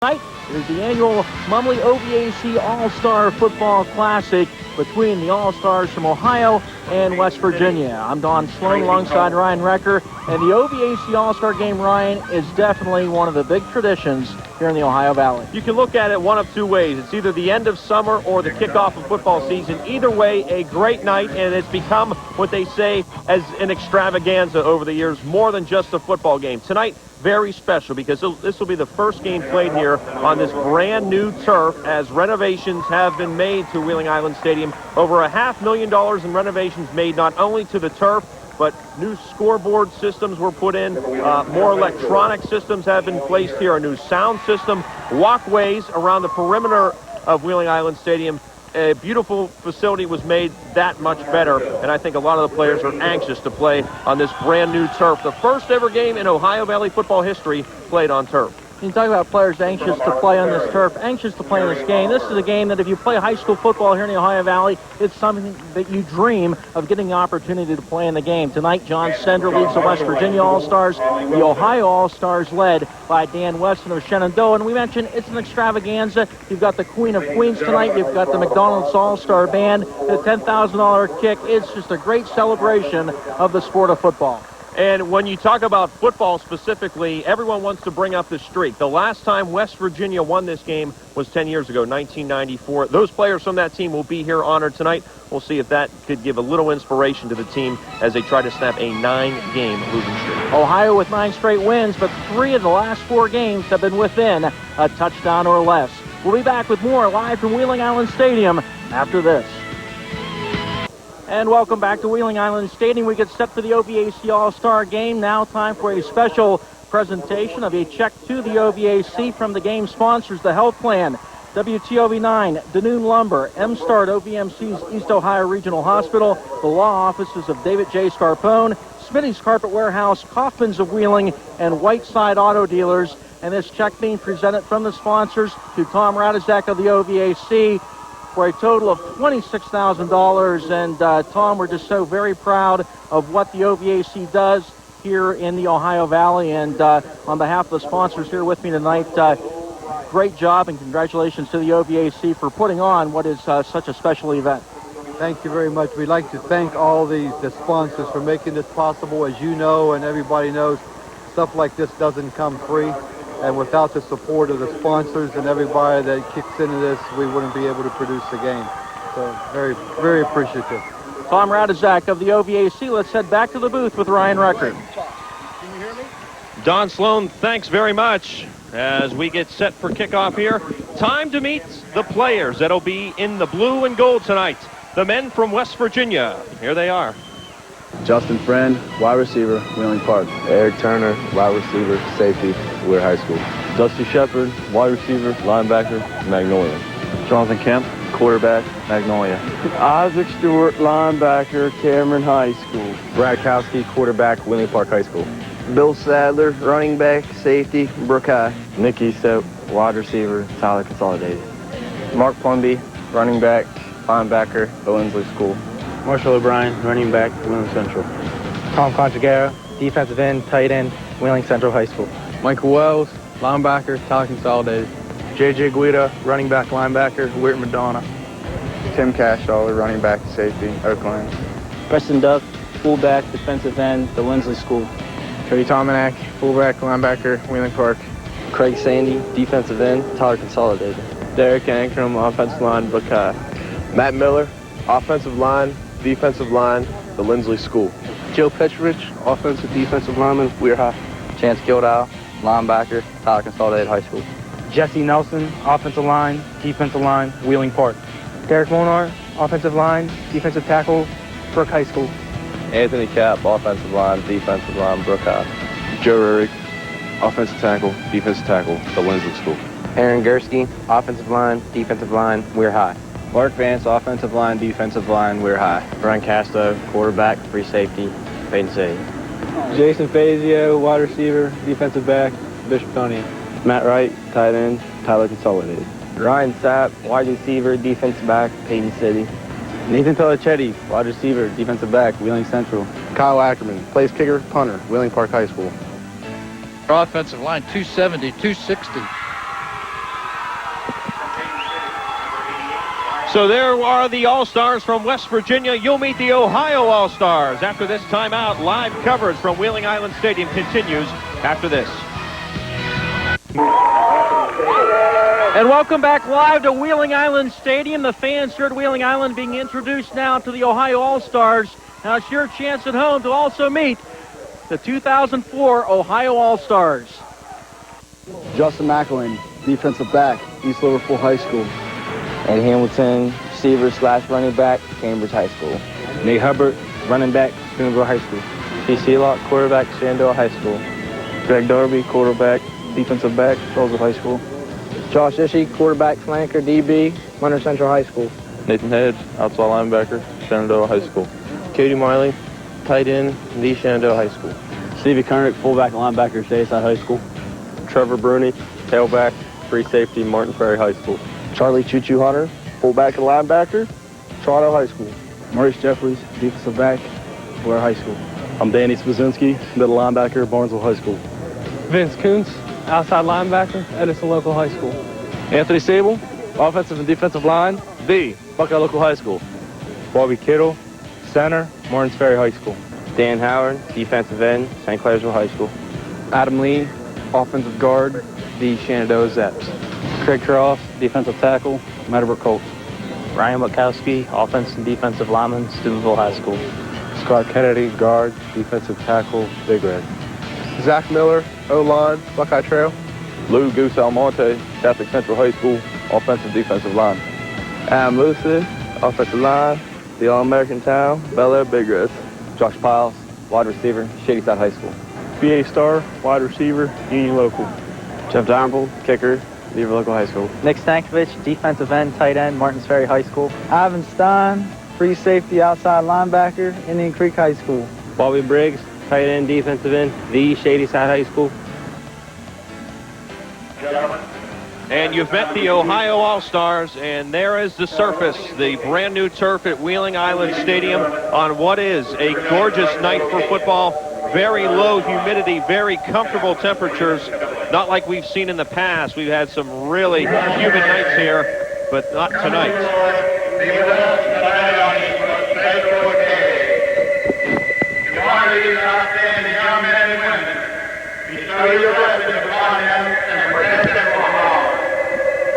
Tonight is the annual Mumley OVAC All-Star Football Classic between the All-Stars from Ohio and West Virginia. I'm Don Sloan alongside Ryan Recker, and the OVAC All-Star Game, Ryan, is definitely one of the big traditions here in the Ohio Valley. You can look at it one of two ways. It's either the end of summer or the kickoff of football season. Either way, a great night, and it's become what they say as an extravaganza over the years, more than just a football game. Tonight, very special because this will be the first game played here on this brand new turf as renovations have been made to Wheeling Island Stadium. Over $500,000 in renovations made not only to the turf, but new scoreboard systems were put in. More electronic systems have been placed here, a new sound system, walkways around the perimeter of Wheeling Island Stadium. A beautiful facility was made that much better, and I think a lot of the players are anxious to play on this brand new turf. The first ever game in Ohio Valley football history played on turf. You talk about players anxious to play on this turf, anxious to play in this game. This is a game that if you play high school football here in the Ohio Valley, it's something that you dream of getting the opportunity to play in the game. Tonight, John Stender leads the West Virginia All-Stars, the Ohio All-Stars led by Dan Weston of Shenandoah. And we mentioned it's an extravaganza. You've got the Queen of Queens tonight. You've got the McDonald's All-Star Band, the $10,000 kick. It's just a great celebration of the sport of football. And when you talk about football specifically, everyone wants to bring up the streak. The last time West Virginia won this game was 10 years ago, 1994. Those players from that team will be here honored tonight. We'll see if that could give a little inspiration to the team as they try to snap a 9-game losing streak. Ohio with 9 straight wins, but 3 of the last 4 games have been within a touchdown or less. We'll be back with more live from Wheeling Island Stadium after this. And welcome back to Wheeling Island Stadium. We get set for the OVAC All-Star Game. Now time for a special presentation of a check to the OVAC from the game sponsors, the Health Plan, WTOV9, Donahue Lumber, M-Start, OVMC's East Ohio Regional Hospital, the law offices of David J. Scarpone, Smitty's Carpet Warehouse, Kaufman's of Wheeling, and Whiteside Auto Dealers. And this check being presented from the sponsors to Tom Radizak of the OVAC for a total of $26,000. And Tom, we're just so very proud of what the OVAC does here in the Ohio Valley. And on behalf of the sponsors here with me tonight, great job and congratulations to the OVAC for putting on what is such a special event. Thank you very much. We'd like to thank all the sponsors for making this possible. As you know and everybody knows, stuff like this doesn't come free. And without the support of the sponsors and everybody that kicks into this, we wouldn't be able to produce the game. So very, very appreciative. Tom Radizak of the OVAC. Let's head back to the booth with Ryan Recker. Can you hear me? Don Sloan, thanks very much. As we get set for kickoff here, time to meet the players that'll be in the blue and gold tonight. The men from West Virginia. Here they are. Justin Friend, wide receiver, Wheeling Park. Eric Turner, wide receiver, safety, Weir High School. Dusty Shepard, wide receiver, linebacker, Magnolia. Jonathan Kemp, quarterback, Magnolia. Isaac Stewart, linebacker, Cameron High School. Brad Kouski, quarterback, Wheeling Park High School. Bill Sadler, running back, safety, Brooke High. Nick Eastout, wide receiver, Tyler Consolidated. Mark Plumby, running back, linebacker, the Lindsley School. Marshall O'Brien, running back, Wheeling Central. Tom Contraguerro, defensive end, tight end, Wheeling Central High School. Michael Wells, linebacker, Tyler Consolidated. JJ Guida, running back, linebacker, Weir Madonna. Tim Cashall, running back, safety, Oakland. Preston Duck, fullback, defensive end, the Lindsley School. Cody Tominack, fullback, linebacker, Wheeling Park. Craig Sandy, defensive end, Tyler Consolidated. Derrick Ankrum, offensive line, Brooke High. Matt Miller, offensive line, defensive line, the Lindsley School. Joe Petrovich, offensive defensive lineman, Weir High. Chance Gildow, linebacker, Tyler Consolidated High School. Jesse Nelson, offensive line, defensive line, Wheeling Park. Derrick Molnar, offensive line, defensive tackle, Brooke High School. Anthony Capp, offensive line, defensive line, Brooke High. Joe Derrick, offensive tackle, defensive tackle, the Lindsley School. Aaron Gurskey, offensive line, defensive line, Weir High. Mark Vance, offensive line, defensive line, Weir High. Brian Casto, quarterback, free safety, Paden City. Jason Fazio, wide receiver, defensive back, Bishop Tony. Matt Wright, tight end, Tyler Consolidated. Ryan Sapp, wide receiver, defensive back, Paden City. Nathan Peluchette, wide receiver, defensive back, Wheeling Central. Kyle Ackermann, place kicker, punter, Wheeling Park High School. Our offensive line, 270, 260. So there are the All-Stars from West Virginia. You'll meet the Ohio All-Stars. After this timeout, live coverage from Wheeling Island Stadium continues after this. And welcome back live to Wheeling Island Stadium. The fans here at Wheeling Island being introduced now to the Ohio All-Stars. Now it's your chance at home to also meet the 2004 Ohio All-Stars. Justin McElwain, defensive back, East Liverpool High School. Ed Hamilton, receiver / running back, Cambridge High School. Nate Hubbard, running back, Springville High School. T.C. Locke, quarterback, Shenandoah High School. Greg Darby, quarterback, defensive back, Charlesville High School. Josh Ishii, quarterback, flanker, DB, Munter Central High School. Nathan Hedge, outside linebacker, Shenandoah High School. Katie Miley, tight end, the Shenandoah High School. Stevie Koenig, fullback, linebacker, Shadyside High School. Trevor Bruni, tailback, free safety, Martin Ferry High School. Charlie Choo-Choo Hunter, fullback and linebacker, Toronto High School. Maurice Jeffries, defensive back, Blair High School. I'm Danny Spazinski, middle linebacker, Barnesville High School. Vince Kuntz, outside linebacker, Edison Local High School. Anthony Sable, offensive and defensive line, the Buckeye Local High School. Bobby Kittle, center, Martins Ferry High School. Dan Howard, defensive end, St.Clairsville High School. Adam Lee, offensive guard, the Shenandoah Zaps. Craig Croft, defensive tackle, Meadowbrook Colts. Ryan Kouski, offensive and defensive lineman, Steubenville High School. Scott Kennedy, guard, defensive tackle, Big Red. Zach Miller, O-line, Buckeye Trail. Lou Goose Almonte, Catholic Central High School, offensive defensive line. Adam Lucid, offensive line, the All-American Town, Bellaire Big Reds. Josh Piles, wide receiver, Shadyside High School. B.A. Starr, wide receiver, Union Local. Jeff Darnable, kicker, Beaver Local High School. Nick Stankovich, defensive end, tight end, Martins Ferry High School. Ivan Stein, free safety, outside linebacker, Indian Creek High School. Bobby Briggs, tight end, defensive end, the Shadyside High School. And you've met the Ohio All-Stars, and there is the surface, the brand new turf at Wheeling Island Stadium on what is a gorgeous night for football. Very low humidity, very comfortable temperatures, not like we've seen in the past. We've had some really humid nights here, but not tonight.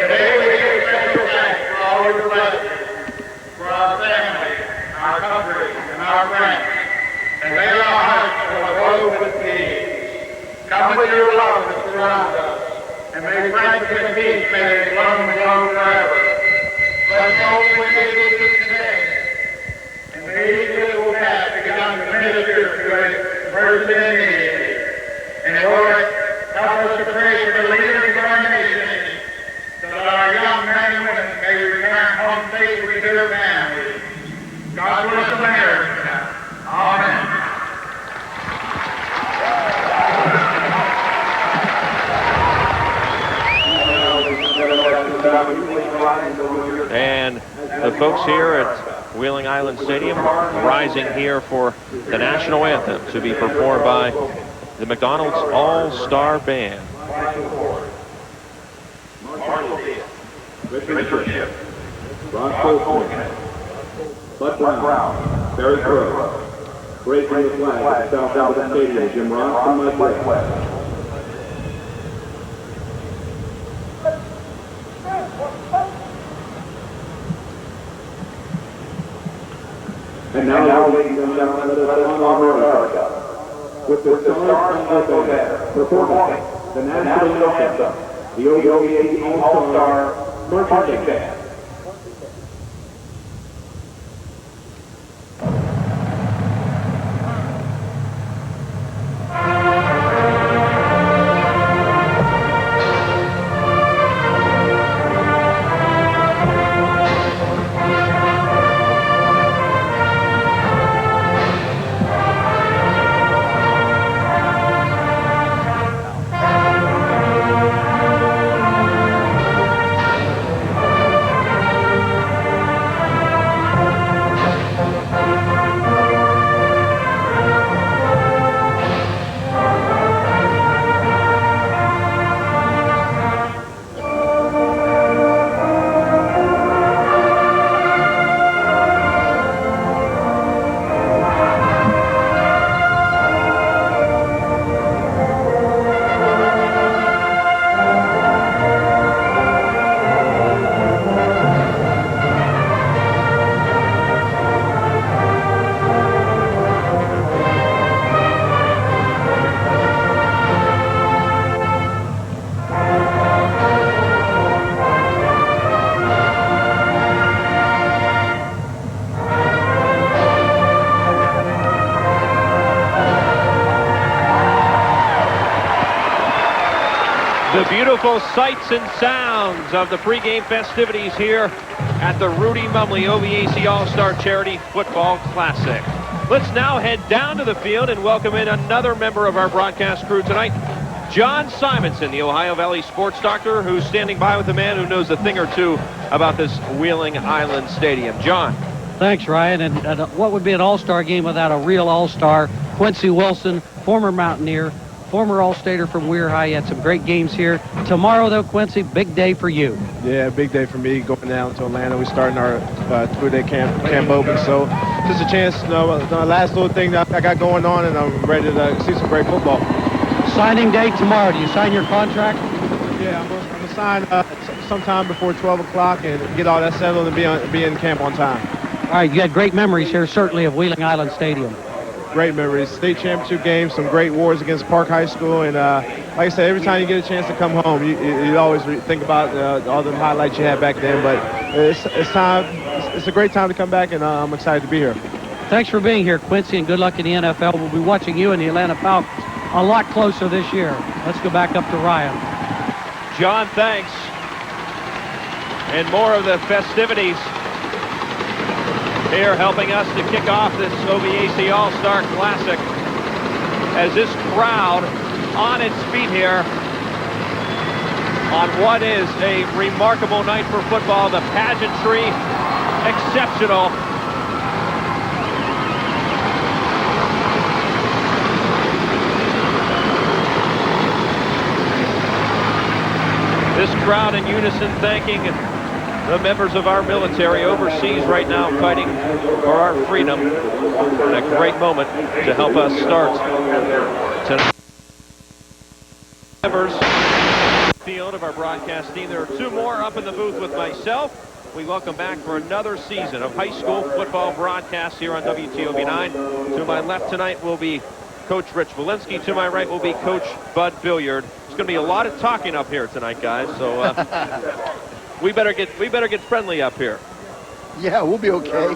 Today we give special thanks for all your blessings, for our family, our country, and our friends. And may our hearts overflow with peace. Come with your love that surrounds us, and may friendship and peace may bloom and grow forever. Bless all we may do today, and may each little path begun to minister to a person in need. And Lord, help us to pray for the leaders of our nation, so that our young men and women may return home safely to their families. God bless America. Amen. And the folks here at Wheeling Island Stadium rising here for the national anthem to be performed by the McDonald's All-Star Band. Richard Ship, Ron Colson, Bud Brown, Barry Crow, raising the flag at the south end of the stadium, Jim Ross and Mike West. And now, ladies and gentlemen, let us honor America with the Star-Spangled Banner, performing the national anthem, the OVAC All-Star Marching Band. Beautiful sights and sounds of the pregame festivities here at the Rudy Mumley OVAC All-Star Charity Football Classic. Let's now head down to the field and welcome in another member of our broadcast crew tonight, John Simonson, the Ohio Valley sports doctor, who's standing by with a man who knows a thing or two about this Wheeling Island Stadium. John. Thanks, Ryan. And what would be an all-star game without a real all-star? Quincy Wilson, former Mountaineer, former All-Stater from Weir High. He had some great games here. Tomorrow, though, Quincy, big day for you. Yeah, big day for me going down to Atlanta. We're starting our two-day camp open. So just a chance, the last little thing that I got going on, and I'm ready to see some great football. Signing day tomorrow. Do you sign your contract? Yeah, I'm going to sign sometime before 12 o'clock and get all that settled and be in camp on time. All right, you had great memories here, certainly, of Wheeling Island Stadium. Great memories. State championship games, some great wars against Park High School, and like I said, every time you get a chance to come home, you always think about all the highlights you had back then. But it's time. It's a great time to come back, and I'm excited to be here. Thanks for being here, Quincy, and good luck in the NFL. We'll be watching you and the Atlanta Falcons a lot closer this year. Let's go back up to Ryan. John, thanks. And more of the festivities here helping us to kick off this OVAC All-Star Classic as this crowd on its feet here on what is a remarkable night for football. The pageantry, exceptional. This crowd in unison thanking the members of our military overseas right now fighting for our freedom. And a great moment to help us start tonight. Members field of our broadcast team. There are two more up in the booth with myself. We welcome back for another season of high school football broadcasts here on WTOV9. To my left tonight will be Coach Rich Walensky. To my right will be Coach Bud Billiard. There's going to be a lot of talking up here tonight, guys. So we better get friendly up here. Yeah, we'll be okay.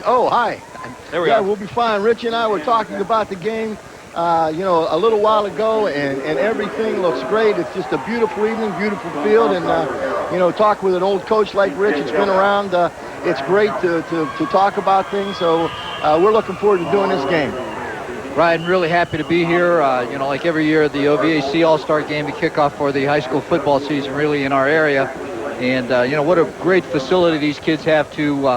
Oh, hi. There we go. We'll be fine. Rich and I were talking about the game, a little while ago, and everything looks great. It's just a beautiful evening, beautiful field, and talk with an old coach like Rich. It's been around. It's great to talk about things. So we're looking forward to doing this game. Ryan, really happy to be here. Like every year, the OVAC All-Star Game to kick off for the high school football season, really in our area. And what a great facility these kids have to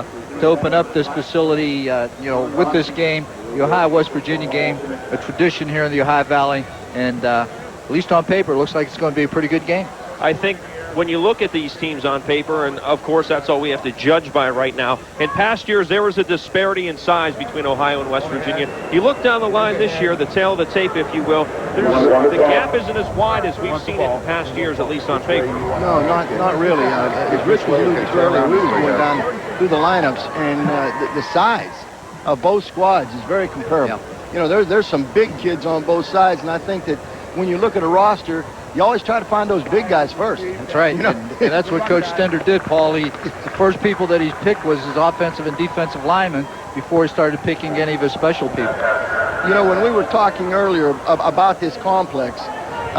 open up this facility. With this game, the Ohio-West Virginia game, a tradition here in the Ohio Valley, and at least on paper, it looks like it's going to be a pretty good game. I think when you look at these teams on paper, and of course that's all we have to judge by right now, in past years there was a disparity in size between Ohio and West Virginia. You look down the line this year, the tail of the tape, if you will, the gap isn't as wide as we've seen it in past years, at least on paper. No, not really. As Rich was alluding to earlier, we was going down through the lineups, and the size of both squads is very comparable. Yeah. There's some big kids on both sides, and I think that when you look at a roster, you always try to find those big guys first. That's right. And that's what Coach Stender did, Paul. The first people that he picked was his offensive and defensive linemen before he started picking any of his special people. When we were talking earlier about this complex,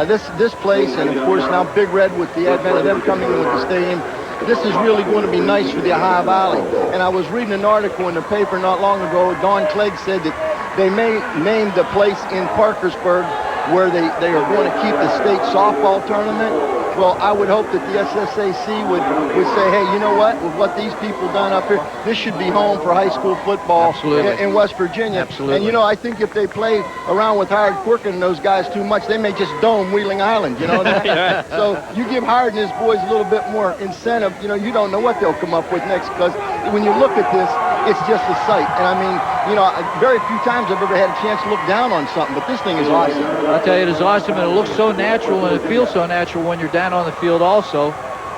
this place, and of course now Big Red with the advent of them coming in with the stadium, this is really going to be nice for the Ohio Valley. And I was reading an article in the paper not long ago. Don Clegg said that they may name the place in Parkersburg where they are going to keep the state softball tournament. Well, I would hope that the SSAC would say, hey, you know what? With what these people done up here, this should be home for high school football in West Virginia. Absolutely. And, I think if they play around with Howard Quirkin and those guys too much, they may just dome Wheeling Island, you know that? Yeah. So you give Howard and his boys a little bit more incentive. You don't know what they'll come up with next, because when you look at this, it's just a sight. And I mean, very few times I've ever had a chance to look down on something, but this thing is awesome. I'll tell you, it is awesome, and it looks so natural, and it feels so natural when you're down on the field also,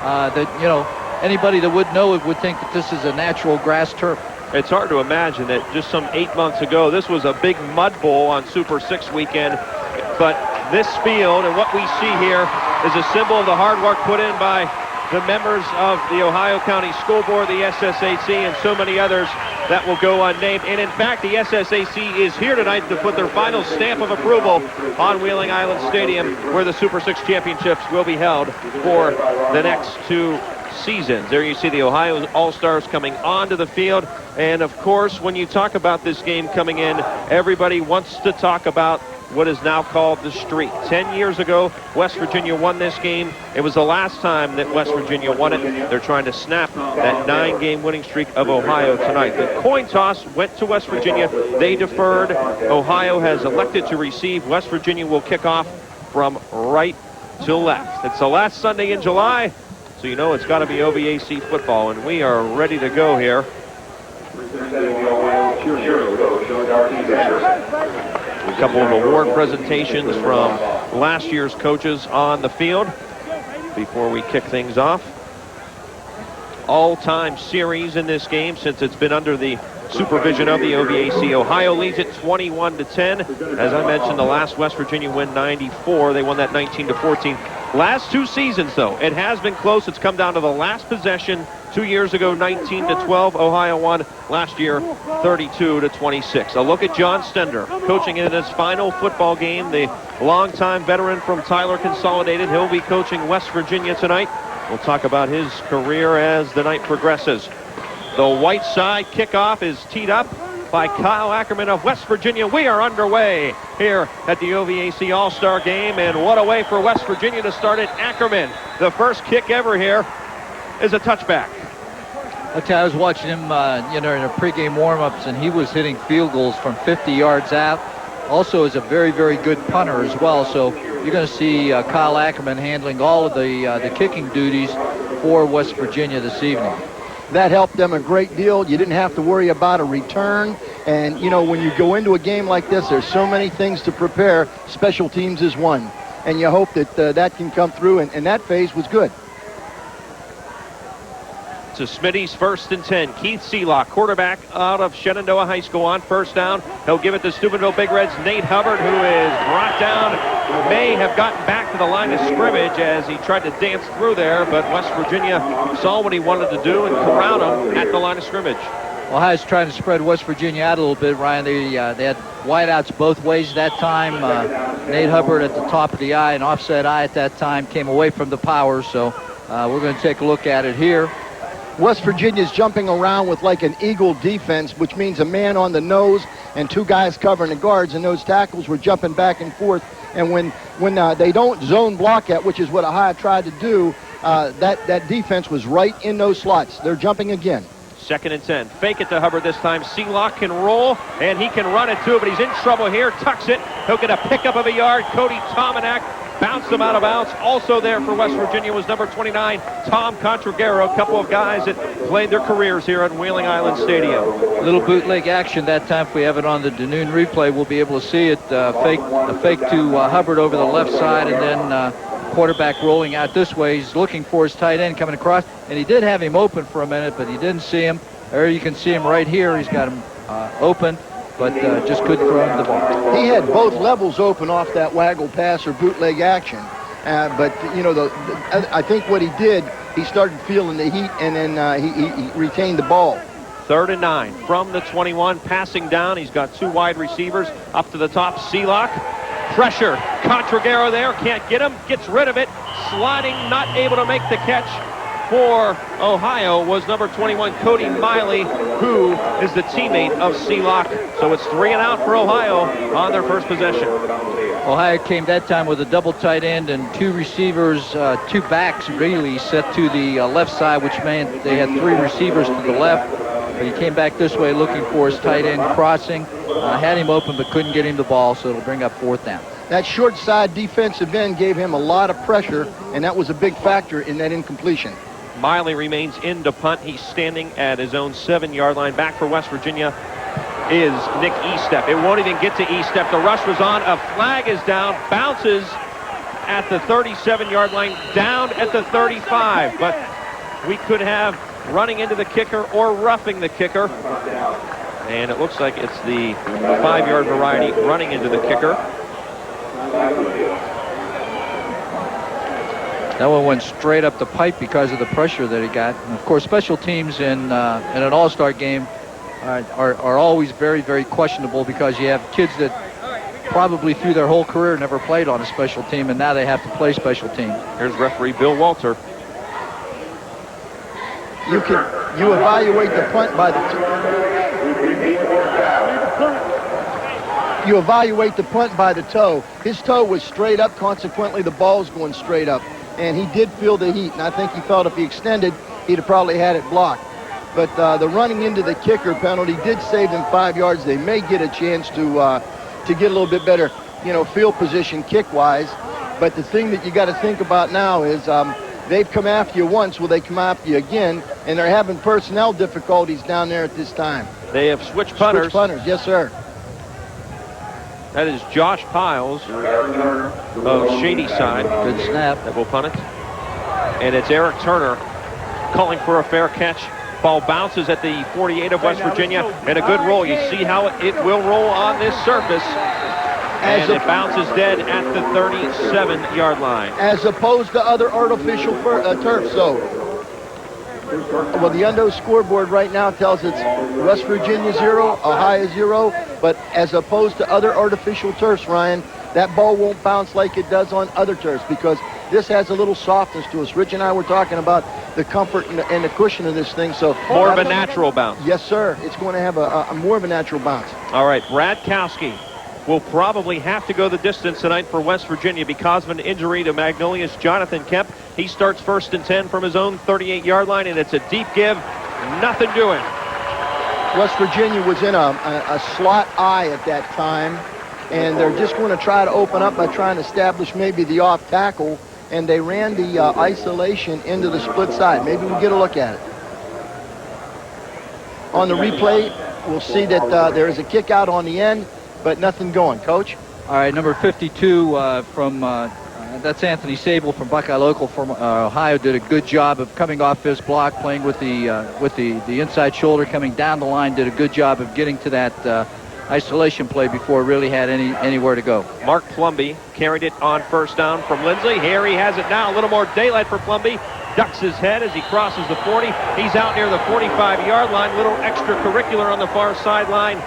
that, anybody that would know it would think that this is a natural grass turf. It's hard to imagine that just some 8 months ago, this was a big mud bowl on Super 6 weekend, but this field and what we see here is a symbol of the hard work put in by the members of the Ohio County School Board, the SSAC, and so many others that will go unnamed. And in fact, the SSAC is here tonight to put their final stamp of approval on Wheeling Island Stadium, where the Super 6 championships will be held for the next 2 seasons. There you see the Ohio All-Stars coming onto the field. And of course, when you talk about this game coming in, everybody wants to talk about what is now called the streak. 10 years ago, West Virginia won this game. It was the last time that West Virginia won it. They're trying to snap that 9-game winning streak of Ohio tonight. The coin toss went to West Virginia. They deferred. Ohio has elected to receive. West Virginia will kick off from right to left. It's the last Sunday in July, so you know it's got to be OVAC football, and we are ready to go here. A couple of award presentations from last year's coaches on the field before we kick things off. All-time series in this game since it's been under the supervision of the OVAC. Ohio leads it 21-10. As I mentioned, the last West Virginia win 94. They won that 19-14. Last 2 seasons, though, it has been close. It's come down to the last possession. 2 years ago, 19-12. Ohio won last year, 32-26. A look at John Stender, coaching in his final football game. The longtime veteran from Tyler Consolidated. He'll be coaching West Virginia tonight. We'll talk about his career as the night progresses. The white side kickoff is teed up by Kyle Ackermann of West Virginia. We are underway here at the OVAC All-Star Game, and what a way for West Virginia to start it. Ackermann, the first kick ever here, is a touchback. Okay, I was watching him, in the pregame warm-ups, and he was hitting field goals from 50 yards out. Also is a very, very good punter as well. So you're going to see Kyle Ackermann handling all of the kicking duties for West Virginia this evening. That helped them a great deal. You didn't have to worry about a return. And, when you go into a game like this, there's so many things to prepare. Special teams is one. And you hope that that can come through, and that phase was good. To Smitty's 1st and 10. Keith Seelock, quarterback out of Shenandoah High School, on first down. He'll give it to Steubenville Big Reds' Nate Hubbard, who is brought down. May have gotten back to the line of scrimmage as he tried to dance through there, but West Virginia saw what he wanted to do and corralled him at the line of scrimmage. Ohio's trying to spread West Virginia out a little bit, Ryan. They had wideouts both ways that time. Nate Hubbard at the top of the eye, an offset eye at that time, came away from the power, so we're going to take a look at it here. West Virginia's jumping around with like an eagle defense, which means a man on the nose and 2 guys covering the guards, and those tackles were jumping back and forth. And when they don't zone block at, which is what Ohio tried to do, that defense was right in those slots. They're jumping again. 2nd and 10. Fake it to Hubbard this time. Seelock can roll, and he can run it too, but he's in trouble here. Tucks it. He'll get a pickup of a yard. Cody Tominack bounced him out of bounds. Also there for West Virginia was number 29, Tom Contraguerro, a couple of guys that played their careers here at Wheeling Island Stadium. A little bootleg action that time. If we have it on the Donahue replay, we'll be able to see it. A fake to Hubbard over the left side, and then quarterback rolling out this way. He's looking for his tight end coming across, and he did have him open for a minute, but he didn't see him. There you can see him right here. He's got him open, but just couldn't throw him the ball. He had both levels open off that waggle pass or bootleg action. But, I think what he did, he started feeling the heat, and then he retained the ball. 3rd and 9 from the 21, passing down. He's got 2 wide receivers up to the top. Seelock, pressure. Contraguerro there, can't get him, gets rid of it. Sliding, not able to make the catch for Ohio was number 21, Cody Miley, who is the teammate of Seelock. So it's 3 and out for Ohio on their first possession. Ohio came that time with a double tight end and 2 receivers, 2 backs really set to the left side, which meant they had 3 receivers to the left. But he came back this way looking for his tight end crossing. Had him open but couldn't get him the ball, so it'll bring up 4th down. That short side defensive end gave him a lot of pressure, and that was a big factor in that incompletion. Miley remains in to punt. He's standing at his own 7-yard line. Back for West Virginia is Nick Estep. It won't even get to Estep. The rush was on. A flag is down. Bounces at the 37-yard line. Down at the 35. But we could have running into the kicker or roughing the kicker. And it looks like it's the 5-yard variety, running into the kicker. That one went straight up the pipe because of the pressure that he got. And of course, special teams in an all-star game are always very, very questionable because you have kids that probably through their whole career never played on a special team, and now they have to play special teams. Here's referee Bill Walter. You evaluate the punt by the toe. His toe was straight up, consequently the ball's going straight up. And he did feel the heat, and I think he felt if he extended, he'd have probably had it blocked. But the running into the kicker penalty did save them 5 yards. They may get a chance to get a little bit better, field position kick-wise. But the thing that you got to think about now is they've come after you once. Will they come after you again? And they're having personnel difficulties down there at this time. They have switched punters. Switch punters, yes, sir. That is Josh Piles of Shady Side. Good snap. That will punt it. And it's Eric Turner calling for a fair catch. Ball bounces at the 48 of West Virginia, and a good roll. You see how it will roll on this surface. And it bounces dead at the 37-yard line. As opposed to other artificial turf. So, well, the Undo scoreboard right now tells it's West Virginia 0, Ohio 0. But as opposed to other artificial turfs, Ryan, that ball won't bounce like it does on other turfs because this has a little softness to us. Rich and I were talking about the comfort and the cushion of this thing. So more of a natural bounce. Yes, sir. It's going to have a more of a natural bounce. All right, Brad Kouski will probably have to go the distance tonight for West Virginia because of an injury to Magnolia's Jonathan Kemp. He starts 1st and 10 from his own 38-yard line, and it's a deep give. Nothing doing. West Virginia was in a slot eye at that time, and they're just going to try to open up by trying to establish maybe the off tackle, and they ran the isolation into the split side. Maybe we'll get a look at it. On the replay, we'll see that there is a kick out on the end, but nothing going. Coach? All right, number 52 from that's Anthony Sable from Buckeye Local from Ohio. Did a good job of coming off his block, playing with the inside shoulder, coming down the line. Did a good job of getting to that isolation play before it really had anywhere to go. Mark Plumby carried it on 1st down from Lindsley. Here he has it now. A little more daylight for Plumby. Ducks his head as he crosses the 40. He's out near the 45-yard line. Little extracurricular on the far sideline.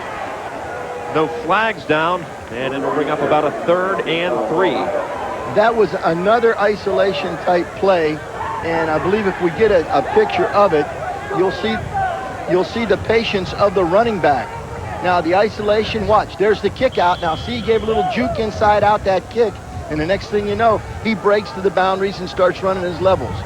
No flags down, and it'll bring up about a 3rd and 3. That was another isolation type play, and I believe if we get a picture of it, you'll see the patience of the running back. Now the isolation, watch, there's the kick out. Now see, he gave a little juke inside out that kick, and the next thing you know, he breaks to the boundaries and starts running his levels.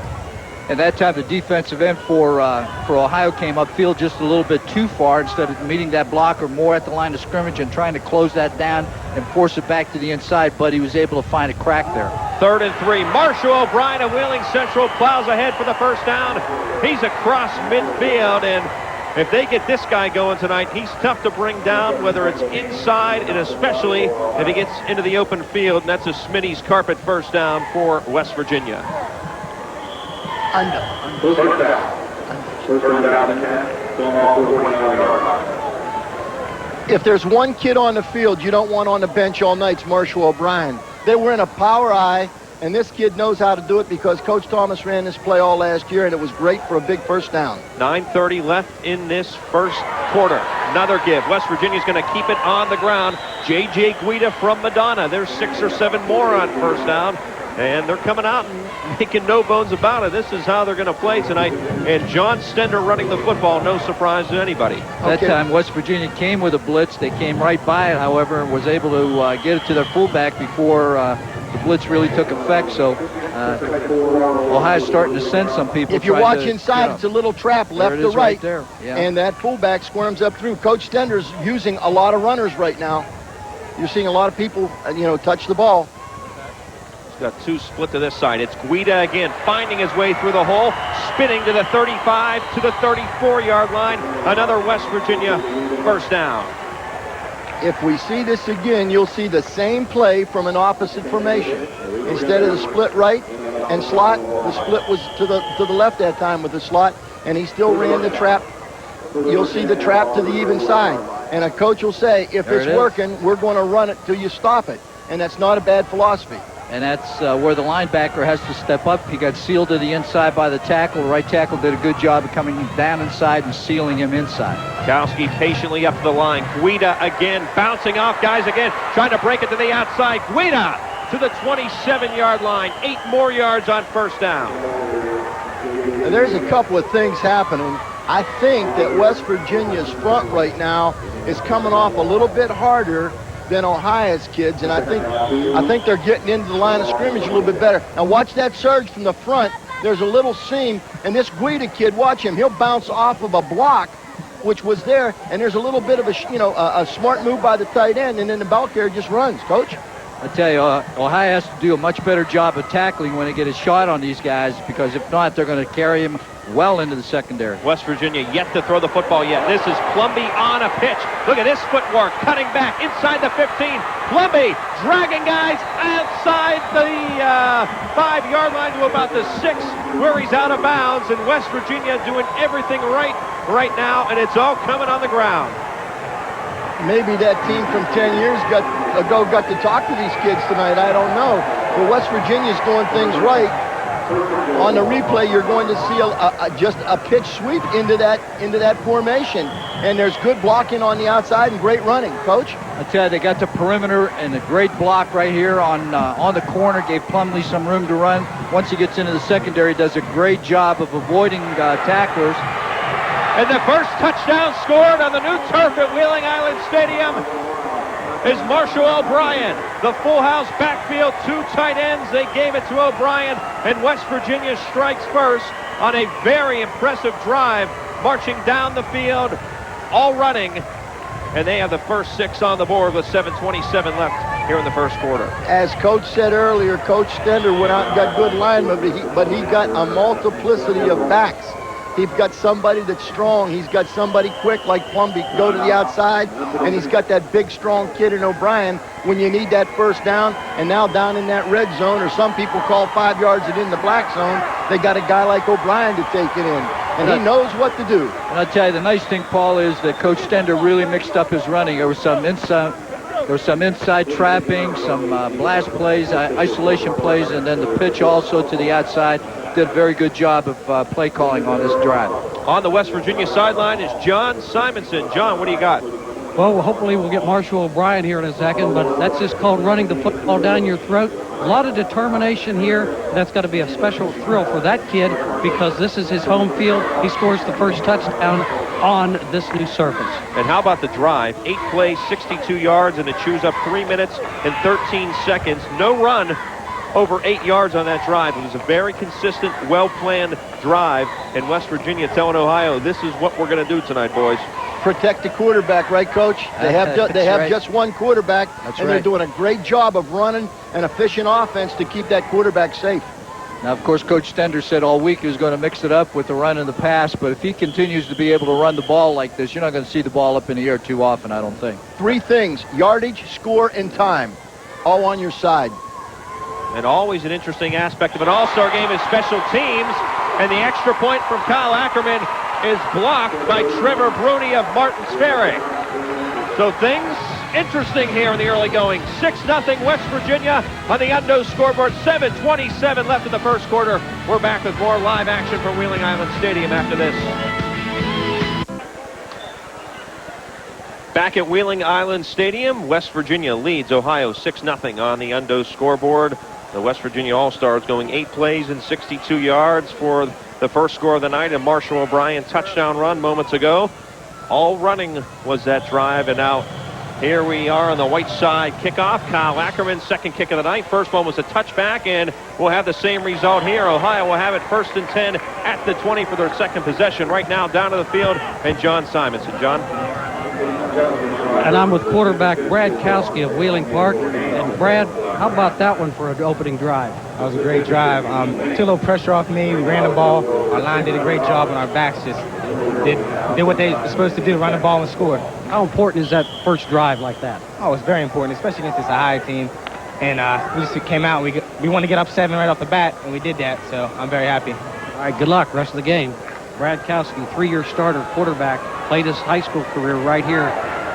And that time the defensive end for Ohio came upfield just a little bit too far. Instead of meeting that blocker more at the line of scrimmage and trying to close that down and force it back to the inside, but he was able to find a crack there. 3rd and 3. Marshall O'Brien of Wheeling Central plows ahead for the 1st down. He's across midfield, and if they get this guy going tonight, he's tough to bring down, whether it's inside and especially if he gets into the open field, and that's a Smitty's carpet 1st down for West Virginia. If there's one kid on the field you don't want on the bench all night, it's Marshall O'Brien. They were in a power eye, and this kid knows how to do it because Coach Thomas ran this play all last year, and it was great for a big 1st down. 9:30 left in this 1st quarter. Another give. West Virginia's going to keep it on the ground. J.J. Guida from Madonna. There's 6 or 7 more on 1st down. And they're coming out and making no bones about it. This is how they're going to play tonight. And John Stender running the football, no surprise to anybody. That time West Virginia came with a blitz. They came right by it, however, and was able to get it to their fullback before the blitz really took effect. So Ohio's starting to send some people. If you watch inside, it's a little trap left to right. There. Yeah. And that fullback squirms up through. Coach Stender's using a lot of runners right now. You're seeing a lot of people, touch the ball. Got 2 split to this side. It's Guida again, finding his way through the hole, spinning to the 35, to the 34-yard line. Another West Virginia 1st down. If we see this again, you'll see the same play from an opposite formation. Instead of the split right and slot, the split was to the left that time with the slot, and he still ran the trap. You'll see the trap to the even side. And a coach will say, if it's working, we're going to run it till you stop it. And that's not a bad philosophy. and that's where the linebacker has to step up. He got sealed to the inside by the tackle. The right tackle did a good job of coming down inside and sealing him inside. Kouski patiently up to the line. Guida again, bouncing off guys again, trying to break it to the outside. Guida to the 27-yard line. 8 more yards on first down. And there's a couple of things happening. I think that West Virginia's front right now is coming off a little bit harder than Ohio's kids, and I think they're getting into the line of scrimmage a little bit better. Now watch that surge from the front. There's a little seam, and this Guida kid, watch him. He'll bounce off of a block, which was there, and there's a little bit of a smart move by the tight end, and then the Bellaire just runs. Coach? I tell you, Ohio has to do a much better job of tackling when they get a shot on these guys, because if not, they're going to carry him well into the secondary. West Virginia yet to throw the football yet. This is Plumby on a pitch. Look at this footwork, cutting back inside the 15. Plumby dragging guys outside the 5-yard line to about the 6, where he's out of bounds, and West Virginia doing everything right now, and it's all coming on the ground. Maybe that team from 10 years ago got to talk to these kids tonight. I don't know. But West Virginia's doing things right. On the replay, you're going to see just a pitch sweep into that formation, and there's good blocking on the outside and great running. Coach? I tell you, they got the perimeter and a great block right here on the corner. Gave Plumlee some room to run. Once he gets into the secondary, does a great job of avoiding tacklers. And the first touchdown scored on the new turf at Wheeling Island Stadium is Marshall O'Brien. The full house backfield, 2 tight ends. They gave it to O'Brien, and West Virginia strikes first on a very impressive drive, marching down the field, all running, and they have the first 6 on the board with 7:27 left here in the first quarter. As Coach said earlier, Coach Stender went out and got good linemen, but he got a multiplicity of backs. He's got somebody that's strong. He's got somebody quick like Plumby go to the outside, and he's got that big, strong kid in O'Brien when you need that first down. And now down in that red zone, or some people call 5 yards it in the black zone, they got a guy like O'Brien to take it in, and he knows what to do. And I'll tell you, the nice thing, Paul, is that Coach Stender really mixed up his running. There was some inside trapping, some blast plays, isolation plays, and then the pitch also to the outside. Did a very good job of play calling on this drive. On the West Virginia sideline is John Simonson. John, what do you got? Well, hopefully we'll get Marshall O'Brien here in a second, but that's just called running the football down your throat. A lot of determination here. That's got to be a special thrill for that kid, because this is his home field. He scores the first touchdown on this new surface. And how about the drive? 8 plays, 62 yards, and it chews up 3 minutes and 13 seconds. No run over 8 yards on that drive. It was a very consistent, well-planned drive, and West Virginia telling Ohio, this is what we're going to do tonight, boys. Protect the quarterback, right, Coach? They have just one quarterback, and they're doing a great job of running an efficient offense to keep that quarterback safe. Now, of course, Coach Stender said all week he was going to mix it up with the run and the pass, but if he continues to be able to run the ball like this, you're not going to see the ball up in the air too often, I don't think. 3 things: yardage, score, and time, all on your side. And always an interesting aspect of an all-star game is special teams, and the extra point from Kyle Ackermann is blocked by Trevor Bruni of Martins Ferry. So things interesting here in the early going. 6-0 West Virginia on the Undo scoreboard. 7:27 left in the first quarter. We're back with more live action from Wheeling Island Stadium after this. Back at Wheeling Island Stadium, West Virginia leads Ohio 6-0 on the Undo scoreboard. The West Virginia All-Stars going 8 plays and 62 yards for the first score of the night. A Marshall O'Brien touchdown run moments ago. All running was that drive, and now here we are on the white side kickoff. Kyle Ackermann, second kick of the night. First one was a touchback, and we'll have the same result here. Ohio will have it 1st and 10 at the 20 for their second possession. Right now down to the field, and John Simonson. John? And I'm with quarterback Brad Kouski of Wheeling Park. And Brad, how about that one for an opening drive? That was a great drive. Took a little pressure off me. We ran the ball. Our line did a great job, and our backs just did what they were supposed to do, run the ball and score. How important is that first drive like that? Oh, it's very important, especially against this Ohio team. And we just came out. We want to get up 7 right off the bat, and we did that. So I'm very happy. All right, good luck rest of the game. Brad Kouski, 3-year starter quarterback, played his high school career right here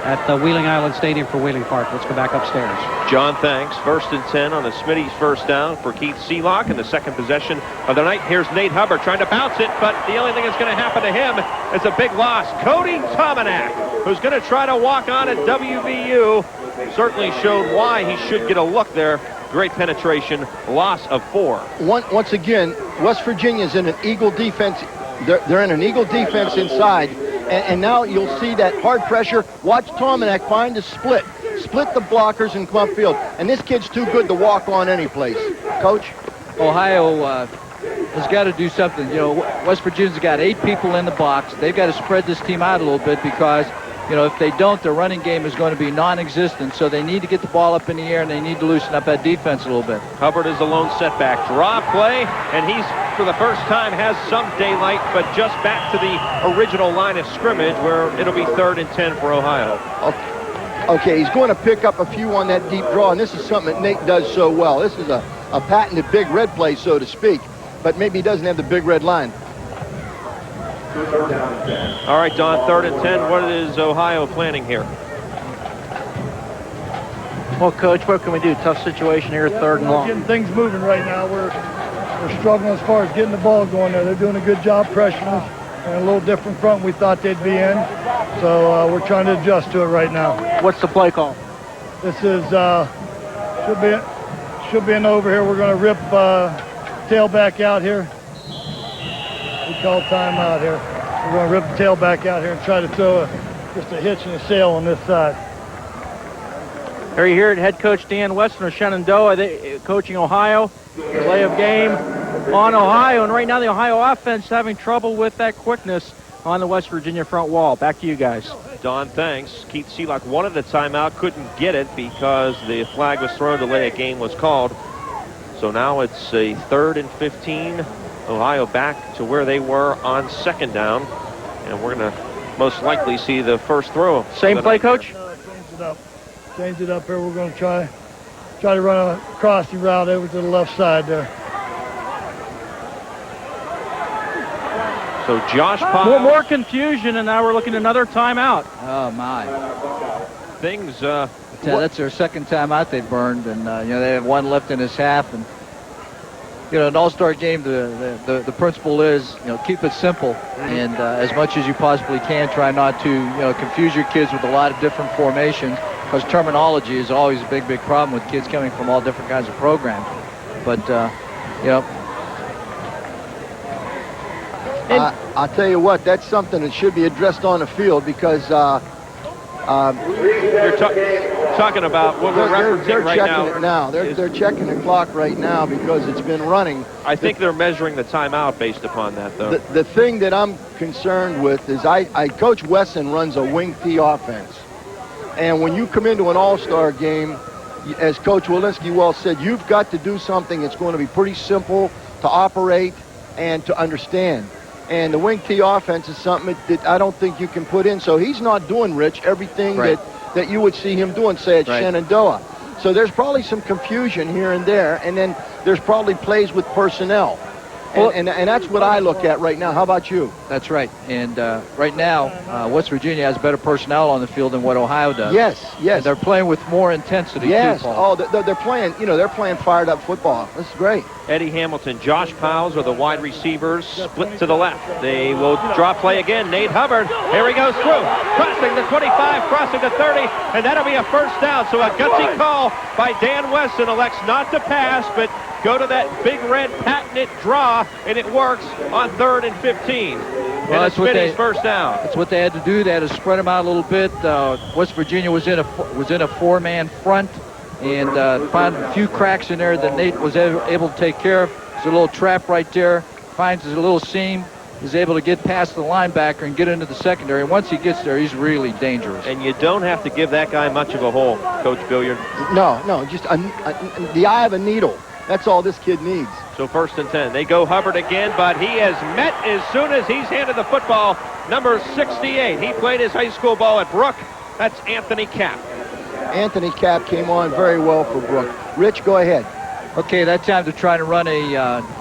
at the Wheeling Island Stadium for Wheeling Park. Let's go back upstairs. John thanks. 1st and 10 on the Smitty's first down for Keith Seelock in the second possession of the night. Here's Nate Hubbard trying to bounce it, but the only thing that's going to happen to him is a big loss. Cody Tominack, who's going to try to walk on at WVU, certainly showed why he should get a look there. Great penetration, loss of 4. Once again, West Virginia's in an eagle defense. They're in an eagle defense inside, and now you'll see that hard pressure. Watch Tominack find a split the blockers and come upfield. And this kid's too good to walk on any place. Coach? Ohio has got to do something. You know, West Virginia's got 8 people in the box. They've got to spread this team out a little bit because, you know, if they don't, their running game is going to be non-existent. So they need to get the ball up in the air, and they need to loosen up that defense a little bit. Hubbard is a lone setback. Draw play, and he's, for the first time, has some daylight, but just back to the original line of scrimmage where it'll be 3rd and 10 for Ohio. Okay, he's going to pick up a few on that deep draw, and this is something that Nate does so well. This is a patented big red play, so to speak, but maybe he doesn't have the big red line. All right, Don, 3rd and 10. What is Ohio planning here? Well, Coach, what can we do? Tough situation here, 3rd and long. Getting things moving right now. We're struggling as far as getting the ball going there. They're doing a good job pressuring us. And a little different front we thought they'd be in. So we're trying to adjust to it right now. What's the play call? This is, should be an over here. We're going to rip tailback out here. We call timeout here. We're going to rip the tailback out here and try to throw just a hitch and a sail on this side. Here you hear it, head coach Dan Weston of Shenandoah, coaching Ohio. Delay of game on Ohio, and right now the Ohio offense having trouble with that quickness on the West Virginia front wall. Back to you guys. Don, thanks. Keith Seelock wanted the timeout, couldn't get it because the flag was thrown, delay of game was called. So now it's a 3rd and 15. Ohio back to where they were on 2nd down, and we're going to most likely see the first throw. Same play, Coach? Change it up here. We're going to try to run a crossing route over to the left side there. So Josh Powell. More confusion, and now we're looking at another timeout. Oh, my. Things. That's their 2nd timeout they've burned, and, you know, they have 1 left in this half. And, you know, an all-star game, the principle is, you know, keep it simple. And as much as you possibly can, try not to, you know, confuse your kids with a lot of different formations, because terminology is always a big, big problem with kids coming from all different kinds of programs. But, you know, I'll tell you what, that's something that should be addressed on the field because you're talking about what we're referencing right now. They're checking it now. They're checking the clock right now because it's been running. I think they're measuring the timeout based upon that, though. The thing that I'm concerned with is Coach Wesson runs a wing T offense. And when you come into an all-star game, as Coach Walensky well said, you've got to do something that's going to be pretty simple to operate and to understand. And the wing T offense is something that I don't think you can put in. So he's not doing, Rich, everything that you would see him doing, say, at Shenandoah. So there's probably some confusion here and there, and then there's probably plays with personnel. And that's what I look at right now. How about you? That's right. And right now, West Virginia has better personnel on the field than what Ohio does. Yes. And they're playing with more intensity. Yes. Too, Paul. They're playing. You know, they're playing fired up football. This is great. Eddie Hamilton, Josh Powell are the wide receivers, split to the left. They will draw play again. Nate Hubbard, here he goes through, crossing the 25, crossing the 30, and that'll be a first down. So a gutsy call by Dan Weston, elects not to pass, but go to that big red patented draw, and it works on 3rd and 15. Well, and it's first down. That's what they had to do. They had to spread them out a little bit. West Virginia was in a 4-man front, and found a few cracks in there that Nate was able to take care of. There's a little trap right there. Finds a little seam. Is able to get past the linebacker and get into the secondary. And once he gets there, he's really dangerous. And you don't have to give that guy much of a hole, Coach Billiard. No, just the eye of a needle. That's all this kid needs. So 1st and 10. They go Hubbard again, but he has met as soon as he's handed the football. Number 68. He played his high school ball at Brooke. That's Anthony Capp. Anthony Capp came on very well for Brooke. Rich, go ahead. Okay, that time to try to run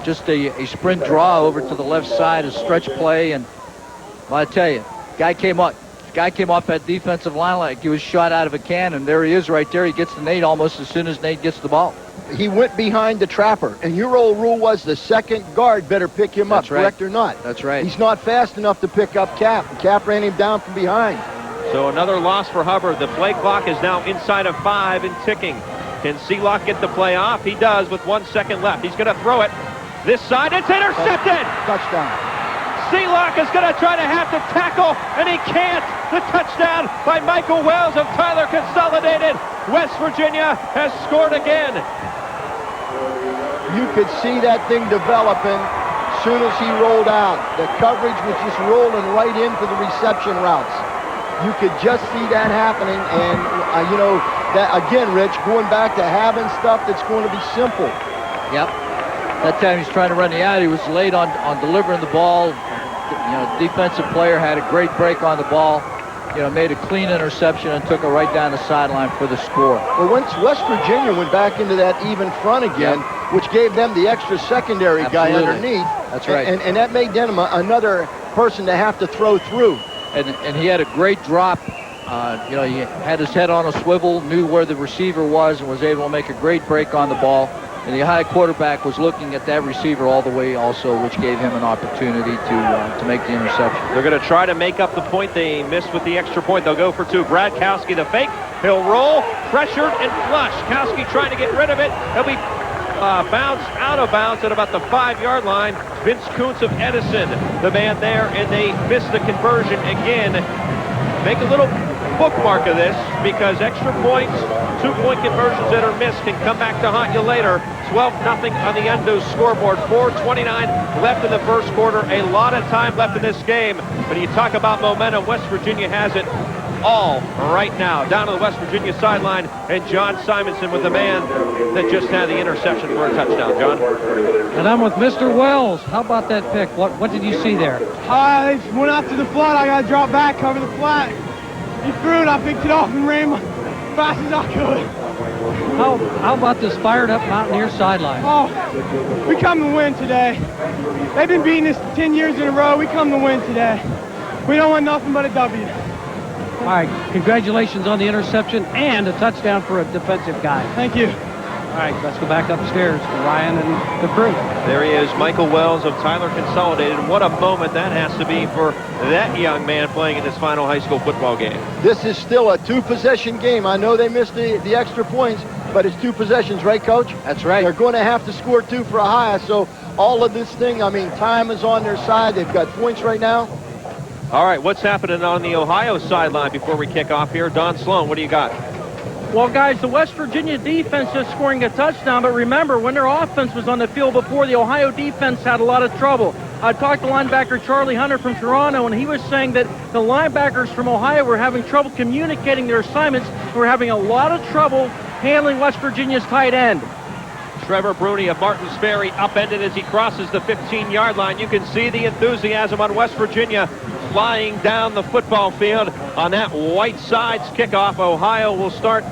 just a sprint draw over to the left side, a stretch play, and well, I tell you, guy came up guy came off that defensive line like he was shot out of a cannon. There he is right there. He gets to Nate almost as soon as Nate gets the ball. He went behind the trapper, and your old rule was the second guard better pick him up, correct or not? That's right. He's not fast enough to pick up Capp. Capp ran him down from behind. So another loss for Hubbard. The play clock is now inside of 5 and ticking. Can Seelock get the play off? He does with 1 second left. He's going to throw it. This side, it's intercepted! Touchdown. Seelock is going to try to have to tackle, and he can't. The touchdown by Michael Wells of Tyler Consolidated. West Virginia has scored again. You could see that thing developing as soon as he rolled out. The coverage was just rolling right into the reception routes. You could just see that happening, and you know, that again, Rich, going back to having stuff that's going to be simple. Yep. That time he's trying to run the out. He was late on delivering the ball. You know, defensive player had a great break on the ball. You know, made a clean interception and took it right down the sideline for the score. Well, once West Virginia went back into that even front again, which gave them the extra secondary guy underneath. That's right. And that made them another person to have to throw through. And he had a great drop. You know, he had his head on a swivel, knew where the receiver was, and was able to make a great break on the ball. And the high quarterback was looking at that receiver all the way also, which gave him an opportunity to make the interception. They're going to try to make up the point they missed with the extra point. They'll go for 2. Brad Kouski, the fake. He'll roll, pressured, and flush. Kouski trying to get rid of it. He'll be bounced out of bounds at about the 5-yard line. Vince Kuntz of Edison, the man there, and they missed the conversion again. Make a little bookmark of this, because extra points, 2-point conversions that are missed can come back to haunt you later. 12-0 on the Endo scoreboard. 4:29 left in the first quarter. A lot of time left in this game. But you talk about momentum, West Virginia has it all right now. Down to the West Virginia sideline, and John Simonson with the man that just had the interception for a touchdown. John? And I'm with Mr. Wells. How about that pick? What did you see there? I went after the flat. I got to drop back, cover the flat. He threw it. I picked it off and ran as fast as I could. How about this fired up Mountaineer sideline? Oh, we come to win today. They've been beating us 10 years in a row. We come to win today. We don't want nothing but a W. All right, congratulations on the interception and a touchdown for a defensive guy. Thank you. All right, let's go back upstairs to Ryan and the crew. There he is, Michael Wells of Tyler Consolidated. What a moment that has to be for that young man playing in this final high school football game. This is still a 2-possession game. I know they missed the extra points, but it's 2 possessions, right, Coach? That's right. They're going to have to score 2 for a high, so all of this thing, I mean, time is on their side. They've got points right now. All right, what's happening on the Ohio sideline before we kick off here? Don Sloan, what do you got? Well, guys, the West Virginia defense just scoring a touchdown, but remember, when their offense was on the field before, the Ohio defense had a lot of trouble. I talked to linebacker Charlie Hunter from Toronto, and he was saying that the linebackers from Ohio were having trouble communicating their assignments. Were having a lot of trouble handling West Virginia's tight end. Trevor Bruni of Martins Ferry upended as he crosses the 15-yard line. You can see the enthusiasm on West Virginia flying down the football field on that White Sides kickoff. Ohio will start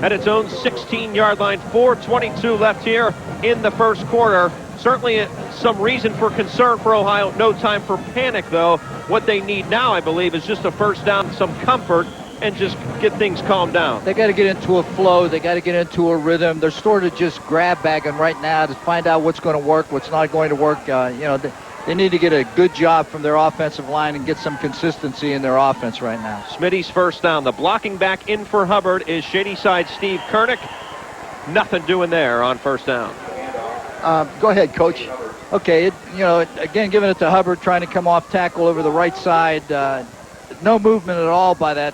at its own 16-yard line. 4:22 left here in the first quarter. Certainly some reason for concern for Ohio. No time for panic, though. What they need now, I believe, is just a first down, some comfort, and just get things calmed down. They got to get into a flow. They got to get into a rhythm. They're sort of just grab bagging right now to find out what's going to work, what's not going to work. You know, they need to get a good job from their offensive line and get some consistency in their offense right now. Smitty's first down. The blocking back in for Hubbard is Shady Side Steve Kernick. Nothing doing there on first down. Go ahead, Coach. Okay, you know, again, giving it to Hubbard, trying to come off tackle over the right side. No movement at all by that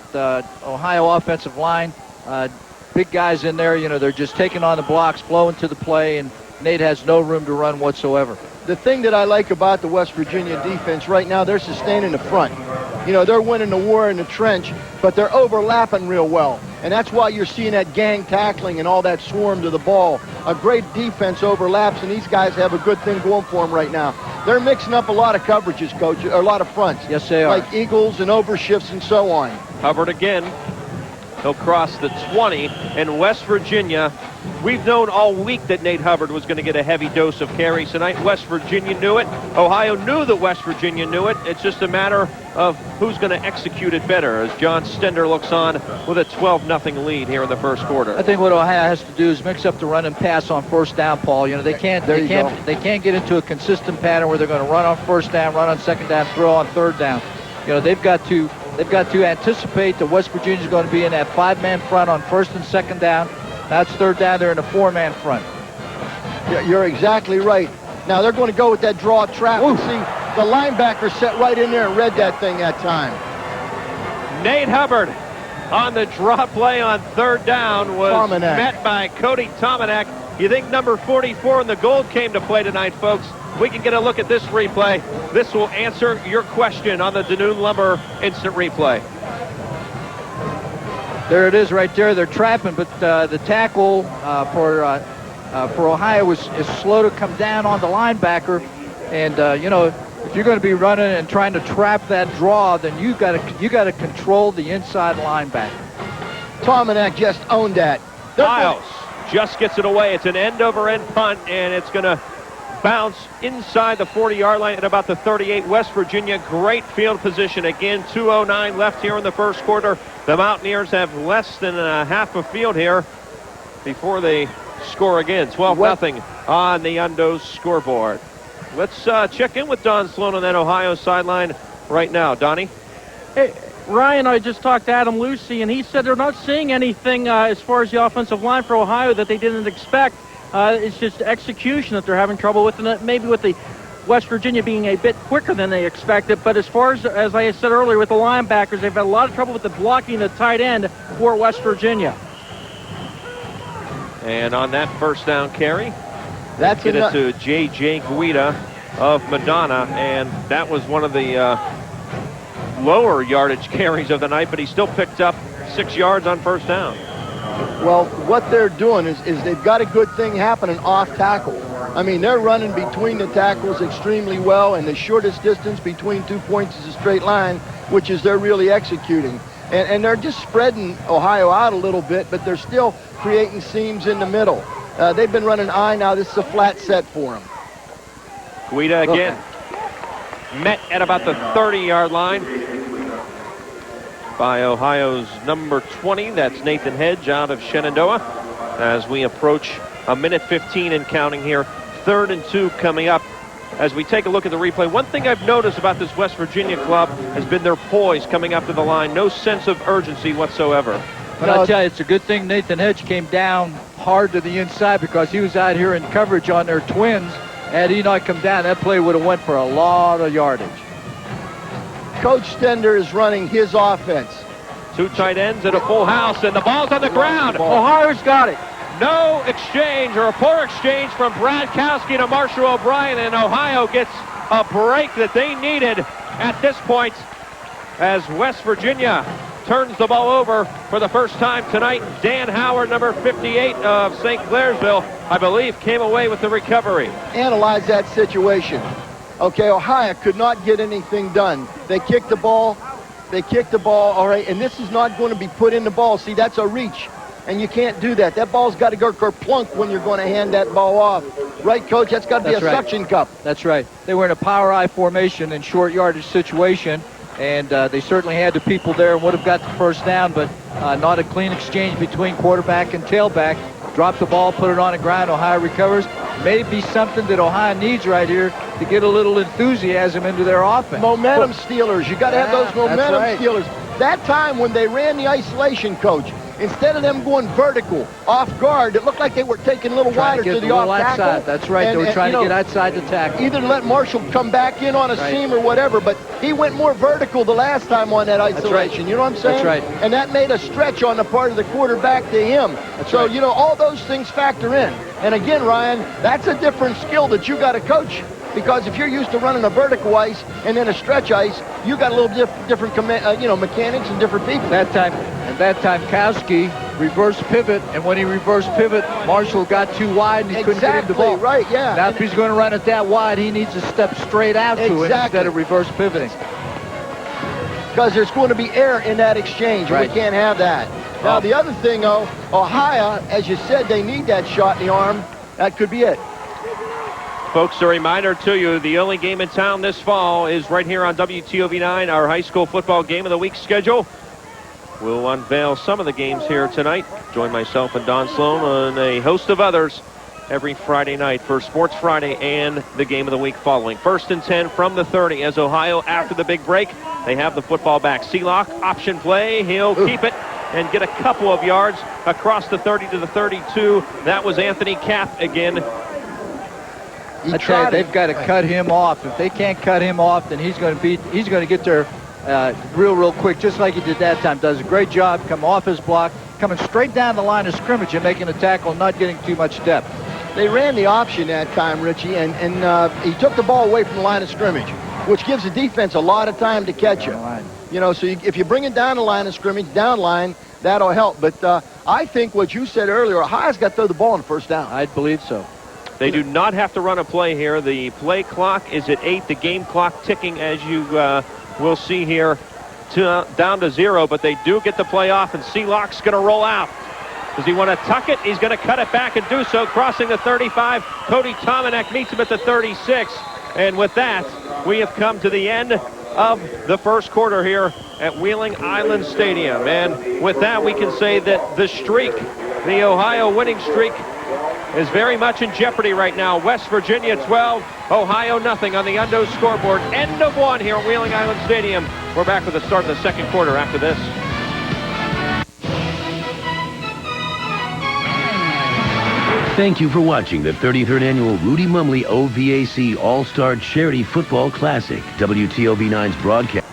Ohio offensive line. Big guys in there, you know, they're just taking on the blocks, flowing to the play, and Nate has no room to run whatsoever. The thing that I like about the West Virginia defense right now, they're sustaining the front. You know, they're winning the war in the trench, but they're overlapping real well. And that's why you're seeing that gang tackling and all that swarm to the ball. A great defense overlaps, and these guys have a good thing going for them right now. They're mixing up a lot of coverages, Coach, a lot of fronts. Yes, they are. Like eagles and overshifts and so on. Hubbard again. He'll cross the 20, and West Virginia We've known all week that Nate Hubbard was going to get a heavy dose of carries tonight. West Virginia knew it. Ohio knew that West Virginia knew it. It's just a matter of who's going to execute it better as John Stender looks on with a 12-0 lead here in the first quarter. I think what Ohio has to do is mix up the run and pass on first down, Paul. You know, they can't get into a consistent pattern where they're going to run on first down, run on second down, throw on third down. You know, they've got to anticipate that West Virginia's going to be in that 5-man front on first and second down. That's third down. They're in a 4-man front. You're exactly right. Now they're going to go with that draw trap. And see, the linebacker set right in there and read that thing that time. Nate Hubbard on the draw play on third down was met by Cody Tominack. You think number 44 in the gold came to play tonight, folks? We can get a look at this replay. This will answer your question on the Donahue Lumber instant replay. There it is right there. They're trapping, but the tackle for Ohio is slow to come down on the linebacker. And you know, if you're going to be running and trying to trap that draw, then you got to control the inside linebacker. Tominack just owned that. Miles just gets it away. It's an end-over-end punt, and it's going to bounce inside the 40-yard line at about the 38. West Virginia, great field position. Again, 2:09 left here in the first quarter. The Mountaineers have less than half a field here before they score again. 12-0 on the Undos scoreboard. Let's check in with Don Sloan on that Ohio sideline right now. Donnie? Hey, Ryan, I just talked to Adam Lucy, and he said they're not seeing anything as far as the offensive line for Ohio that they didn't expect. It's just execution that they're having trouble with, and maybe with the West Virginia being a bit quicker than they expected. But as far as I said earlier, with the linebackers, they've had a lot of trouble with the blocking the tight end for West Virginia. And on that first down carry, that's get it to J.J. Guida of Madonna, and that was one of the lower yardage carries of the night, but he still picked up 6 yards on first down. Well, what they're doing is they've got a good thing happening off tackle. I mean, they're running between the tackles extremely well, and the shortest distance between 2 points is a straight line, which is they're really executing. And they're just spreading Ohio out a little bit, but they're still creating seams in the middle. They've been running I. Now this is a flat set for them. Guida again. Met at about the 30-yard line by Ohio's number 20. That's Nathan Hedge out of Shenandoah. As we approach a minute 15 and counting here. 3rd and 2 coming up. As we take a look at the replay, one thing I've noticed about this West Virginia club has been their poise coming up to the line. No sense of urgency whatsoever. But I'll tell you, it's a good thing Nathan Hedge came down hard to the inside, because he was out here in coverage on their twins. Had he not come down, that play would have went for a lot of yardage. Coach Stender is running his offense. 2 tight ends and a full house, and the ball's on the ground. Ohio's got it. No exchange, or a poor exchange from Brad Kouski to Marshall O'Brien, and Ohio gets a break that they needed at this point as West Virginia turns the ball over for the first time tonight. Dan Howard, number 58 of St.Clairsville, I believe, came away with the recovery. Analyze that situation. Okay, Ohio could not get anything done. They kicked the ball. All right, and this is not going to be put in the ball. See, that's a reach, and you can't do that. That ball's got to go plunk when you're going to hand that ball off. Right, Coach? That's got to be a suction cup. That's right. They were in a power I formation and short yardage situation, and they certainly had the people there and would have got the first down, but not a clean exchange between quarterback and tailback. Drop the ball, put it on the ground. Ohio recovers. Maybe something that Ohio needs right here to get a little enthusiasm into their offense. Momentum stealers. You got to have those momentum stealers. That time when they ran the isolation, Coach, instead of them going vertical, off guard, it looked like they were taking a little wider to the off tackle. Outside. That's right. They were trying to get outside the tackle. Either let Marshall come back in on a seam or whatever, but he went more vertical the last time on that isolation. That's right. You know what I'm saying? That's right. And that made a stretch on the part of the quarterback to him. That's so, right. you know, all those things factor in. And again, Ryan, that's a different skill that you got to coach. Because if you're used to running a vertical ice and then a stretch ice, you got a little different mechanics and different people. That time, Kouski reverse pivot, and when he reverse pivot, Marshall got too wide and he couldn't get him the ball. Right, yeah. Now, if he's going to run it that wide, he needs to step straight out to it instead of reverse pivoting. Because there's going to be air in that exchange, and we can't have that. Now, the other thing, though, Ohio, as you said, they need that shot in the arm. That could be it. Folks, a reminder to you, the only game in town this fall is right here on WTOV9, our high school football game of the week schedule. We'll unveil some of the games here tonight. Join myself and Don Sloan and a host of others every Friday night for Sports Friday and the game of the week following. 1st and 10 from the 30 as Ohio, after the big break, they have the football back. Sealock, option play. He'll keep it and get a couple of yards across the 30 to the 32. That was Anthony Capp again. I tell you, they've got to cut him off. If they can't cut him off, then he's going to get there real quick, just like he did that time. Does a great job, come off his block, coming straight down the line of scrimmage and making a tackle, not getting too much depth. They ran the option that time, Richie, and he took the ball away from the line of scrimmage, which gives the defense a lot of time to catch you. You know, so if you bring it down the line of scrimmage, down line, that'll help. But I think what you said earlier, Ohio's got to throw the ball on the first down. I believe so. They do not have to run a play here. The play clock is at 8. The game clock ticking, as you will see here, down to 0. But they do get the play off, and Sealock's going to roll out. Does he want to tuck it? He's going to cut it back and do so, crossing the 35. Cody Tominack meets him at the 36. And with that, we have come to the end of the first quarter here at Wheeling Island Stadium. And with that, we can say that the streak, the Ohio winning streak, is very much in jeopardy right now. West Virginia 12, Ohio nothing on the Undo scoreboard. End of 1 here at Wheeling Island Stadium. We're back with the start of the second quarter after this. Thank you for watching the 33rd Annual Rudy Mumley OVAC All-Star Charity Football Classic, WTOV9's broadcast.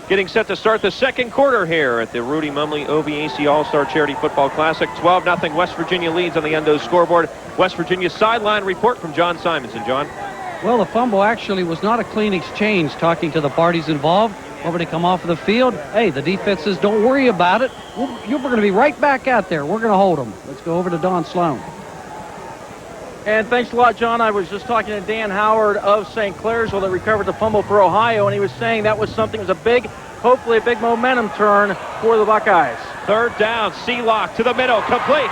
Getting set to start the second quarter here at the Rudy Mumley OVAC All-Star Charity Football Classic. 12-0 West Virginia leads on the Undo scoreboard. West Virginia sideline report from John Simonson. John? Well, the fumble actually was not a clean exchange. Talking to the parties involved, over to come off of the field. Hey, the defense says, don't worry about it. We're going to be right back out there. We're going to hold them. Let's go over to Don Sloan. And thanks a lot, John. I was just talking to Dan Howard of St.Clairsville that recovered the fumble for Ohio, and he was saying that was something, it was a big, hopefully a big momentum turn for the Buckeyes. 3rd down, Sealock to the middle, complete.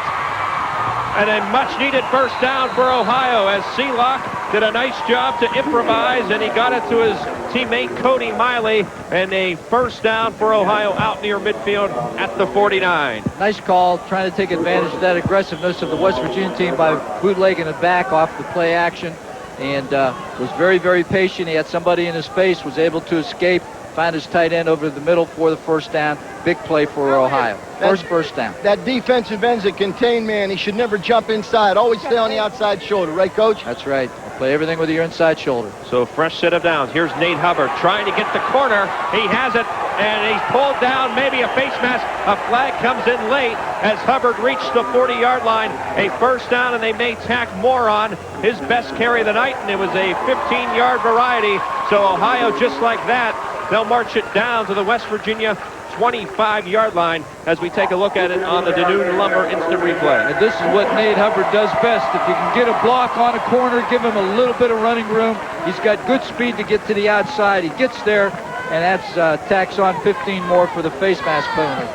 And a much-needed first down for Ohio as Sealock did a nice job to improvise, and he got it to his teammate Cody Miley, and a first down for Ohio out near midfield at the 49. Nice call, trying to take advantage of that aggressiveness of the West Virginia team by bootlegging it back off the play action, and was very, very patient. He had somebody in his face, was able to escape, find his tight end over the middle for the first down. Big play for Ohio. First down. That defensive end's a contained man. He should never jump inside. Always stay on the outside shoulder. Right, Coach? That's right. Play everything with your inside shoulder. So fresh set of downs. Here's Nate Hubbard trying to get the corner. He has it, and he's pulled down, maybe a face mask. A flag comes in late as Hubbard reached the 40-yard line. A first down, and they may tack more on. His best carry of the night, and it was a 15-yard variety. So Ohio, just like that, they'll march it down to the West Virginia 25-yard line as we take a look at it on the Donahue Lumber instant replay. And this is what Nate Hubbard does best. If you can get a block on a corner, give him a little bit of running room. He's got good speed to get to the outside. He gets there, and that's tacks on 15 more for the face mask penalty.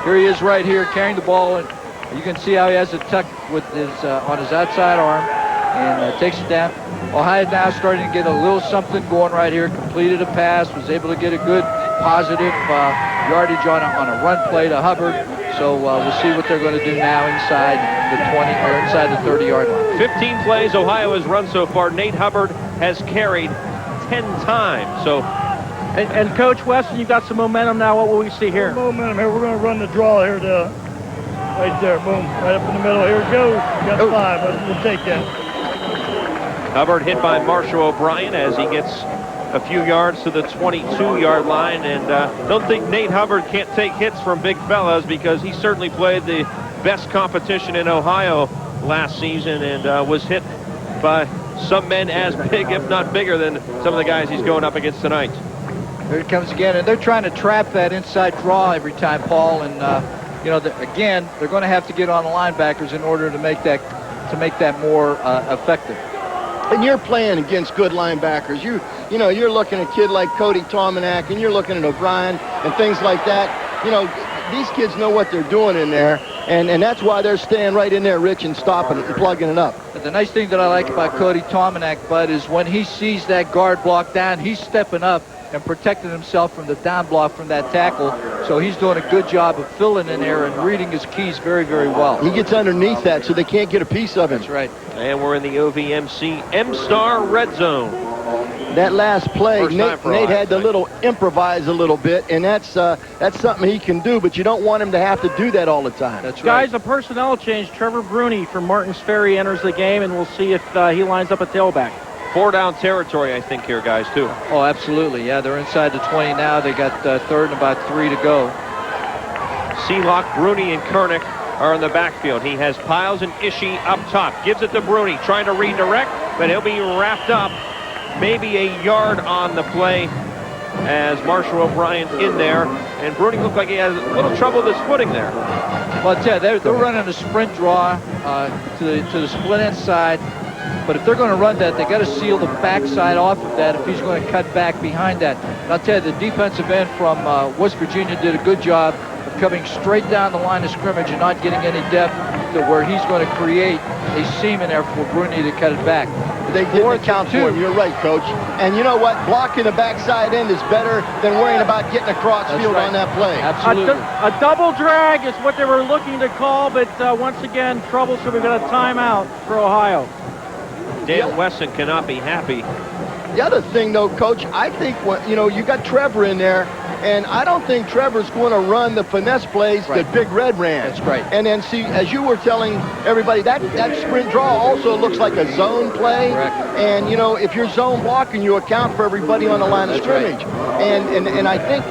Here he is right here carrying the ball, and you can see how he has it tucked with his on his outside arm, and takes it down. Ohio now starting to get a little something going right here. Completed a pass, was able to get a good positive yardage on a run play to Hubbard. So we'll see what they're going to do now inside the 20 or inside the 30-yard line. 15 plays Ohio has run so far. Nate Hubbard has carried 10 times. So, and Coach Weston, you've got some momentum now. What will we see here? Momentum here. We're going to run the draw here to right there. Boom. Right up in the middle. Here it goes. Got 5, but we'll take that. Hubbard hit by Marshall O'Brien as he gets a few yards to the 22-yard line, and don't think Nate Hubbard can't take hits from big fellas, because he certainly played the best competition in Ohio last season and was hit by some men as big, if not bigger, than some of the guys he's going up against tonight. Here it comes again, and they're trying to trap that inside draw every time, Paul, and again, they're going to have to get on the linebackers in order to make that more effective. And you're playing against good linebackers. You're looking at a kid like Cody Tominack, and you're looking at O'Brien and things like that. these kids know what they're doing in there, and that's why they're staying right in there, Rich, and stopping and plugging it up. But the nice thing that I like about Cody Tominack, Bud, is when he sees that guard block down, he's stepping up and protecting himself from the down block from that tackle. So he's doing a good job of filling in there and reading his keys very, very well. He gets underneath that so they can't get a piece of him. That's right. And we're in the OVMC M-Star red zone. That last play, Nate had to improvise a little bit, and that's something he can do, but you don't want him to have to do that all the time. That's right. Guys, a personnel change. Trevor Bruni from Martins Ferry enters the game, and we'll see if he lines up a tailback. 4-down territory, I think, here, guys, too. Oh, absolutely. Yeah, they're inside the 20 now. They got third and about 3 to go. Sealock, Bruni, and Kernick are in the backfield. He has Piles and Ishii up top. Gives it to Bruni, trying to redirect, but he'll be wrapped up. Maybe a yard on the play as Marshall O'Brien in there. And Bruni looked like he has a little trouble with his footing there. Well, yeah, they're running a sprint draw to the split end side. But if they're going to run that, they got to seal the backside off of that if he's going to cut back behind that. And I'll tell you, the defensive end from West Virginia did a good job of coming straight down the line of scrimmage and not getting any depth to where he's going to create a seam in there for Bruni to cut it back. They didn't account for him. You're right, Coach. And you know what? Blocking the backside end is better than worrying about getting across field on that play. Absolutely. A double drag is what they were looking to call, but once again, trouble, so we've got a timeout for Ohio. Dale Wesson cannot be happy. The other thing, though, Coach, I think, you got Trevor in there, and I don't think Trevor's going to run the finesse plays that Big Red ran. That's right. And then, see, as you were telling everybody, that sprint draw also looks like a zone play. Correct. And, if you're zone blocking, you account for everybody on the line of scrimmage. Right. And I think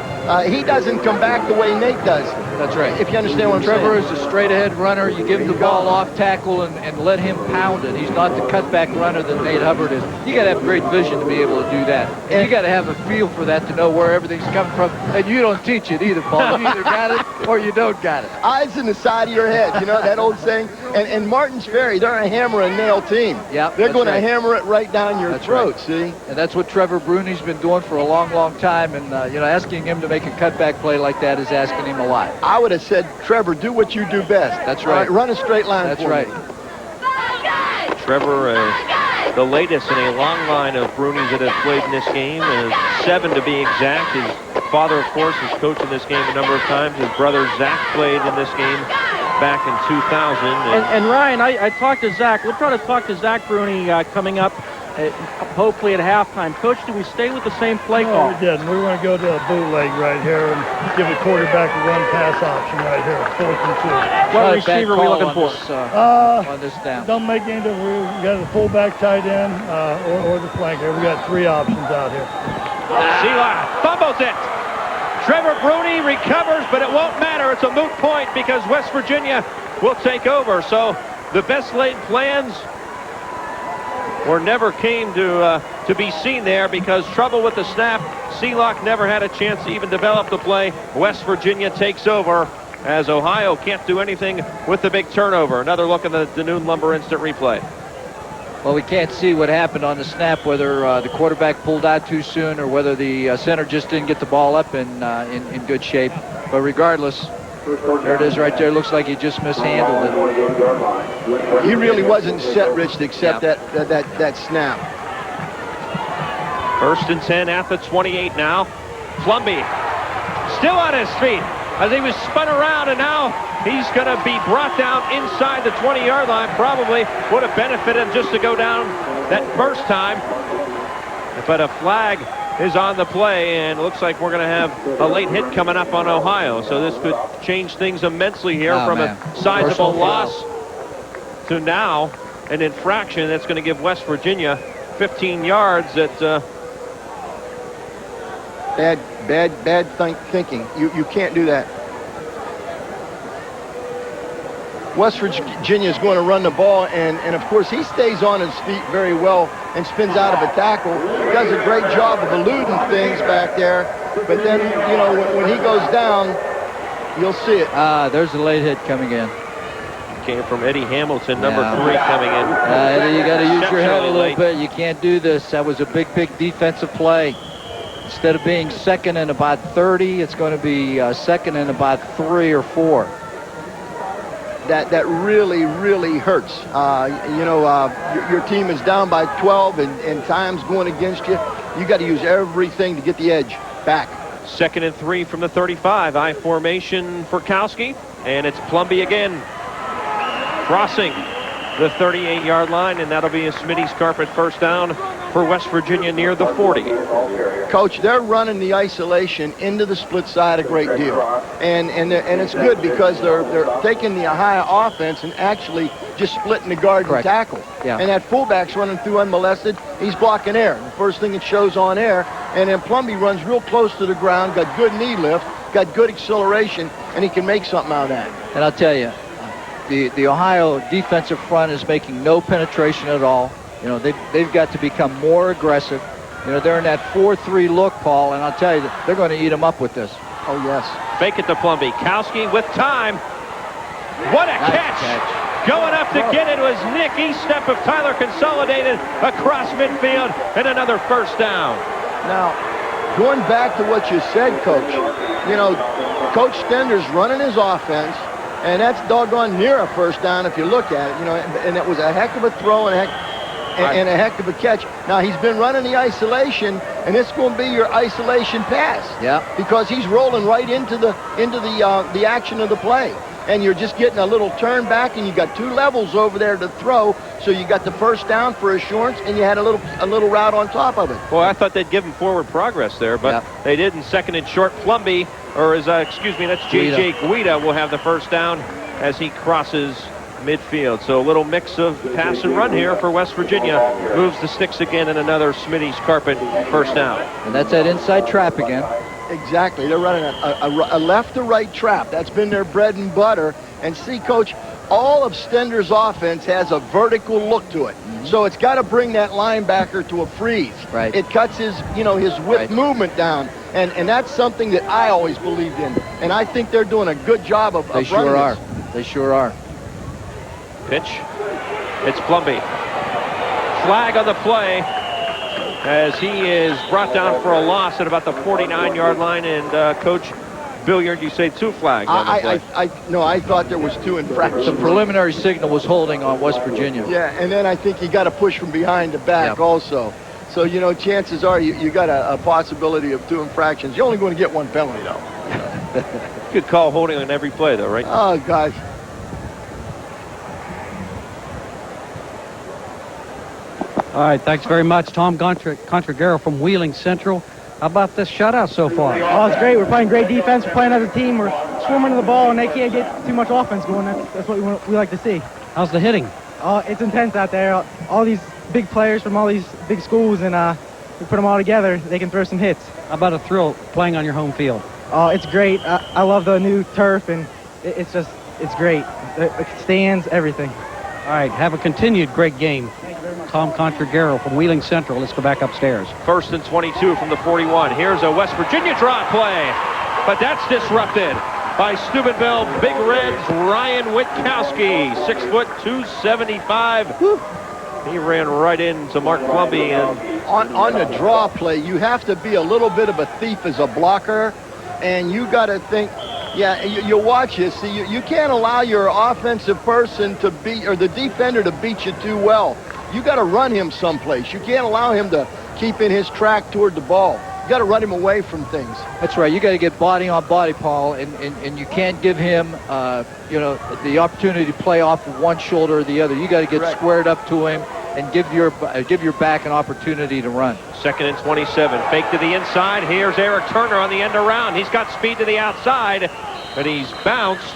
he doesn't come back the way Nate does. That's right. If you understand what I'm saying. Trevor is a straight-ahead runner. You give him the ball off tackle and let him pound it. He's not the cutback runner that Nate Hubbard is. You got to have great vision to be able to do that. And you got to have a feel for that to know where everything's coming from. And you don't teach it either, Paul. You either got it or you don't got it. Eyes in the side of your head. That old saying? And Martins Ferry, they're a hammer and nail team. Yep, they're going to hammer it right down your throat, right. see? And that's what Trevor Bruni's been doing for a long, long time. And, asking him to make a cutback play like that is asking him a lot. I would have said, Trevor, do what you do best. That's right. Run a straight line. That's for right. Me. Trevor, the latest in a long line of Brunis that have played in this game, 7 to be exact. His father, of course, has coached in this game a number of times. His brother, Zach, played in this game back in 2000. And Ryan, I talked to Zach. We'll try to talk to Zach Bruni coming up. Hopefully at halftime. Coach, do we stay with the same play call? We didn't. We want to go to a bootleg right here and give the quarterback a run-pass option right here, 4th and 2. What receiver are we looking for? On this down. Don't make any difference. We got the fullback tight end or the flanker. We got 3 options out here. Sealock fumbles it. Trevor Bruni recovers, but it won't matter. It's a moot point because West Virginia will take over. So the best laid plans never came to be seen there because trouble with the snap. Sealock never had a chance to even develop the play. West Virginia takes over as Ohio can't do anything with the big turnover. Another look at the Noon Lumber instant replay. Well, we can't see what happened on the snap, whether the quarterback pulled out too soon or whether the center just didn't get the ball up in good shape. But regardless, there it is right there. Looks like he just mishandled it. He really wasn't set, Rich, to accept that snap. 1st and 10 at the 28 now. Plumby still on his feet as he was spun around, and now he's going to be brought down inside the 20-yard line. Probably would have benefited him just to go down that first time. But a flag is on the play, and it looks like we're going to have a late hit coming up on Ohio. So this could change things immensely here from a sizable loss to now an infraction that's going to give West Virginia 15 yards. That bad thinking. You can't do that. West Virginia is going to run the ball, and of course he stays on his feet very well and spins out of a tackle. Does a great job of eluding things back there, but then when he goes down, you'll see it. There's a late hit coming in. Came from Eddie Hamilton, number 3, coming in. You got to use your head a little bit. You can't do this. That was a big defensive play. Instead of being second and about 30, it's going to be second and about 3 or 4. That really, really hurts. Your team is down by 12 and time's going against you. You got to use everything to get the edge back. 2nd and 3 from the 35. I formation for Kouski, and it's Plumby again. Crossing the 38-yard line, and that'll be a Smitty's carpet first down for West Virginia near the 40. Coach, they're running the isolation into the split side a great deal, and it's good because they're taking the high offense and actually just splitting the guard and tackle. Yeah. And that fullback's running through unmolested. He's blocking air. The first thing it shows on air, and then Plumby runs real close to the ground, got good knee lift, got good acceleration, and he can make something out of that. And I'll tell you, the Ohio defensive front is making no penetration at all. You know, they've got to become more aggressive. You know, they're in that 4-3 look, Paul, and I'll tell you, they're going to eat them up with this. Oh, yes. Fake it to Plumby. Kouski with time. What a catch. Going up to get it was Nick Eastep of Tyler Consolidated across midfield, and another first down. Now, going back to what you said, Coach, Coach Stender's running his offense, and that's doggone near a first down if you look at it, and it was a heck of a throw and a heck of a catch. Now, he's been running the isolation, and it's going to be your isolation pass. Yeah. Because he's rolling right into the action of the play. And you're just getting a little turn back, and you got 2 levels over there to throw, so you got the first down for assurance, and you had a little route on top of it. Boy, I thought they'd give him forward progress there, but they didn't. 2nd and short. Plumby, that's J.J. Guida will have the first down as he crosses midfield. So a little mix of pass and run here for West Virginia. Moves the sticks again, and another Smitty's carpet first down. And that's that inside trap again. Exactly. They're running a left to right trap. That's been their bread and butter. And see, Coach, all of Stender's offense has a vertical look to it. So it's got to bring that linebacker to a freeze. Right. It cuts his width movement down. And that's something that I always believed in. And I think they're doing a good job of running this. They sure are. Pitch. It's Plumby. Flag on the play as he is brought down for a loss at about the 49-yard line. And Coach Billiard, you say 2 flags on the play. I thought there was 2 infractions. The preliminary signal was holding on West Virginia. Yeah, and then I think you got to push from behind to back also. So, chances are you got a possibility of 2 infractions. You're only going to get 1 penalty, though. Good call holding on every play, though, right? Oh, gosh. All right, thanks very much, Tom Contraguerro from Wheeling Central. How about this shutout so far? Oh, it's great. We're playing great defense. We're playing as a team. We're swarming to the ball, and they can't get too much offense going. That's what we like to see. How's the hitting? It's intense out there. All these big players from all these big schools, and we put them all together. They can throw some hits. How about a thrill playing on your home field? Oh, it's great. I love the new turf, and it's great. The stands, everything. All right, have a continued great game. Thank you very much. Tom Contraguerro from Wheeling Central. Let's go back upstairs. 1st and 22 from the 41. Here's a West Virginia draw play, but that's disrupted by Steubenville Big Reds Ryan Witkowski, 6 foot 275. Woo. He ran right into Mark Plumby. And on the draw play, you have to be a little bit of a thief as a blocker, and you got to think. Yeah, you watch this. See, you can't allow your offensive person to beat, or the defender to beat you too well. You got to run him someplace. You can't allow him to keep in his track toward the ball. You got to run him away from things. That's right. You got to get body on body, Paul, and you can't give him, the opportunity to play off of one shoulder or the other. You got to get squared up to him and give your back an opportunity to run. 2nd and 27. Fake to the inside. Here's Eric Turner on the end around. He's got speed to the outside, but he's bounced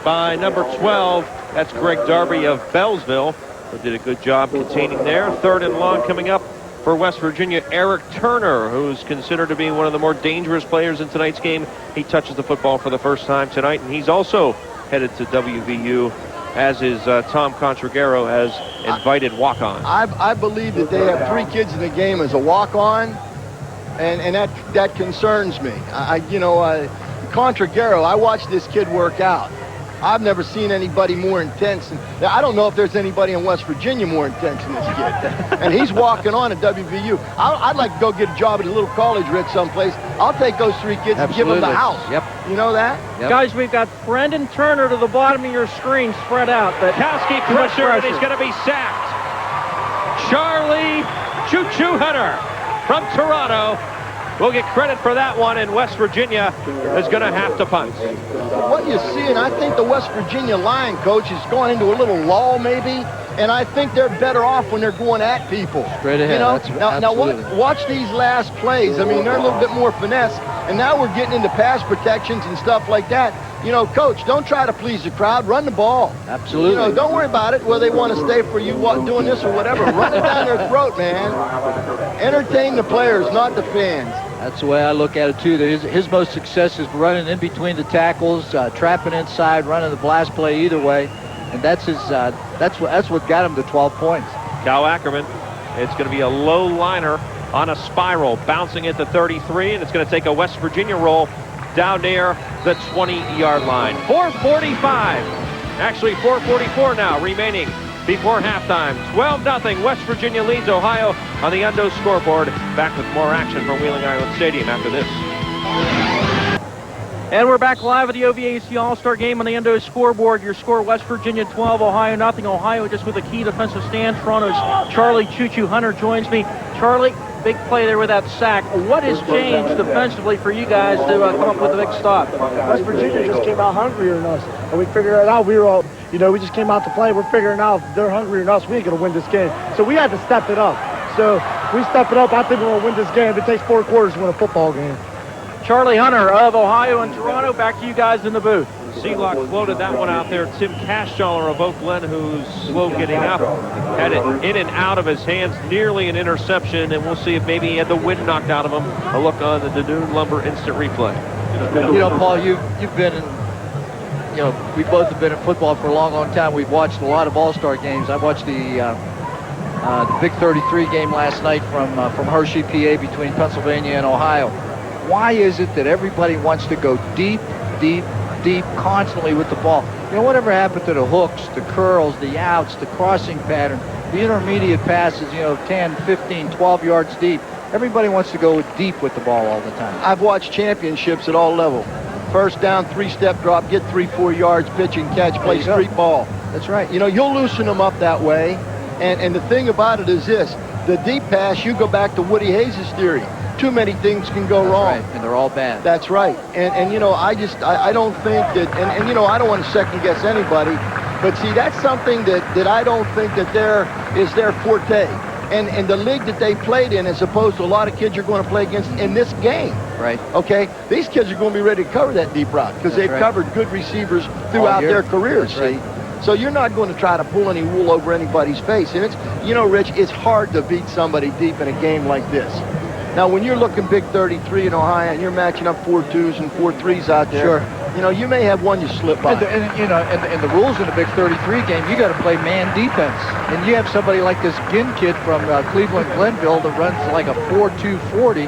by number 12. That's Greg Darby of Bellsville, who did a good job containing there. 3rd and long coming up for West Virginia. Eric Turner, who's considered to be one of the more dangerous players in tonight's game. He touches the football for the first time tonight, and he's also headed to WVU, as is Tom Contraguerro, has invited walk-on. I believe that they have 3 kids in the game as a walk-on, and that concerns me. Contraguerro, I watched this kid work out, I've never seen anybody more intense. I don't know if there's anybody in West Virginia more intense than this kid. And he's walking on at WVU. I'd like to go get a job at a little college, Rich, someplace. I'll take those 3 kids and give them the house. Yep. You know that? Yep. Guys, we've got Brendan Turner to the bottom of your screen spread out. But Kouski pressure, and he's going to be sacked. Charlie Choo-Choo Hunter from Toronto will get credit for that one, and West Virginia is going to have to punt. What you see, and I think the West Virginia line coach is going into a little lull maybe, and I think they're better off when they're going at people. Straight ahead. You know? Now watch these last plays. I mean, they're a little bit more finesse, and now we're getting into pass protections and stuff like that. You know, coach, don't try to please the crowd. Run the ball. Absolutely. You know, don't worry about it, whether they want to stay for you doing this or whatever. Run it down their throat, man. Entertain the players, not the fans. That's the way I look at it, too. His most success is running in between the tackles, trapping inside, running the blast play either way. And that's what got him to 12 points. Cal Ackermann, it's going to be a low liner on a spiral, bouncing at the 33, and it's going to take a West Virginia roll down near the 20-yard line. 4:45, actually 4:44 now remaining before halftime. 12-0, West Virginia leads Ohio on the Undo scoreboard. Back with more action from Wheeling Island Stadium after this. And we're back live at the OVAC All-Star Game on the Undo scoreboard. Your score, West Virginia 12, Ohio nothing. Ohio just with a key defensive stand. Toronto's Charlie Choo-Choo Hunter joins me. Charlie, big play there with that sack. What has changed defensively for you guys to come up with a big stop? West Virginia just came out hungrier than us, and we figured it out. We were all, we just came out to play. We're figuring out if they're hungrier than us, we ain't going to win this game. So we had to step it up. So we step it up. I think we're going to win this game. It takes 4 quarters to win a football game. Charlie Hunter of Ohio and Toronto, back to you guys in the booth. Sealock floated that one out there. Tim Cashaller of Oak Glen, who's slow getting up, had it in and out of his hands, nearly an interception, and we'll see if maybe he had the wind knocked out of him. A look on the Donahue Lumber instant replay. Paul, you've been in, we both have been in football for a long, long time. We've watched a lot of All-Star games. I watched the Big 33 game last night from Hershey, PA, between Pennsylvania and Ohio. Why is it that everybody wants to go deep, deep, deep constantly with the ball? Whatever happened to the hooks, the curls, the outs, the crossing pattern, the intermediate passes, 10, 15, 12 yards deep. Everybody wants to go deep with the ball all the time. I've watched championships at all levels. First down, 3-step drop, get 3-4 yards, pitch and catch, play street ball. That's right. You'll loosen them up that way. And the thing about it is this, the deep pass, you go back to Woody Hayes' theory. Too many things can go wrong. Right, and they're all bad. That's right. And I don't think that, and I don't want to second guess anybody, but see, that's something that I don't think that is their forte. And the league that they played in, as opposed to a lot of kids you're going to play against in this game. Right. Okay? These kids are going to be ready to cover that deep route because they've covered good receivers throughout their careers. That's see? Right. So you're not going to try to pull any wool over anybody's face. And it's, Rich, it's hard to beat somebody deep in a game like this. Now, when you're looking Big 33 in Ohio and you're matching up 4-2s and 4-3s out there, you may have one you slip by. And the rules in the Big 33 game, you got to play man defense. And you have somebody like this Ginn kid from Cleveland Glenville that runs like a 4-2 40.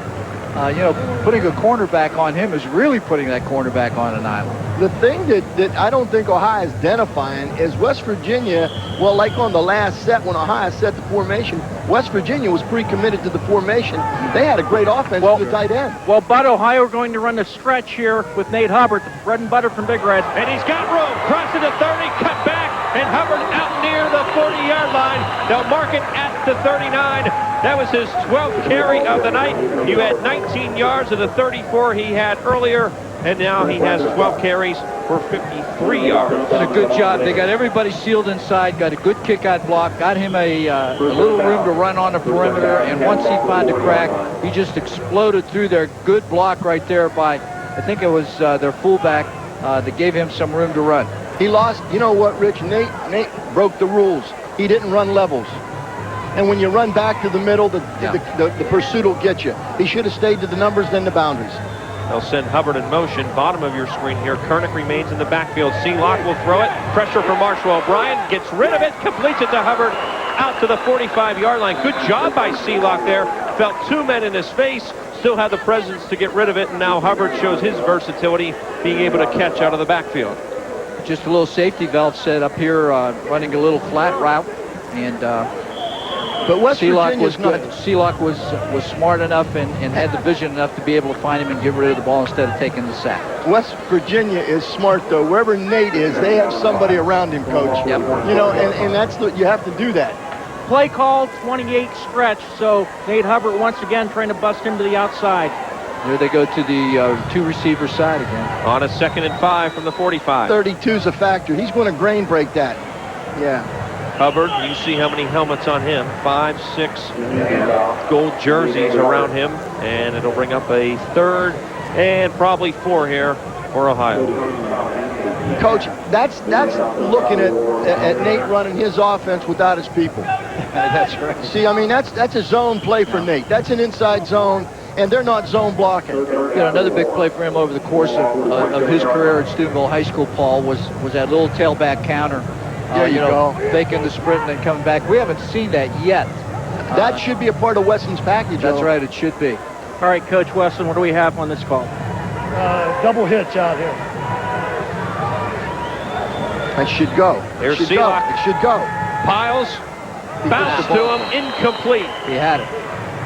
Putting a cornerback on him is really putting that cornerback on an island. The thing that I don't think Ohio is identifying is West Virginia, well, like on the last set when Ohio set the formation, West Virginia was pre-committed to the formation. They had a great offense with the tight end. Well, but Ohio are going to run the stretch here with Nate Hubbard, the bread and butter from Big Red. And he's got room. Crossing the 30, cut back, and Hubbard out near the 40-yard line. They'll mark it at the 39. That was his 12th carry of the night. You had 19 yards of the 34 he had earlier, and now he has 12 carries for 53 yards. Done a good job. They got everybody sealed inside, got a good kick-out block, got him a little room to run on the perimeter, and once he found a crack, he just exploded through their good block right there by, I think it was their fullback that gave him some room to run. He lost, you know what, Rich? Nate broke the rules. He didn't run levels. And when you run back to the middle, the pursuit will get you. He should have stayed to the numbers than the boundaries. They'll send Hubbard in motion. Bottom of your screen here. Kernick remains in the backfield. Sealock will throw it. Pressure from Marshall O'Brien. Gets rid of it. Completes it to Hubbard out to the 45-yard line. Good job by Sealock there. Felt 2 men in his face. Still had the presence to get rid of it. And now Hubbard shows his versatility, being able to catch out of the backfield. just a little safety valve set up here, running a little flat route, and but West Sealock Virginia's not. Sealock was smart enough and had the vision enough to be able to find him and get rid of the ball instead of taking the sack. West Virginia is smart, though. Wherever Nate is, they have somebody around him, Coach. Yep. You know, and that's you have to do that. Play call, 28 stretch, so Nate Hubbard once again trying to bust him to the outside. Here they go to the two-receiver side again. On a 2nd and 5 from the 45. 32's a factor. He's going to grain break that. Yeah. Hubbard, you see how many helmets on him. 5, 6 gold jerseys around him. And it'll bring up a 3rd and probably 4 here for Ohio. Coach, that's looking at Nate running his offense without his people. That's right. See, I mean, that's a zone play for Nate. That's an inside zone, and they're not zone blocking. You know, another big play for him over the course of his career at Steubenville High School, Paul, was that little tailback counter. There you go. Faking the sprint and then coming back. We haven't seen that yet. That should be a part of Weston's package. That's right, it should be. All right, Coach Weston, what do we have on this call? Double hitch out here. It should go. There's It should go. Sealock. It should go. Piles, bounce to him, incomplete. He had it.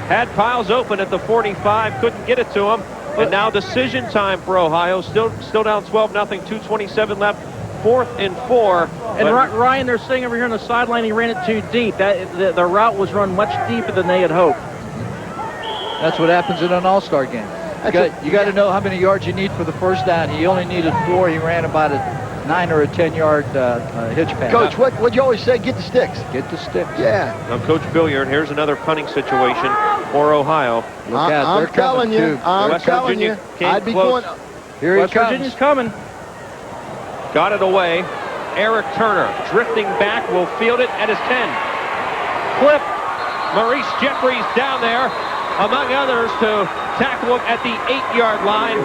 Had Piles open at the 45, couldn't get it to him. And now decision time for Ohio. Still down 12-0, 2:27 left. 4th and 4. And Ryan, they're saying over here on the sideline he ran it too deep. The route was run much deeper than they had hoped. That's what happens in an all-star game. You got to know how many yards you need for the first down. He only needed 4. He ran about a 9 or a 10-yard hitch pass. Coach, what you always say? Get the sticks. Get the sticks. Yeah. Now Coach Bellaire, here's another punting situation for Ohio. Look out, I'm telling you. I'm telling you. I'd be close. going. Here West he comes. Virginia's coming. Got it away. Eric Turner drifting back, will field it at his 10. Clip. Maurice Jeffries down there, among others, to tackle him at the 8-yard line.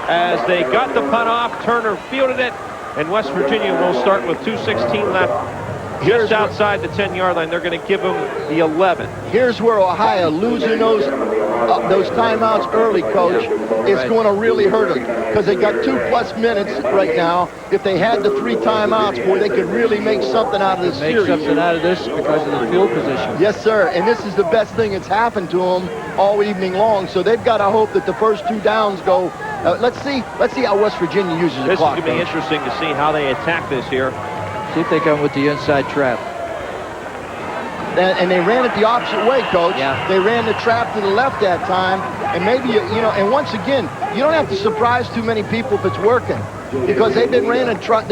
As they got the punt off, Turner fielded it, and West Virginia will start with 2:16 left. Just outside the 10-yard line, they're going to give him the 11. Here's where Ohio losing those timeouts early, Coach, is going to really hurt them because they got 2+ minutes right now. If they had the 3 timeouts, boy, they could really make something out of this series. Make something out of this because of the field position. Yes, sir, and this is the best thing that's happened to them all evening long. So they've got to hope that the first 2 downs go. Let's see how West Virginia uses the clock. This is going to be interesting to see how they attack this here. See if they come with the inside trap. And they ran it the opposite way, Coach. Yeah. They ran the trap to the left that time. And maybe, and once again, you don't have to surprise too many people if it's working. Because they've been running trap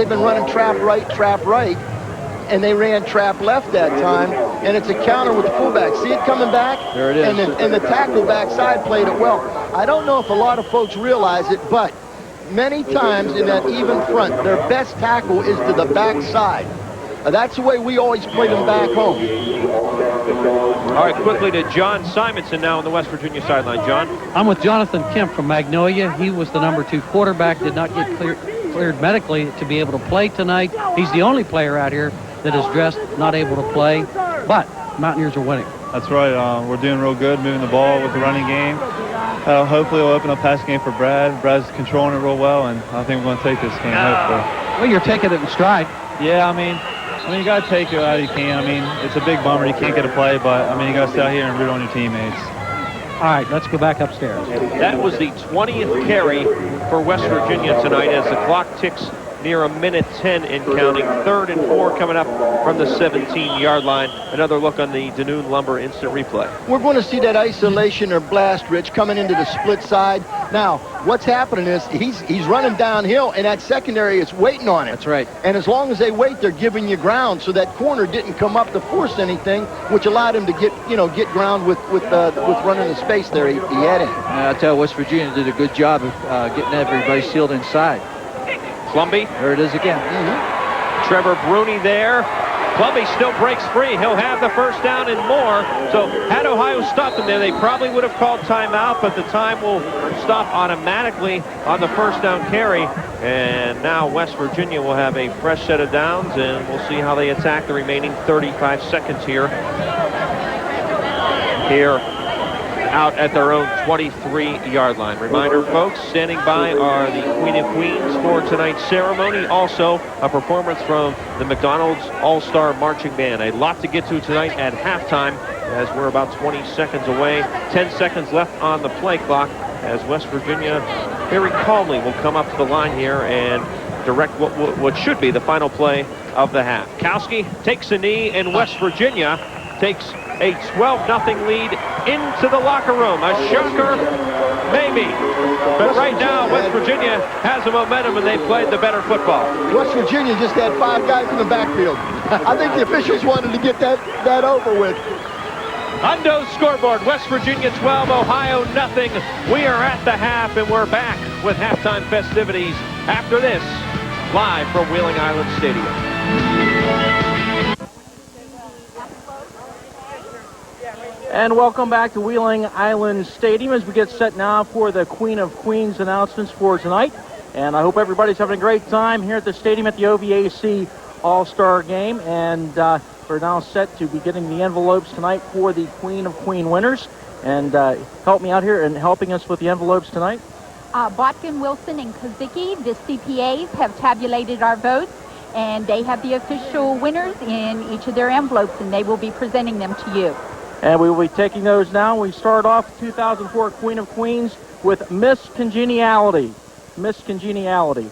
right, and they ran trap left that time. And it's a counter with the fullback. See it coming back? There it is. And the tackle backside played it well. I don't know if a lot of folks realize it, but many times in that even front, their best tackle is to the backside. That's the way we always played them back home. All right, quickly to John Simonson now on the West Virginia sideline. John? I'm with Jonathan Kemp from Magnolia. He was the number 2 quarterback, did not get cleared medically to be able to play tonight. He's the only player out here that is dressed, not able to play, but Mountaineers are winning. That's right. We're doing real good, moving the ball with the running game. Hopefully we'll open up passing game for Brad. Brad's controlling it real well, and I think we're going to take this game, hopefully. Well, you're taking it in stride. Yeah, I mean, you got to take it out you can. I mean, it's a big bummer you can't get a play, but, I mean, you got to stay out here and root on your teammates. All right, let's go back upstairs. That was the 20th carry for West Virginia tonight as the clock ticks near a minute 10 and counting. 3rd and 4 coming up from the 17-yard line. Another look on the Donahue Lumber instant replay. We're going to see that isolation or blast, Rich, coming into the split side. Now, what's happening is he's running downhill, and that secondary is waiting on it. That's right. And as long as they wait, they're giving you ground. So that corner didn't come up to force anything, which allowed him to get ground with running the space there he had in. I'll tell you, West Virginia did a good job of getting everybody sealed inside. Clumby. There it is again. Trevor Bruni there. Clumby still breaks free. He'll have the first down and more. So had Ohio stopped them there, they probably would have called timeout, but the time will stop automatically on the first down carry. And now West Virginia will have a fresh set of downs, and we'll see how they attack the remaining 35 seconds here. out at their own 23-yard line. Reminder, folks, standing by are the Queen of Queens for tonight's ceremony. Also, a performance from the McDonald's All-Star Marching Band. A lot to get to tonight at halftime, as we're about 20 seconds away. 10 seconds left on the play clock, as West Virginia very calmly will come up to the line here and direct what should be the final play of the half. Kouski takes a knee, and West Virginia takes a 12-0 lead into the locker room. A shocker, maybe. But right now, West Virginia has the momentum, and they played the better football. West Virginia just had 5 guys in the backfield. I think the officials wanted to get that over with. Hundo's scoreboard, West Virginia 12, Ohio nothing. We are at the half, and we're back with halftime festivities after this, live from Wheeling Island Stadium. And welcome back to Wheeling Island Stadium as we get set now for the Queen of Queens announcements for tonight. And I hope everybody's having a great time here at the stadium at the OVAC All-Star Game. And we're now set to be getting the envelopes tonight for the Queen of Queen winners. And help me out here in helping us with the envelopes tonight. Botkin, Wilson, and Kouski, the CPAs, have tabulated our votes, and they have the official winners in each of their envelopes, and they will be presenting them to you. And we will be taking those now. We start off 2004 Queen of Queens with Miss Congeniality. Miss Congeniality.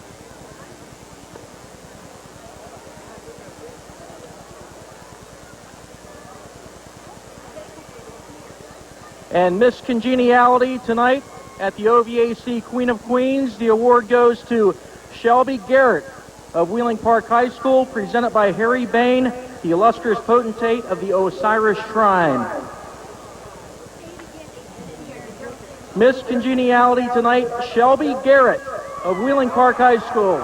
And Miss Congeniality tonight at the OVAC Queen of Queens, the award goes to Shelby Garrett of Wheeling Park High School, presented by Harry Bain, the illustrious potentate of the Osiris Shrine. Miss Congeniality tonight, Shelby Garrett of Wheeling Park High School.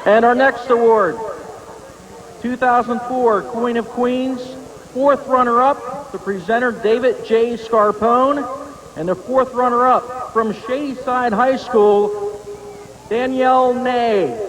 And our next award, 2004 Queen of Queens, 4th runner-up, the presenter David J. Scarpone, and the 4th runner-up from Shadyside High School, Danielle Ney.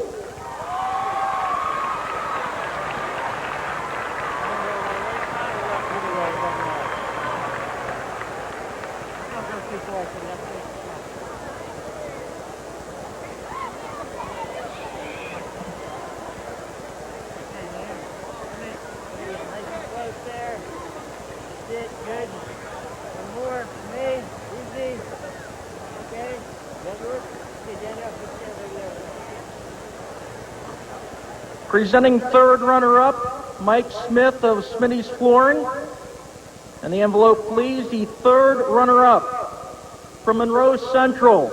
Presenting 3rd runner-up, Mike Smith of Smitty's Flooring. And the envelope, please, the 3rd runner-up from Monroe Central,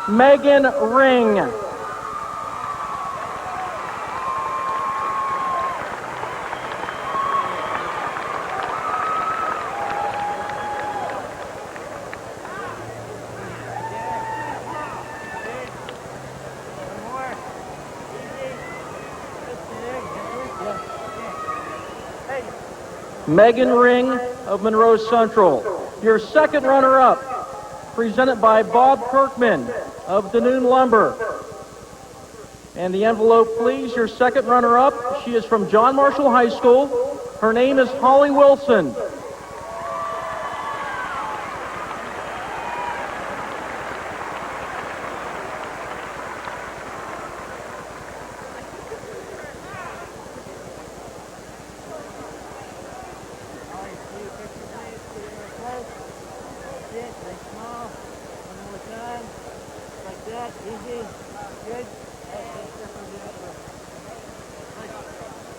Megan Ring. Megan Ring of Monroe Central. Your 2nd runner-up, presented by Bob Kirkman of Donahue Lumber. And the envelope, please, your 2nd runner-up. She is from John Marshall High School. Her name is Holly Wilson.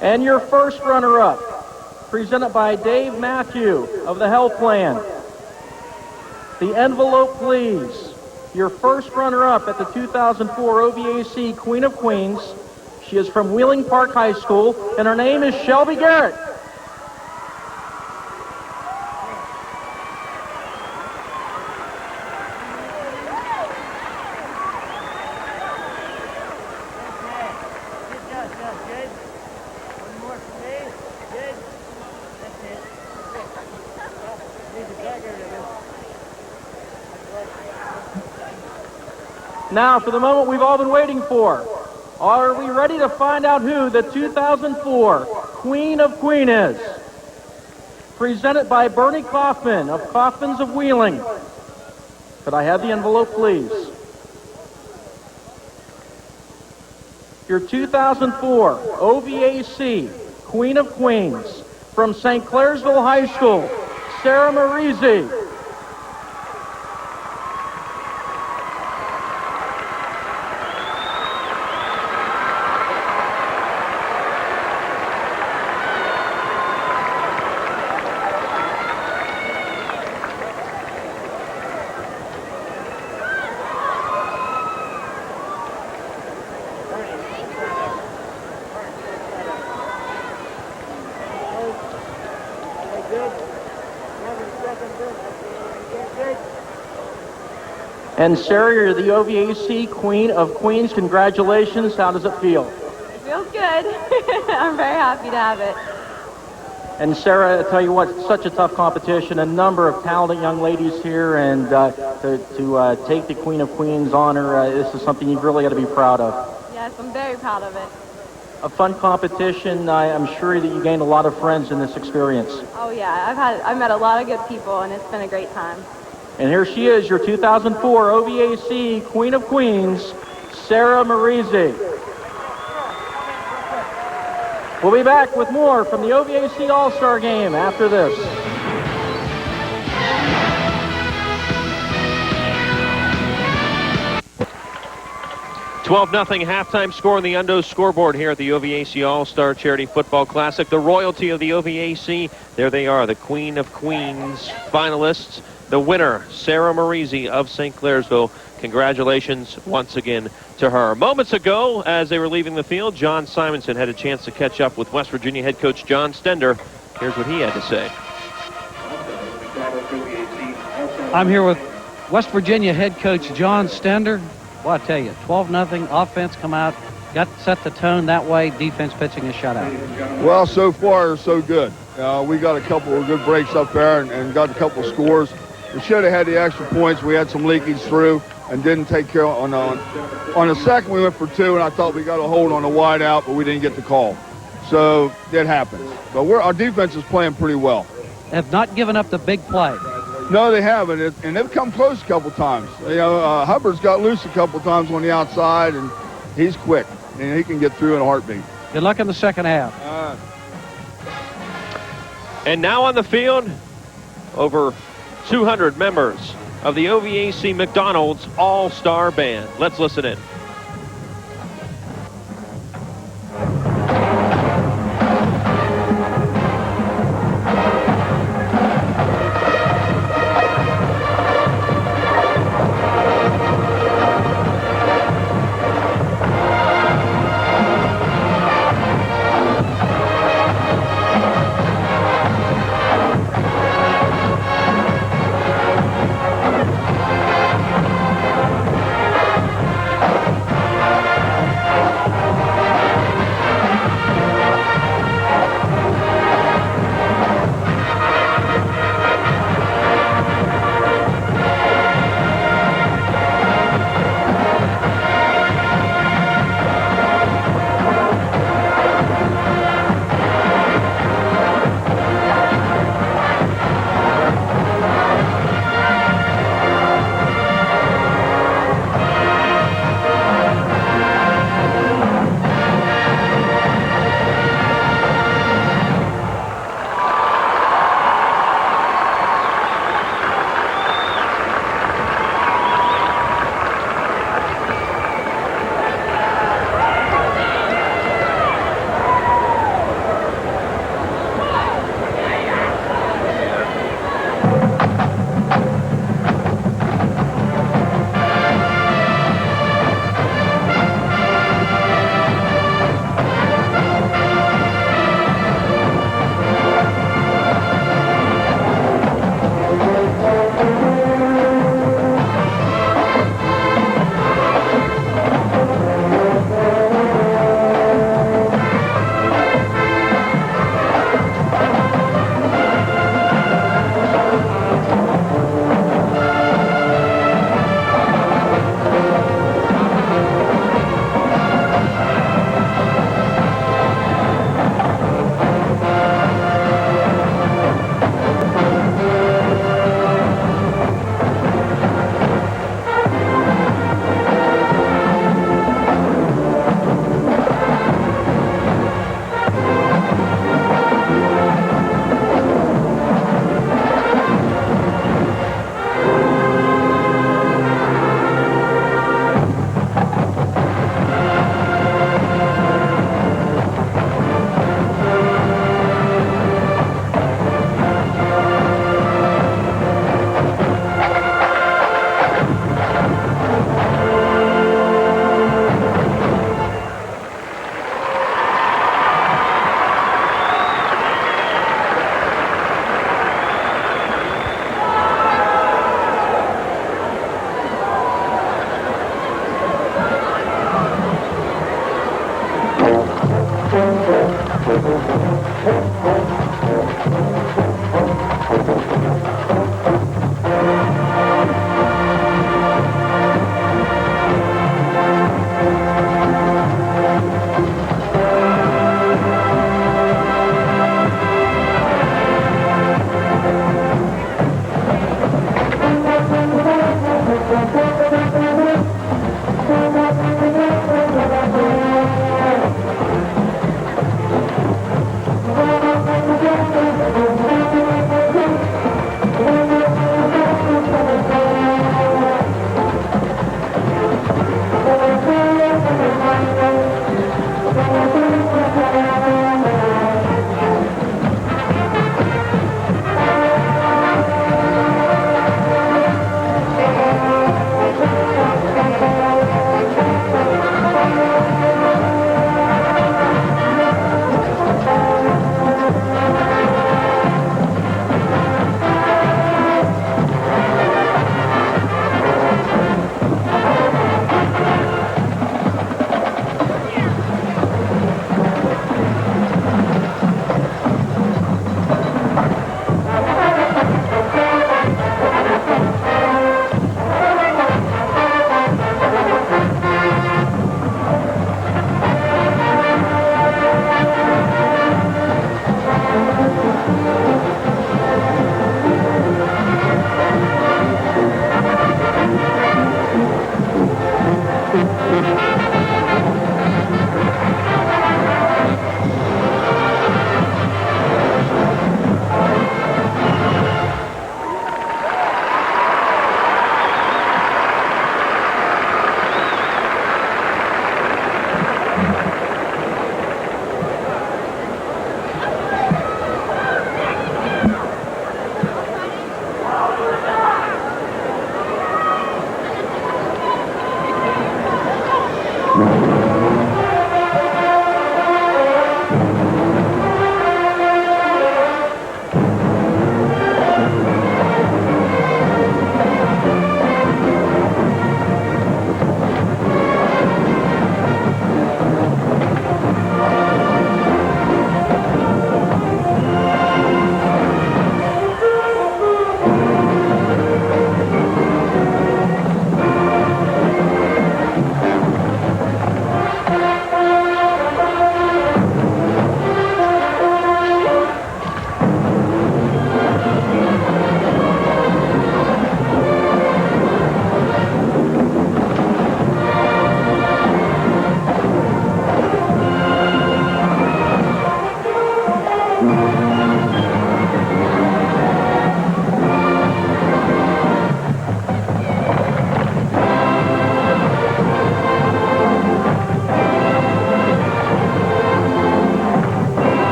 And your 1st runner-up, presented by Dave Matthew of the Health Plan. The envelope, please. Your 1st runner-up at the 2004 OVAC Queen of Queens. She is from Wheeling Park High School, and her name is Shelby Garrett. Now, for the moment we've all been waiting for. Are we ready to find out who the 2004 Queen of Queen is? Presented by Bernie Kaufman of Kaufman's of Wheeling. Could I have the envelope, please? Your 2004 OVAC Queen of Queens from St.Clairsville High School, Sarah Marizzi. And Sarah, you're the OVAC Queen of Queens. Congratulations. How does it feel? It feels good. I'm very happy to have it. And Sarah, I tell you what, it's such a tough competition. A number of talented young ladies here, and to take the Queen of Queens honor, this is something you've really got to be proud of. Yes, I'm very proud of it. A fun competition. I'm sure that you gained a lot of friends in this experience. Oh yeah, I've met a lot of good people, and it's been a great time. And here she is, your 2004 OVAC Queen of Queens, Sarah Marizzi. We'll be back with more from the OVAC All-Star Game after this. 12-0 halftime score on the Undo scoreboard here at the OVAC All-Star Charity Football Classic. The royalty of the OVAC, there they are, the Queen of Queens finalists. The winner, Sarah Marizzi of St.Clairsville. Congratulations once again to her. Moments ago, as they were leaving the field, John Simonson had a chance to catch up with West Virginia head coach John Stender. Here's what he had to say. I'm here with West Virginia head coach John Stender. Well, I tell you, 12-0 offense come out, set the tone that way, defense pitching a shutout. Well, so far, so good. We got a couple of good breaks up there and got a couple of scores. We should have had the extra points. We had some leakage through and didn't take care of on the second. We went for two, and I thought we got a hold on the wide out, but we didn't get the call. So it happens. But our defense is playing pretty well. Have not given up the big play. No, they haven't, and they've come close a couple times. You know, Hubbard's got loose a couple times on the outside, and he's quick, and he can get through in a heartbeat. Good luck in the second half. And now on the field, over 200 members of the OVAC McDonald's All-Star Band. Let's listen in.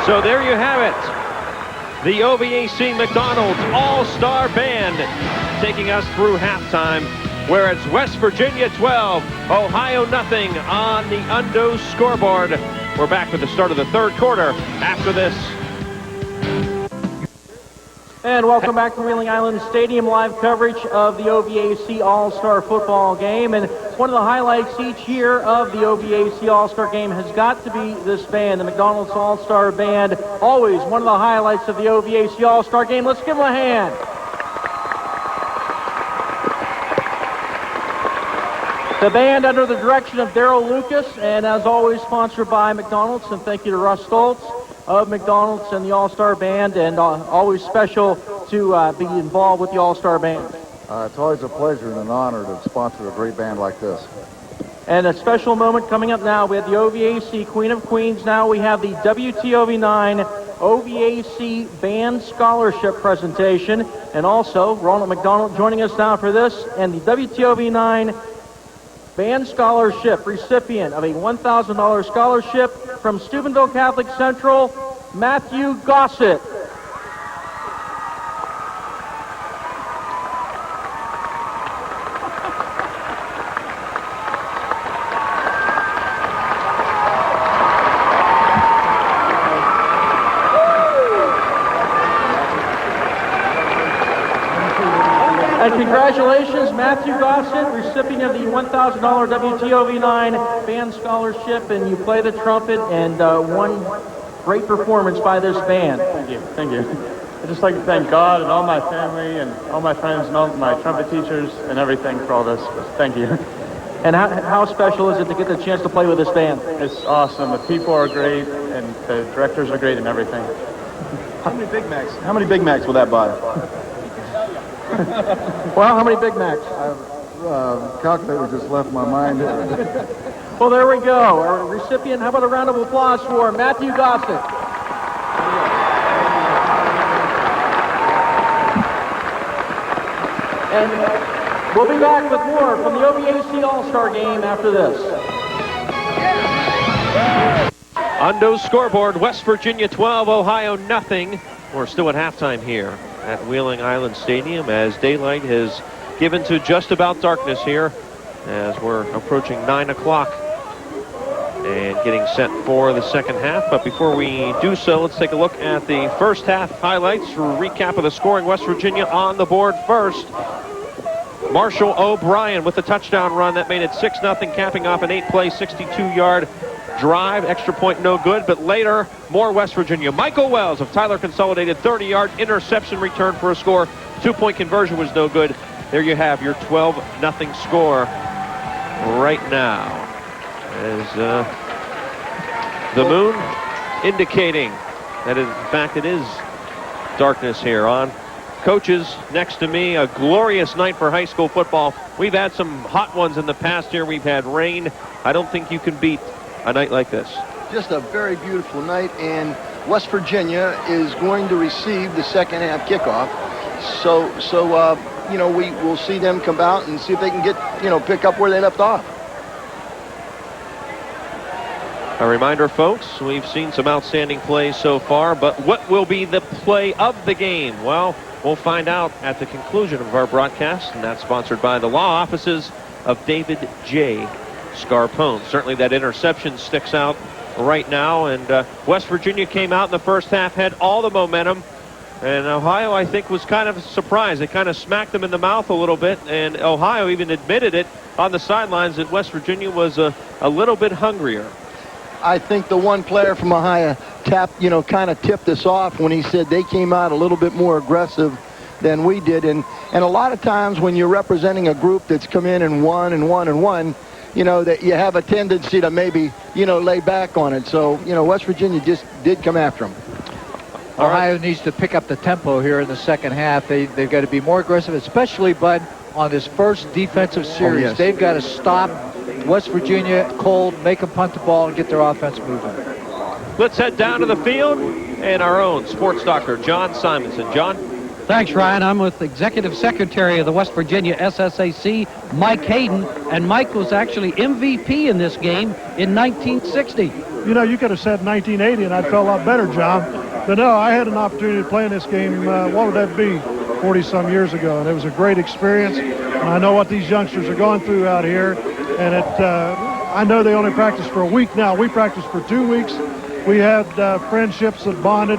So there you have it. The OVAC McDonald's All-Star Band taking us through halftime, where it's West Virginia 12, Ohio nothing on the Undo scoreboard. We're back with the start of the third quarter after this. And welcome back to Wheeling Island Stadium, live coverage of the OVAC All-Star Football Game. And one of the highlights each year of the OVAC All-Star Game has got to be this band, the McDonald's All-Star Band. Always one of the highlights of the OVAC All-Star Game. Let's give them a hand. The band under the direction of Daryl Lucas, and as always sponsored by McDonald's. And thank you to Russ Stoltz of McDonald's and the All-Star Band, and always special to be involved with the All-Star Band. It's always a pleasure and an honor to sponsor a great band like this. And a special moment coming up now. We have the OVAC Queen of Queens. Now we have the WTOV9 OVAC Band Scholarship presentation. And also, Ronald McDonald joining us now for this. And the WTOV9 Band Scholarship recipient of a $1,000 scholarship from Steubenville Catholic Central, Matthew Gossett. And congratulations, Matthew Gossett, recipient of the $1,000 WTOV9 Band Scholarship, and you play the trumpet, and one great performance by this band. Thank you, thank you. I'd just like to thank God and all my family and all my friends and all my trumpet teachers and everything for all this. Thank you. And how special is it to get the chance to play with this band? It's awesome. The people are great, and the directors are great and everything. How many Big Macs will that buy? Well, how many Big Macs? Calculator just left my mind. Well, there we go. Our recipient, how about a round of applause for Matthew Gossett? And we'll be back with more from the OVAC All-Star Game after this. Undo scoreboard, West Virginia 12, Ohio nothing. We're still at halftime here at Wheeling Island Stadium as daylight has given to just about darkness here as we're approaching 9 o'clock and getting set for the second half. But before we do so, let's take a look at the first half highlights. For a recap of the scoring, West Virginia on the board first. Marshall O'Brien with a touchdown run that made it 6-0, capping off an 8-play, 62-yard drive. Extra point no good, but later more West Virginia. Michael Wells of Tyler Consolidated, 30-yard interception return for a score. 2-point conversion was no good. There you have your 12-0 score right now, as the moon indicating that in fact it is darkness here. On coaches next to me, a glorious night for high school football. We've had some hot ones in the past here. We've had rain. I don't think you can beat a night like this. Just a very beautiful night, and West Virginia is going to receive the second half kickoff. So you know, we will see them come out and see if they can get, you know, pick up where they left off. A reminder, folks, we've seen some outstanding plays so far, but what will be the play of the game? Well, we'll find out at the conclusion of our broadcast, and that's sponsored by the law offices of David J. Scarpone. Certainly that interception sticks out right now, and West Virginia came out in the first half, had all the momentum, and Ohio, I think, was kind of surprised. They kind of smacked them in the mouth a little bit, and Ohio even admitted it on the sidelines that West Virginia was a little bit hungrier. I think the one player from Ohio kind of tipped us off when he said they came out a little bit more aggressive than we did, and a lot of times when you're representing a group that's come in and won, you know, that you have a tendency to maybe, you know, lay back on it. So, you know, West Virginia just did come after them. Ohio needs to pick up the tempo here in the second half. They've got to be more aggressive, especially, Bud, on this first defensive series. Yes. They've got to stop West Virginia cold, make them punt the ball, and get their offense moving. Let's head down to the field and our own sports doctor, John Simonson. John? Thanks, Ryan. I'm with Executive Secretary of the West Virginia SSAC, Mike Hayden, and Mike was actually MVP in this game in 1960. You know, you could have said 1980, and I'd feel a lot better, John. But no, I had an opportunity to play in this game, what would that be, 40-some years ago, and it was a great experience. And I know what these youngsters are going through out here, and I know they only practice for a week now. We practiced for 2 weeks. We had friendships that bonded,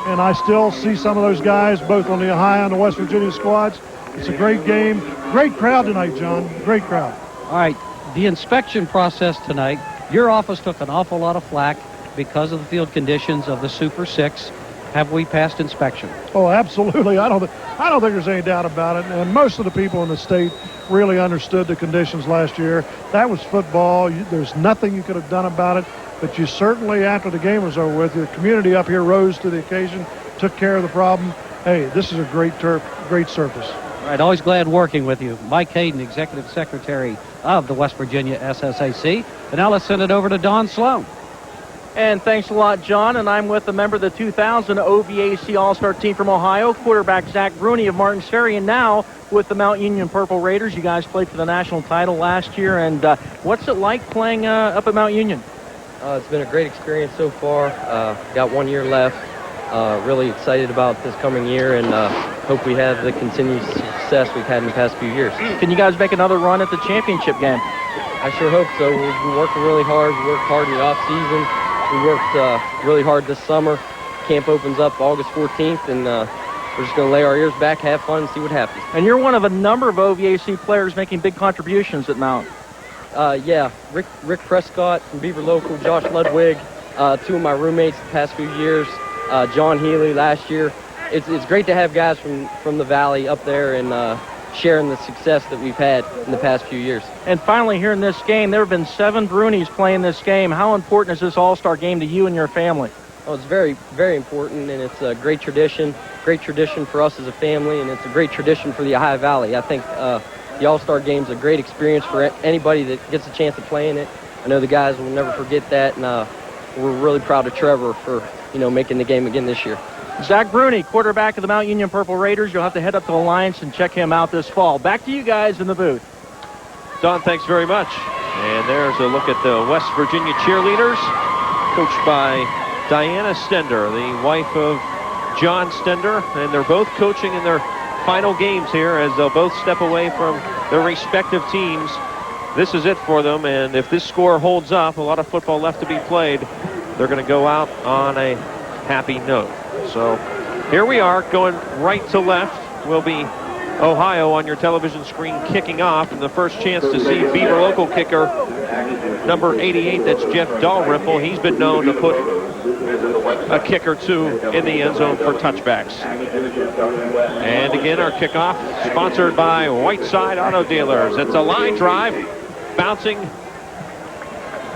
and I still see some of those guys, both on the Ohio and the West Virginia squads. It's a great game. Great crowd tonight, John. Great crowd. All right, the inspection process tonight, your office took an awful lot of flack because of the field conditions of the Super 6. Have we passed inspection? Oh, absolutely. I don't think there's any doubt about it. And most of the people in the state really understood the conditions last year. That was football. There's nothing you could have done about it. But you certainly, after the game was over with, the community up here rose to the occasion, took care of the problem. Hey, this is a great turf, great surface. All right, always glad working with you. Mike Hayden, Executive Secretary of the West Virginia SSAC. And now let's send it over to Don Sloan. And thanks a lot, John. And I'm with a member of the 2000 OVAC All-Star team from Ohio, quarterback Zach Bruni of Martins Ferry, and now with the Mount Union Purple Raiders. You guys played for the national title last year. And what's it like playing up at Mount Union? It's been a great experience so far. Got 1 year left. Really excited about this coming year, and hope we have the continued success we've had in the past few years. Can you guys make another run at the championship game? I sure hope so. We're working really hard. We worked hard in the off season. We worked really hard this summer. Camp opens up August 14th, and we're just going to lay our ears back, have fun, and see what happens. And you're one of a number of OVAC players making big contributions at Mount. Yeah, Rick Prescott from Beaver Local, Josh Ludwig, two of my roommates the past few years, John Healy last year. It's great to have guys from the Valley up there and sharing the success that we've had in the past few years. And finally, here in this game, there have been 7 Brunis playing this game. How important is this All-Star game to you and your family? Oh, it's very, very important, and it's a great tradition for us as a family, and it's a great tradition for the Ohio Valley. I think the All-Star Game is a great experience for anybody that gets a chance to play in it. I know the guys will never forget that, and we're really proud of Trevor for making the game again this year. Zach Bruni, quarterback of the Mount Union Purple Raiders. You'll have to head up to Alliance and check him out this fall. Back to you guys in the booth. Don, thanks very much. And there's a look at the West Virginia cheerleaders, coached by Diana Stender, the wife of John Stender, and they're both coaching in their final games here as they'll both step away from their respective teams. This is it for them, and if this score holds up, a lot of football left to be played, they're going to go out on a happy note. So here we are, going right to left will be Ohio on your television screen kicking off, and the first chance to see Beaver Local kicker number 88, that's Jeff Dalrymple. He's been known to put a kick or two in the end zone for touchbacks. And again, our kickoff sponsored by Whiteside Auto Dealers. It's a line drive bouncing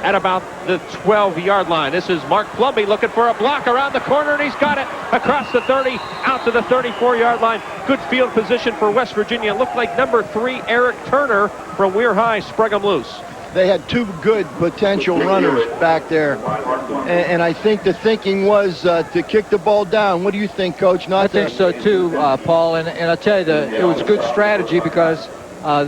at about the 12-yard line. This is Mark Plumby looking for a block around the corner, and he's got it across the 30, out to the 34-yard line. Good field position for West Virginia. Looked like number 3, Eric Turner from Weir High, sprung him loose. They had 2 good potential runners back there, and I think the thinking was to kick the ball down. What do you think, Coach? I think so too, Paul, and I'll tell you, it was a good strategy because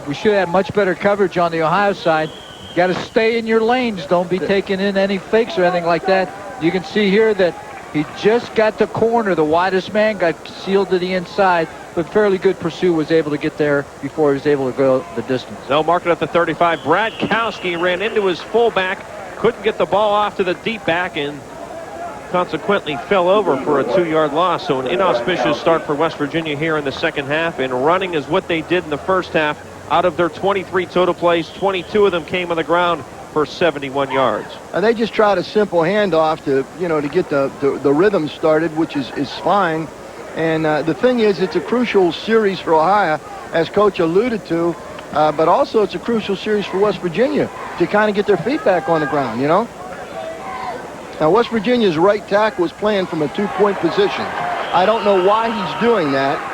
we should have much better coverage on the Ohio side. You got to stay in your lanes. Don't be taking in any fakes or anything like that. You can see here that he just got the corner. The widest man got sealed to the inside, but fairly good pursuit, was able to get there before he was able to go the distance. They'll mark it at the 35. Brad Kouski ran into his fullback, couldn't get the ball off to the deep back, and consequently fell over for a 2-yard loss. So an inauspicious start for West Virginia here in the second half, and running is what they did in the first half. Out of their 23 total plays, 22 of them came on the ground for 71 yards. They just tried a simple handoff to get the rhythm started, which is fine. And the thing is, it's a crucial series for Ohio, as Coach alluded to, but also it's a crucial series for West Virginia to kind of get their feet back on the ground, Now, West Virginia's right tackle was playing from a 2-point position. I don't know why he's doing that.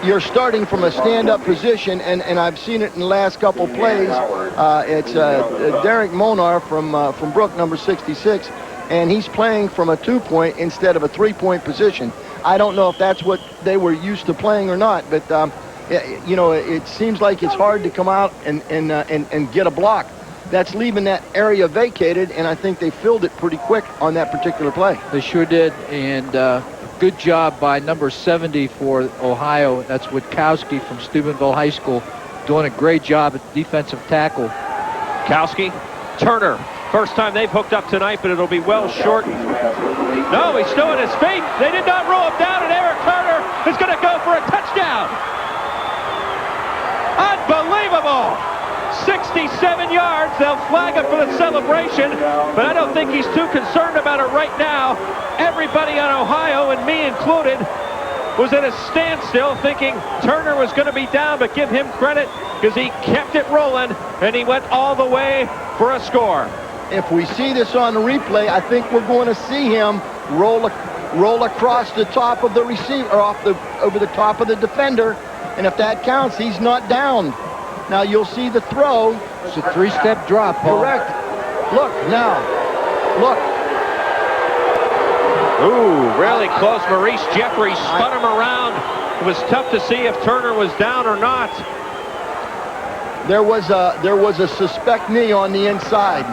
You're starting from a stand-up position, and I've seen it in the last couple plays. It's Derrick Molnar from Brooke, number 66, and he's playing from a 2-point instead of a 3-point position. I don't know if that's what they were used to playing or not, but you know, it seems like it's hard to come out and get a block. That's leaving that area vacated, and I think they filled it pretty quick on that particular play. They sure did, and good job by number 70 for Ohio. That's with Kouski from Steubenville High School, doing a great job at defensive tackle. Kouski, Turner. First time they've hooked up tonight, but it'll be well short. No, he's still on his feet. They did not roll him down, and Eric Turner is going to go for a touchdown. Unbelievable. 67 yards. They'll flag him for the celebration, but I don't think he's too concerned about it right now. Everybody on Ohio, and me included, was at a standstill thinking Turner was going to be down, but give him credit because he kept it rolling, and he went all the way for a score. If we see this on the replay, I think we're going to see him roll across the top of the receiver, or over the top of the defender, and if that counts, he's not down. Now you'll see the throw. It's a 3-step drop, Paul. Correct. Look now. Look. Ooh, really close. Maurice Jeffrey spun him around. It was tough to see if Turner was down or not. There was a suspect knee on the inside,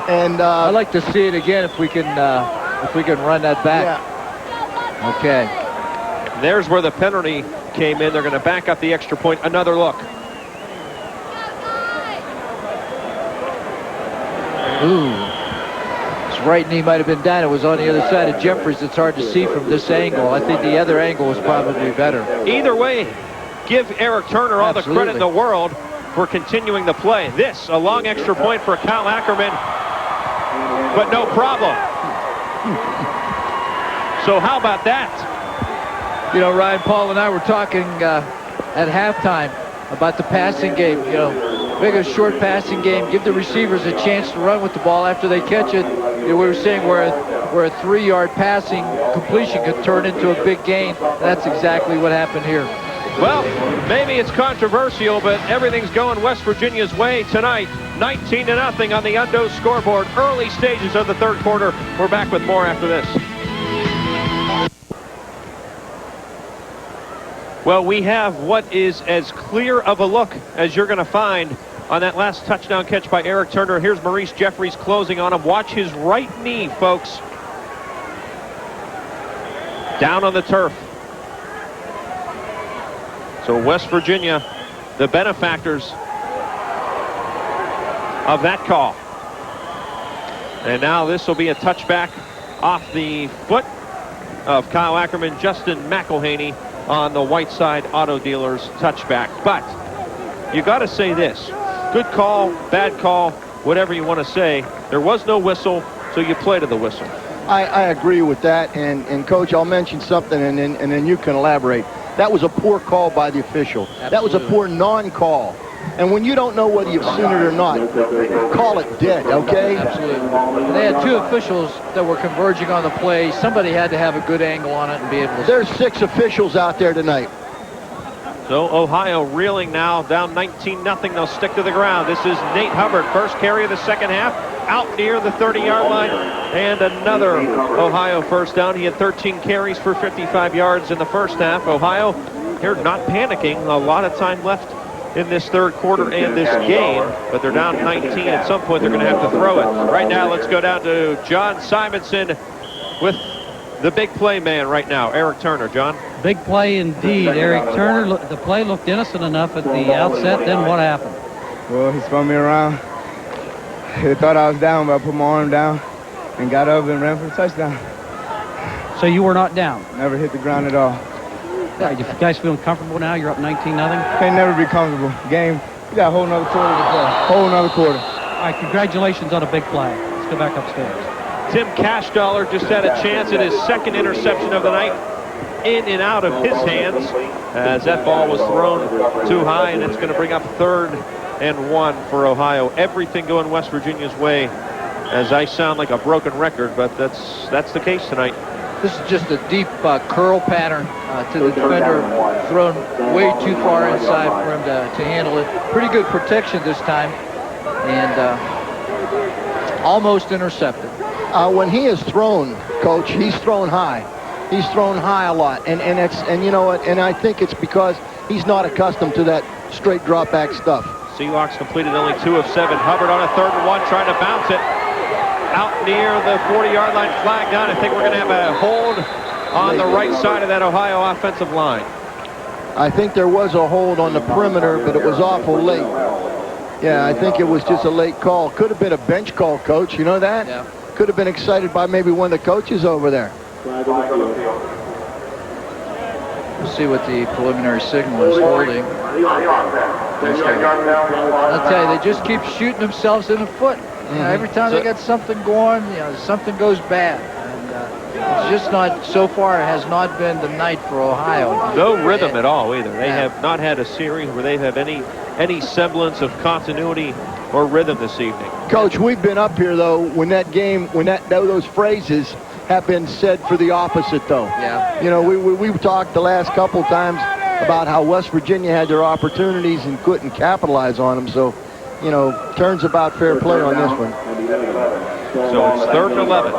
and I'd like to see it again if we can run that back. Yeah. Okay. There's where the penalty came in. They're going to back up the extra point. Another look. Ooh. His right knee might have been down. It was on the other side of Jeffries. It's hard to see from this angle. I think the other angle was probably better. Either way, give Eric Turner all the credit in the world for continuing the play. This, a long extra point for Kyle Ackermann, but no problem. So how about that? You know, Ryan, Paul and I were talking at halftime about the passing game. You know, make a short passing game, give the receivers a chance to run with the ball after they catch it. You know, we were saying where a 3-yard passing completion could turn into a big gain. That's exactly what happened here. Well, maybe it's controversial, but everything's going West Virginia's way tonight. 19-0 on the Undo scoreboard. Early stages of the third quarter. We're back with more after this. Well, we have what is as clear of a look as you're going to find on that last touchdown catch by Eric Turner. Here's Maurice Jeffries closing on him. Watch his right knee, folks. Down on the turf. So West Virginia, the benefactors of that call. And now this will be a touchback off the foot of Kyle Ackermann, Justin McElhaney on the Whiteside Auto Dealers touchback. But you got to say this. Good call, bad call, whatever you want to say. There was no whistle, so you play to the whistle. I agree with that. And Coach, I'll mention something, and then you can elaborate. That was a poor call by the official. Absolutely. That was a poor non-call. And when you don't know whether you've seen it or not, call it dead, okay? Absolutely. They had two officials that were converging on the play. Somebody had to have a good angle on it and be able to... There's 6 officials out there tonight. So Ohio reeling now, down 19-0. They'll stick to the ground. This is Nate Hubbard, first carry of the second half, out near the 30-yard line, and another Ohio first down. He had 13 carries for 55 yards in the first half. Ohio here not panicking. A lot of time left in this third quarter and this game, but they're down 19. At some point, they're going to have to throw it. Right now, let's go down to John Simonson with the big play man right now, Eric Turner. John? Big play indeed. Eric Turner, the play looked innocent enough at the outset. Then what happened? Well, he spun me around. He thought I was down, but I put my arm down and got up and ran for the touchdown. So you were not down? Never hit the ground at all. Yeah, you guys feeling comfortable now? You're up 19-0? Can't never be comfortable. Game, we got a whole nother quarter to play. Whole nother quarter. All right, congratulations on a big play. Let's go back upstairs. Tim Cashdollar just had a chance at his second interception of the night. In and out of his hands as that ball was thrown too high, and it's going to bring up 3rd and 1 for Ohio. Everything going West Virginia's way, as I sound like a broken record, but that's the case tonight. This is just a deep curl pattern to the defender, thrown way too far inside for him to handle it. Pretty good protection this time, and almost intercepted. When he is thrown, Coach, he's thrown high. he's thrown high a lot. And you know what? And I think it's because he's not accustomed to that straight drop back stuff. Seahawks completed only 2 of 7. Hubbard on a 3rd and 1, trying to bounce it out near the 40-yard line. Flag down. I think we're going to have a hold on the right side of that Ohio offensive line. I think there was a hold on the perimeter, but it was awful late. Yeah, I think it was just a late call. Could have been a bench call, Coach. You know that? Yeah. Could have been excited by maybe one of the coaches over there. We'll see what the preliminary signal is holding. I'll tell you, they just keep shooting themselves in the foot. You know, every time they get something going, you know, something goes bad. And it's just not, so far, it has not been the night for Ohio. No rhythm at all either. They have not had a series where they have any semblance of continuity or rhythm this evening. Coach, we've been up here, though, when those phrases have been said for the opposite, though. Yeah. You know, we've talked the last couple times about how West Virginia had their opportunities and couldn't capitalize on them. So, you know, turns about fair play on this one. So it's 3rd and 11.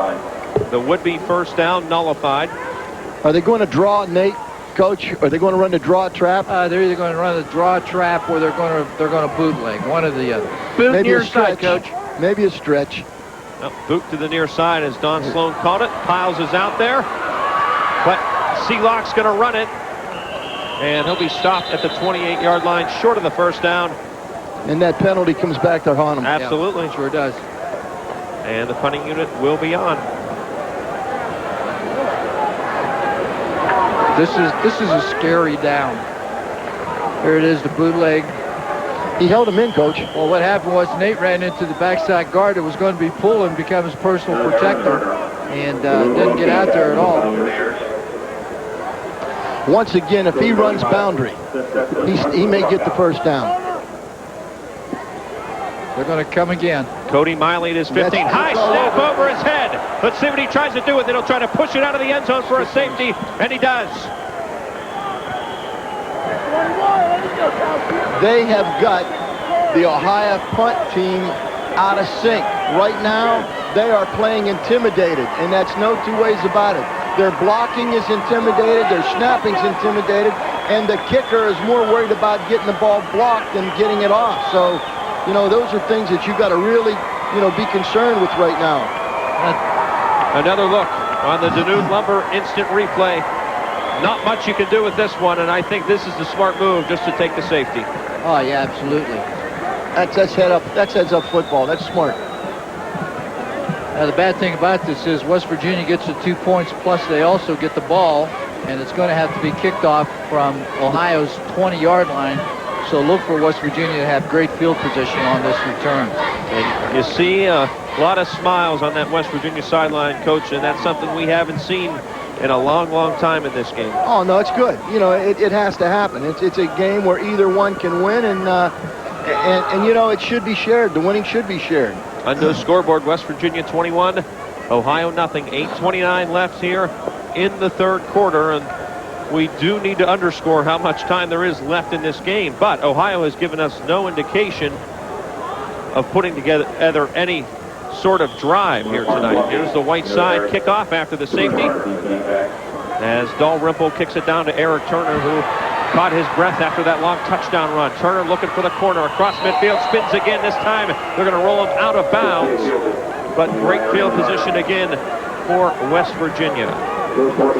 The would-be first down nullified. Are they going to draw, Nate, Coach? Are they going to run the draw trap? They're either going to run the draw trap or they're going to bootleg, one or the other. Boot Maybe near a stretch, side, Coach. Maybe a stretch. Well, boot to the near side as Don Sloan caught it. Piles is out there, but Sealock's going to run it, and he'll be stopped at the 28-yard line, short of the first down. And that penalty comes back to haunt him. Absolutely. Yeah, sure does. And the punting unit will be on. This is a scary down. Here it is, the bootleg. He held him in, Coach. Well, what happened was Nate ran into the backside guard that was going to be pulling, become his personal protector, and didn't get out there at all. Once again, if he runs boundary, he may get the first down. They're going to come again. Cody Miley at his 15. High snap over his head. Let's see what he tries to do with it. He'll try to push it out of the end zone for a safety, and he does. They have got the Ohio punt team out of sync. Right now, they are playing intimidated, and that's no two ways about it. Their blocking is intimidated, their snapping's intimidated, and the kicker is more worried about getting the ball blocked than getting it off. So, you know, those are things that you got to really, you know, be concerned with right now. Another look on the Donahue Lumber instant replay. Not much you can do with this one, and I think this is the smart move just to take the safety. Oh, yeah, absolutely. That's heads up football. That's smart. Now, the bad thing about this is West Virginia gets the 2 points, plus they also get the ball, and it's going to have to be kicked off from Ohio's 20-yard line. So look for West Virginia to have great field position on this return. And you see a lot of smiles on that West Virginia sideline, Coach, and that's something we haven't seen in a long, long time in this game. Oh, no, it's good. You know, it has to happen. It's a game where either one can win, and you know, it should be shared. The winning should be shared. Under scoreboard, West Virginia 21, Ohio nothing. 8:29 left here in the third quarter, and we do need to underscore how much time there is left in this game. But Ohio has given us no indication of putting together any sort of drive here tonight. Here's the white side kickoff after the safety, as Dalrymple kicks it down to Eric Turner, who caught his breath after that long touchdown run. Turner looking for the corner across midfield, spins again. This time they're going to roll him out of bounds, but great field position again for West Virginia.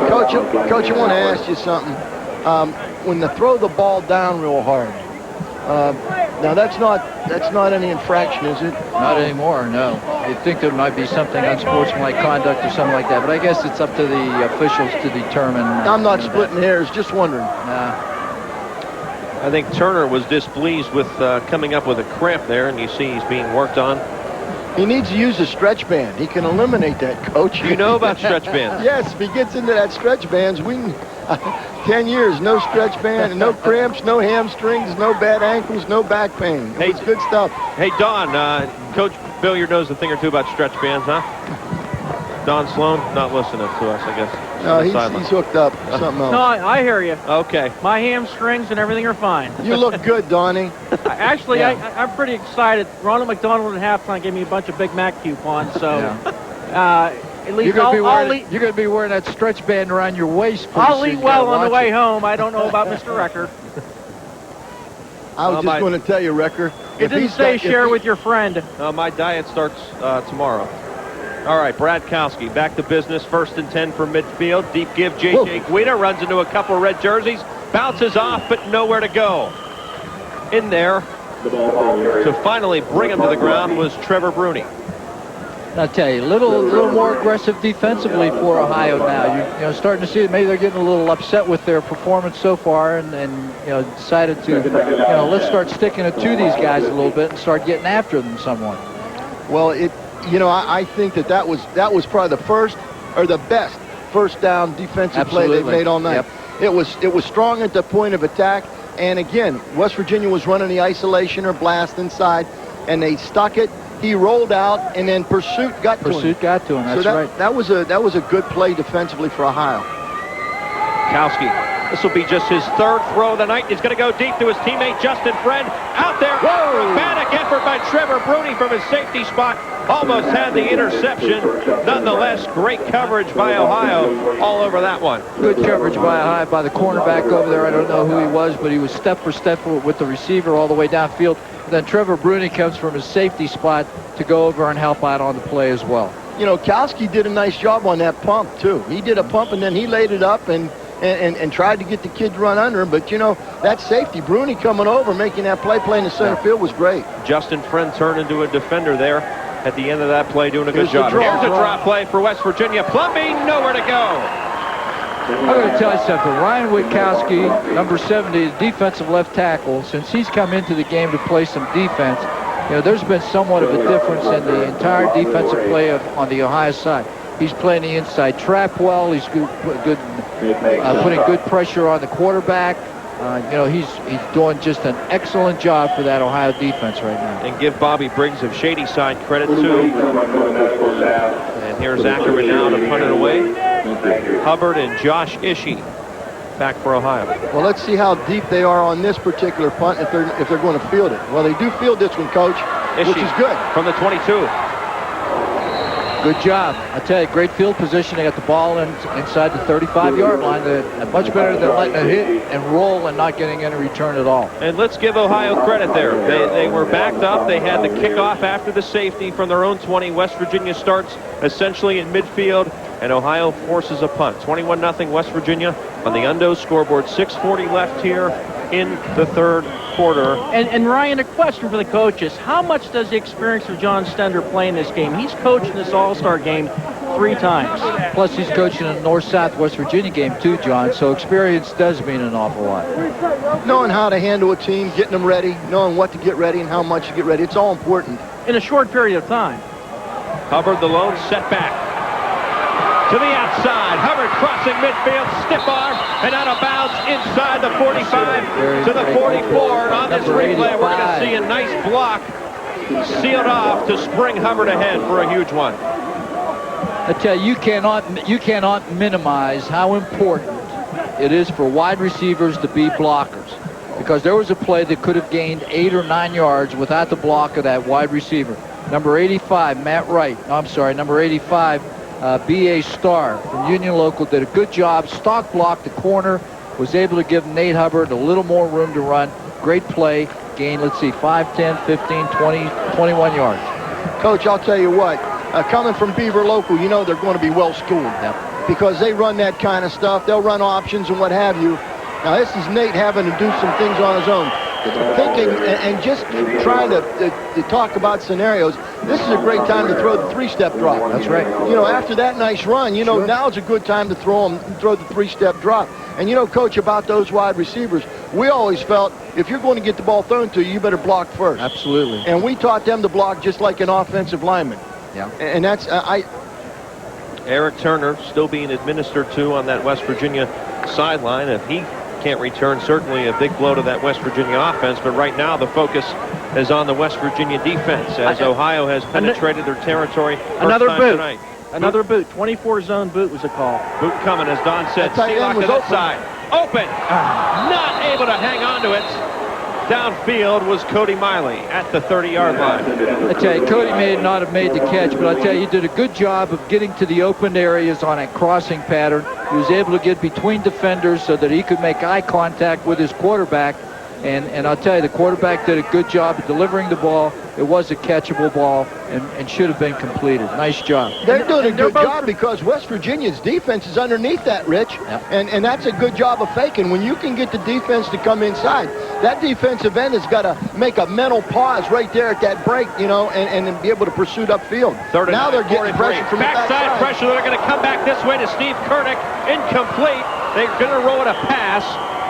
Coach, I want to ask you something. When they throw the ball down real hard, now that's not any infraction, is it? Not anymore, no. You'd think there might be something unsportsmanlike conduct or something like that, but I guess it's up to the officials to determine. I'm not splitting hairs, just wondering. I think Turner was displeased with coming up with a cramp there, and you see he's being worked on. He needs to use a stretch band. He can eliminate that, Coach. You know about stretch bands? Yes, if he gets into that stretch bands, we can, 10 years, no stretch band, no cramps, no hamstrings, no bad ankles, no back pain. It's good stuff. Hey, Don, Coach Billiard knows a thing or two about stretch bands, huh? Don Sloan, not listening to us, I guess. No, he's hooked up. Something else. No, I hear you. Okay. My hamstrings and everything are fine. You look good, Donnie. Actually, I'm pretty excited. Ronald McDonald at halftime gave me a bunch of Big Mac coupons, so At least you're going to be wearing that stretch band around your waist. I'll eat well on the way home. I don't know about Mr. Recker. I was just going to tell you, Recker. It didn't say share with your friend. My diet starts tomorrow. All right, Brad Kouski back to business. 1st and 10 from midfield. Deep give, J.J. Guida runs into a couple red jerseys. Bounces off, but nowhere to go. In there to finally bring him to the ground was Trevor Bruni. I'll tell you, a little more aggressive defensively for Ohio now. You're starting to see maybe they're getting a little upset with their performance so far, and decided to let's start sticking it to these guys a little bit and start getting after them somewhat. Well, I think that was probably the first or the best first down defensive play they've made all night. Yep. It was strong at the point of attack, and again, West Virginia was running the isolation or blast inside, and they stuck it. He rolled out, and then Pursuit got to him. That's right. That was a good play defensively for Ohio. Kouski, this will be just his 3rd throw of the night. He's going to go deep to his teammate Justin Friend. Out there, dramatic effort by Trevor Bruni from his safety spot. Almost had the interception. Nonetheless, great coverage by Ohio all over that one. Good coverage by Ohio, by the cornerback over there. I don't know who he was, but he was step for step with the receiver all the way downfield. Then Trevor Bruni comes from his safety spot to go over and help out on the play as well. Kouski did a nice job on that pump, too. He did a pump, and then he laid it up and tried to get the kid to run under him. But, that safety, Bruni coming over, making that play in the center field was great. Justin Friend turned into a defender there at the end of that play, doing a good job. Here's a drop play for West Virginia. Plumbing, nowhere to go. I'm going to tell you something. Ryan Witkowski, number 70, defensive left tackle, since he's come into the game to play some defense, there's been somewhat of a difference in the entire defensive play on the Ohio side. He's playing the inside trap well. He's putting good pressure on the quarterback. He's doing just an excellent job for that Ohio defense right now. And give Bobby Briggs of Shady Side credit, too. And here's Ackermann now to punt it away. Hubbard and Josh Ishii back for Ohio. Well, let's see how deep they are on this particular punt if they're going to field it. Well, they do field this one, Coach, Ishii, which is good. From the 22. Good job. I tell you, great field position. They got the ball inside the 35-yard line. They're much better than letting it hit and roll and not getting any return at all. And let's give Ohio credit there. They were backed up. They had the kickoff after the safety from their own 20. West Virginia starts essentially in midfield, and Ohio forces a punt. 21-0 West Virginia on the Undo scoreboard. 6:40 left here in the 3rd quarter. And Ryan, a question for the coaches. How much does the experience of John Stender play in this game? He's coached this All-Star game 3 times. Plus, he's coaching a North-South West Virginia game too, John, so experience does mean an awful lot. Knowing how to handle a team, getting them ready, knowing what to get ready and how much to get ready, it's all important. In a short period of time. Hubbard, the lone setback. To the outside, Hubbard crossing midfield, stiff arm, and out of bounds inside the 45 to the 44. And on this replay, we're going to see a nice block sealed off to spring Hubbard ahead for a huge one. I tell you, you cannot minimize how important it is for wide receivers to be blockers, because there was a play that could have gained 8 or 9 yards without the block of that wide receiver. Number 85, Matt Wright. Number 85. B.A. Starr from Union Local did a good job. Stock blocked the corner, was able to give Nate Hubbard a little more room to run. Great play. Gain, 5, 10, 15, 20, 21 yards. Coach, I'll tell you what, coming from Beaver Local, they're going to be well schooled because they run that kind of stuff. They'll run options and what have you. Now, this is Nate having to do some things on his own. Thinking and just trying to talk about scenarios. This is a great time to throw the 3-step drop. That's right. After that nice run, now's a good time to throw the 3-step drop. And Coach, about those wide receivers, we always felt if you're going to get the ball thrown to you, you better block first. Absolutely. And we taught them to block just like an offensive lineman. Yeah. And that's Eric Turner still being administered to on that West Virginia sideline. If he can't return, certainly a big blow to that West Virginia offense, but right now the focus is on the West Virginia defense as Ohio has penetrated their territory. Another boot. Tonight. Another boot. 24 zone boot was a call. Boot coming, as Don said. Sealock to that side. Open. Not able to hang on to it. downfield was Cody Miley at the 30-yard line. I tell you, Cody may not have made the catch, but I tell you, he did a good job of getting to the open areas on a crossing pattern. He was able to get between defenders so that he could make eye contact with his quarterback. And I'll tell you, the quarterback did a good job of delivering the ball. It was a catchable ball and should have been completed. Nice job. They're doing a good job because West Virginia's defense is underneath that, Rich. Yep. And that's a good job of faking. When you can get the defense to come inside, that defensive end has got to make a mental pause right there at that break, you know, and be able to pursue it upfield. Now they're getting pressure from the backside pressure. They're going to come back this way to Steve Kurnick. Incomplete. They're going to roll it a pass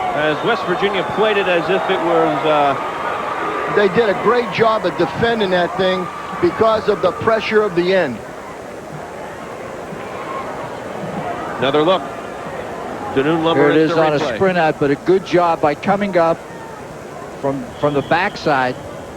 as West Virginia played it as if it was... They did a great job of defending that thing because of the pressure of the end. Another look. Danoon Lumber. Here it is on a sprint out, but a good job by coming up from the backside.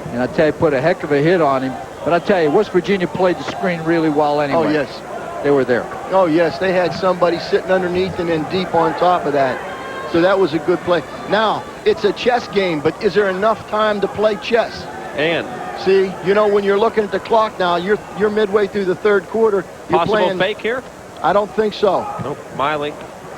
And I tell you, put a heck of a hit on him. But I tell you, West Virginia played the screen really well anyway. Oh, yes. They were there. Oh, yes. They had somebody sitting underneath and then deep on top of that. So that was a good play. Now, it's a chess game, but is there enough time to play chess? And see, you know, when you're looking at the clock now, you're midway through the third quarter. Possible fake here? I don't think so. Nope. Miley.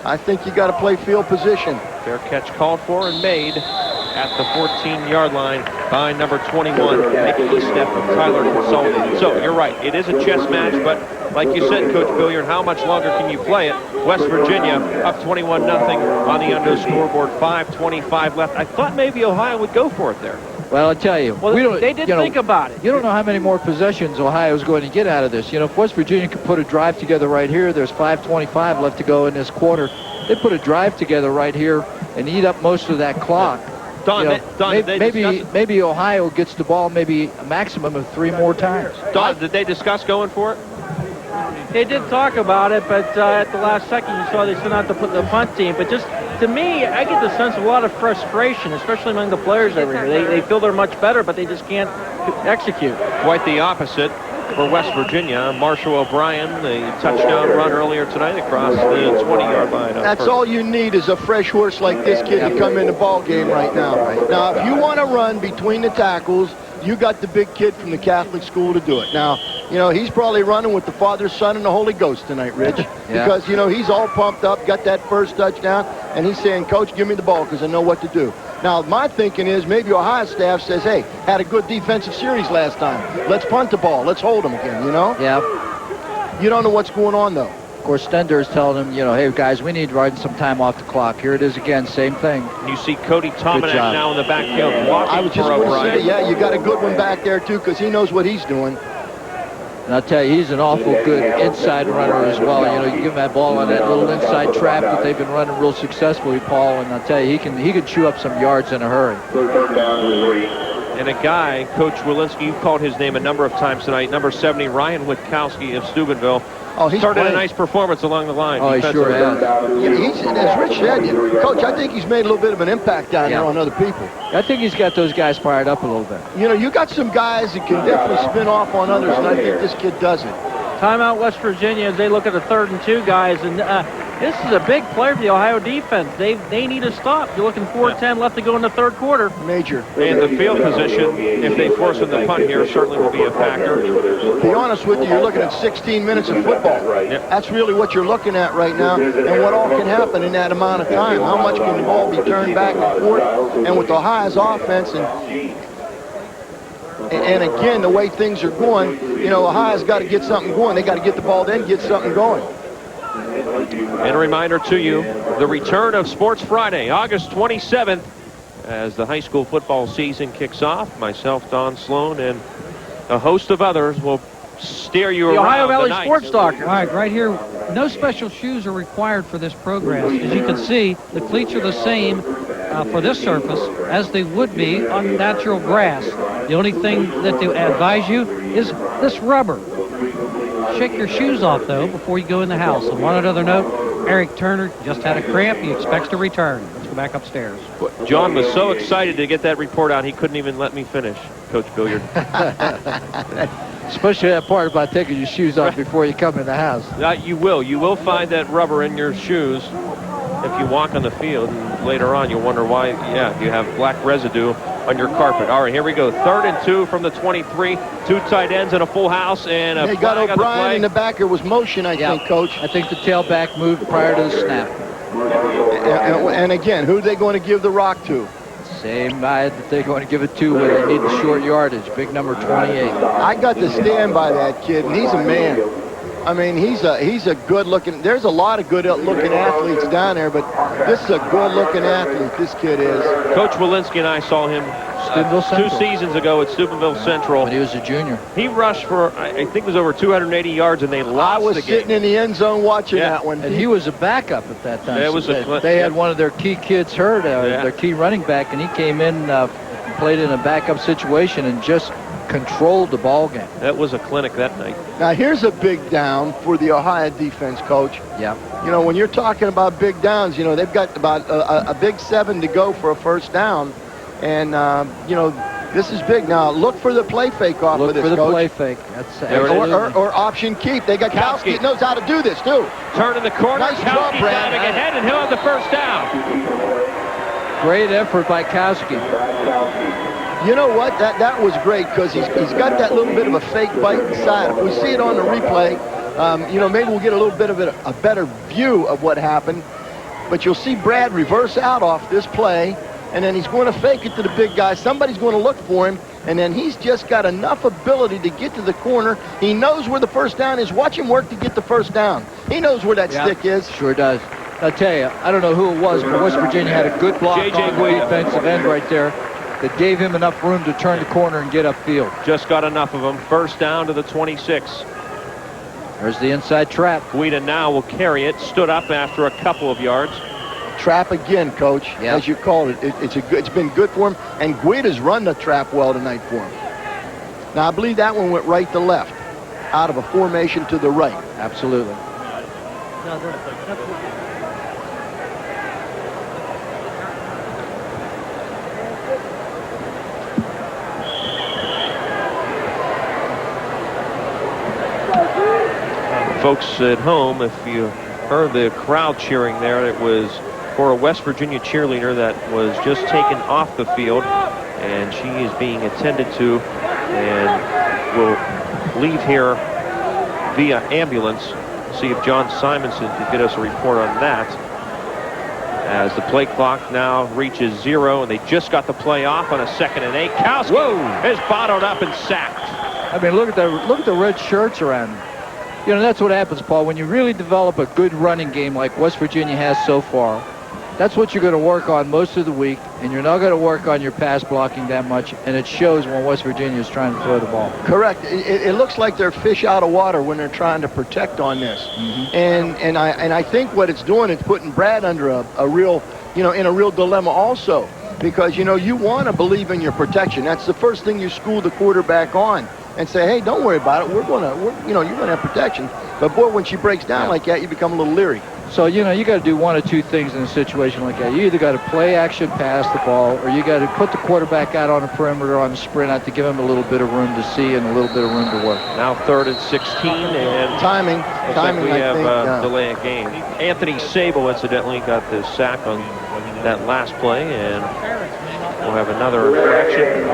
I think you got to play field position. Fair catch called for and made at the 14-yard line by number 21, making a step from Tyler Consolidated. So you're right, it is a chess match, but like you said, Coach Bellaire, how much longer can you play it? West Virginia up 21-0 on the under scoreboard, 5:25 left. I thought maybe Ohio would go for it there. Well, I'll tell you. Well, they did think about it. You don't know how many more possessions Ohio's going to get out of this. You know, if West Virginia could put a drive together right here, there's 5:25 left to go in this quarter. They put a drive together right here and eat up most of that clock. Don, maybe Ohio gets the ball maybe a maximum of 3 more times. Don, did they discuss going for it? They did talk about it, but at the last second you saw they sent out to put the punt team. But just to me, I get the sense of a lot of frustration, especially among the players over here. They feel they're much better, but they just can't execute. Quite the opposite for West Virginia. Marshall O'Brien, the touchdown run earlier tonight across the 20-yard line. That's all you need is a fresh horse like this kid to come in the ball game right now. Now, if you want to run between the tackles, you got the big kid from the Catholic school to do it. Now, you know, he's probably running with the Father, Son, and the Holy Ghost tonight, Rich. Because, you know, he's all pumped up, got that first touchdown, and he's saying, Coach, give me the ball because I know what to do. Now, my thinking is maybe Ohio staff says, hey, had a good defensive series last time. Let's punt the ball. Let's hold them again, you know? Yeah. You don't know what's going on, though. Of course, Stender is telling them, you know, hey, guys, we need riding some time off the clock. Here it is again, same thing. You see Cody Tominack now in the backfield walking. I was just going to say, yeah, you got a good one back there, too, because he knows what he's doing. And I'll tell you, he's an awful good inside runner as well. You know, you give him that ball on that little inside trap that they've been running real successfully, Paul, and I'll tell you, he can chew up some yards in a hurry. And a guy, Coach Walensky, you've called his name a number of times tonight, number 70, Ryan Kouski of Steubenville. Oh, he's started playing a nice performance along the line. Oh, he sure has. Yeah, he's, as Rich said, Coach, I think he's made a little bit of an impact down there on other people. I think he's got those guys fired up a little bit. You know, you got some guys that can definitely spin off on others, and I think this kid does it. Timeout West Virginia as they look at the 3rd and 2 guys, and this is a big play for the Ohio defense. They need to stop. You're looking 4:10 left to go in the 3rd quarter. Major. And the field position, if they force them to punt here, certainly will be a factor. To be honest with you, you're looking at 16 minutes of football. Yep. That's really what you're looking at right now, and what all can happen in that amount of time. How much can the ball be turned back and forth? And with Ohio's offense and again, the way things are going, you know, Ohio's got to get something going. They got to get the ball, then get something going. And a reminder to you, the return of Sports Friday, August 27th, as the high school football season kicks off. Myself, Don Sloan, and a host of others will steer you around the Ohio Valley the Sports Doctor. All right, right here, no special shoes are required for this program. As you can see, the cleats are the same for this surface as they would be on natural grass. The only thing that they advise you is this rubber. Shake your shoes off, though, before you go in the house. And one other note, Eric Turner just had a cramp. He expects to return. Let's go back upstairs. John was so excited to get that report out, he couldn't even let me finish, Coach Billiard. Especially that part about taking your shoes off before you come in the house. You will. You will find that rubber in your shoes if you walk on the field. And later on, you'll wonder why, you have black residue on your carpet. All right, here we go. 3rd and 2 from the 23. 2 tight ends and a full house, and a They got flag on the O'Brien play. in the back. It was motion, I think, Coach. I think the tailback moved prior to the snap. And again, who are they going to give the rock to? Same guy that they're going to give it to when they need the short yardage. Big number 28. I got to stand by that kid, and he's a man. I mean, he's a good-looking. There's a lot of good-looking athletes down there, but this is a good-looking athlete. This kid is. Coach Walensky and I saw him 2 seasons ago at Steubenville Central. When he was a junior. He rushed for, I think it was over 280 yards, and they lost I was the game. sitting in the end zone watching that one. And he was a backup at that time. That was they had one of their key kids hurt, their key running back, and he came in, played in a backup situation, and just controlled the ball game. That was a clinic that night. Now, here's a big down for the Ohio defense, Coach. Yeah. You know, when you're talking about big downs, you know, they've got about a big 7 to go for a first down. And, you know, this is big. Now, look for the play fake off of this, Look for the Coach. play fake. That's or option keep. They got Kouski that knows how to do this, too. Turn in the corner. Nice job, Kouski Brad. diving ahead, and he'll have the first down. Great effort by Kouski. You know what? That was great because he's got that little bit of a fake bite inside. If we see it on the replay, you know, maybe we'll get a little bit of a better view of what happened. But you'll see Brad reverse out off this play, and then he's going to fake it to the big guy. Somebody's going to look for him, and then he's just got enough ability to get to the corner. He knows where the first down is. Watch him work to get the first down. He knows where that stick is. Sure does. I'll tell you, I don't know who it was, but West Virginia had a good block on the defensive end right there that gave him enough room to turn the corner and get upfield. Just got enough of them. First down to the 26. There's the inside trap. Guida now will carry it. Stood up after a couple of yards. Trap again, Coach, as you called it. It's been good for him, and Guida's run the trap well tonight for him. Now, I believe that one went right to left, out of a formation to the right. Absolutely. Folks at home, if you heard the crowd cheering there, it was for a West Virginia cheerleader that was just taken off the field, and she is being attended to and will leave here via ambulance. See if John Simonson can get us a report on that. As the play clock now reaches 0, and they just got the play off on a 2nd and 8. Kouski is bottled up and sacked. I mean, look at the red shirts around him. You know, that's what happens, Paul. When you really develop a good running game like West Virginia has so far, that's what you're going to work on most of the week, and you're not going to work on your pass blocking that much, and it shows when West Virginia is trying to throw the ball. Correct. It looks like they're fish out of water when they're trying to protect on this. And I think what it's doing is putting Brad under a real, you know, in a real dilemma also, because, you know, you want to believe in your protection. That's the first thing you school the quarterback on. And say, hey, don't worry about it. You're going to have protection. But boy, when she breaks down like that, you become a little leery. So, you know, you got to do one of two things in a situation like that. You either got to play action, pass the ball, or you got to put the quarterback out on the perimeter on the sprint out to give him a little bit of room to see and a little bit of room to work. Now 3rd and 16, and timing. Like we have delay a game. Anthony Sable, incidentally, got the sack on that last play, and we'll have another infraction.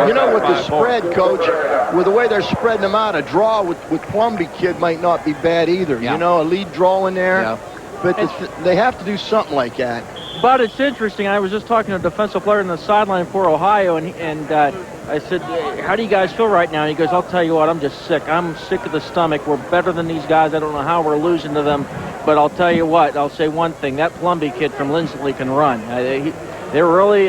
You know, with the spread, Coach, with the way they're spreading them out, a draw with Plumby kid might not be bad either. You know, a lead draw in there. But they have to do something like that. But it's interesting. I was just talking to a defensive player in the sideline for Ohio, and I said, how do you guys feel right now? And he goes, I'll tell you what, I'm just sick. I'm sick of the stomach. We're better than these guys. I don't know how we're losing to them. But I'll tell you what, I'll say one thing. That Plumby kid from Lindsley can run. They're really,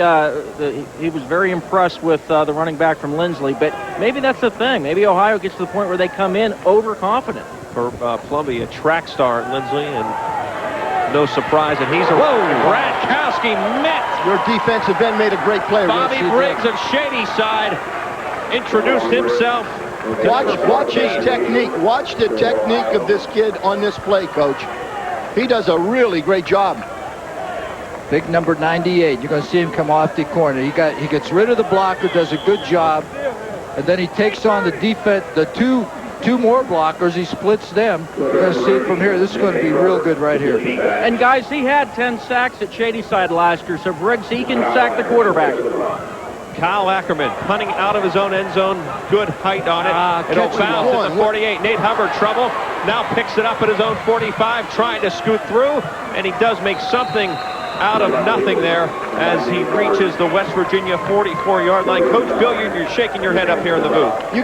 he was very impressed with the running back from Lindsley. But maybe that's the thing. Maybe Ohio gets to the point where they come in overconfident. For Plumby, a track star at Lindsley, and no surprise that he's a Brad Kouski met. Your defensive end made a great play. Bobby Briggs of Shady Side introduced himself. Watch his technique. Watch the technique of this kid on this play, Coach. He does a really great job. Big number 98. You're going to see him come off the corner. He gets rid of the blocker, does a good job, and then he takes on the defense. The two more blockers, he splits them. You're going to see it from here. This is going to be real good right here. And guys, he had 10 sacks at Shady Side last year, so Briggs, he can sack the quarterback. Kyle Ackermann punting out of his own end zone. Good height on it. It'll bounce at the 48. Nate Hubbard trouble. Now picks it up at his own 45, trying to scoot through, and he does make something out of nothing there as he reaches the West Virginia 44-yard line. Coach Bill, you're shaking your head up here in the booth. You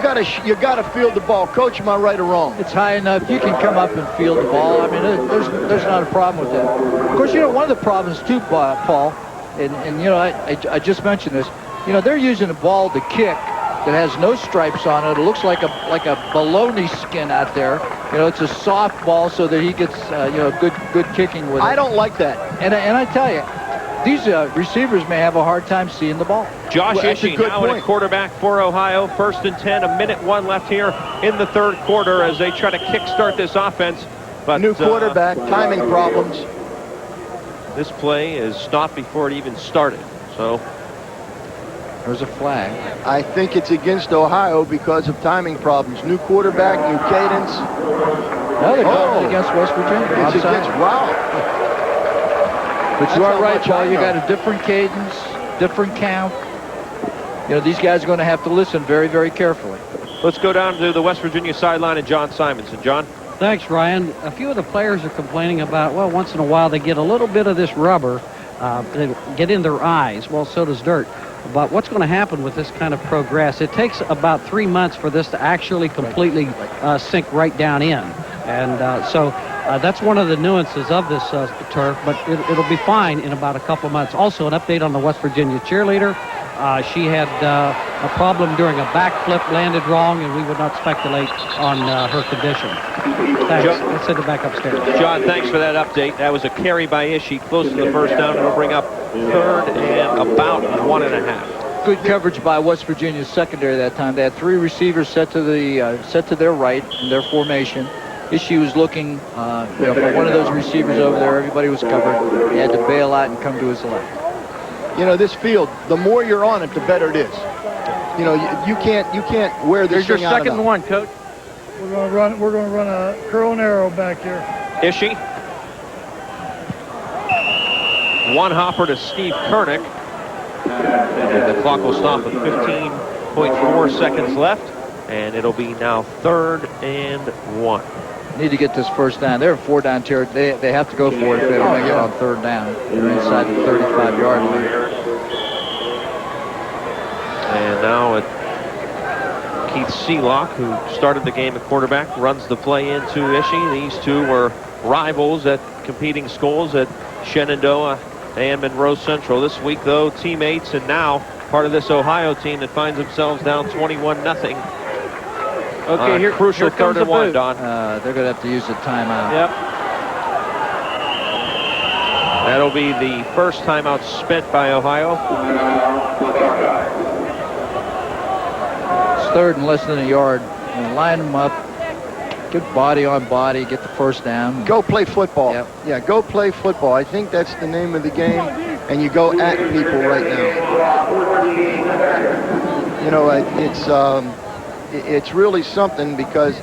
gotta field the ball. Coach, am I right or wrong? It's high enough. You can come up and field the ball. I mean, there's not a problem with that. Of course, one of the problems too, Paul, and I just mentioned this. They're using a ball to kick that has no stripes on it. It looks like a bologna skin out there. It's a soft ball so that he gets good kicking with it. I don't like that. And I tell you, these receivers may have a hard time seeing the ball. Josh Ishii now in a quarterback for Ohio. 1st and 10, a minute 1 left here in the 3rd quarter as they try to kickstart this offense. But new quarterback, timing problems. This play is stopped before it even started. So there's a flag. I think it's against Ohio because of timing problems. New quarterback, new cadence. No, they're calling it against West Virginia. It's against, wow. But you are right, Paul. You got a different cadence, different count. These guys are going to have to listen very, very carefully. Let's go down to the West Virginia sideline and John Simonson. John? Thanks, Ryan. A few of the players are complaining about, well, once in a while they get a little bit of this rubber, they get in their eyes. Well, so does dirt. But what's going to happen with this kind of progress? It takes about 3 months for this to actually completely sink right down in. And so that's one of the nuances of this turf, but it'll be fine in about a couple of months. Also, an update on the West Virginia cheerleader. She had a problem during a backflip, landed wrong, and we would not speculate on her condition. Thanks. Let's send it back upstairs. John, thanks for that update. That was a carry by Ishii, close to the first down. It'll bring up 3rd and about 1.5. Good coverage by West Virginia's secondary that time. They had 3 receivers set to their right in their formation. Ishii was looking for one of those receivers over there. Everybody was covered. He had to bail out and come to his left. This field, the more you're on it, the better it is. You can't wear this. There's your thing out second one, Coach. We're going to run a curl and arrow back here. Ishii. One hopper to Steve Koenig. And the clock will stop with 15.4 seconds left. And it'll be now 3rd and 1. Need to get this first down. They're in 4-down territory. They have to go for it if they don't make it on 3rd down. They're inside the 35-yard line. And now Keith Seelock, who started the game at quarterback, runs the play into Ishii. These two were rivals at competing schools at Shenandoah and Monroe Central. This week, though, teammates and now part of this Ohio team that finds themselves down 21-0. Okay, here, crucial here comes 3rd and 1, Don. They're going to have to use the timeout. Yep. That'll be the first timeout spent by Ohio. It's 3rd and less than a yard. And line them up. Good body on body. Get the first down. Go play football. Yep. Yeah, go play football. I think that's the name of the game. And you go at people right now. It's really something because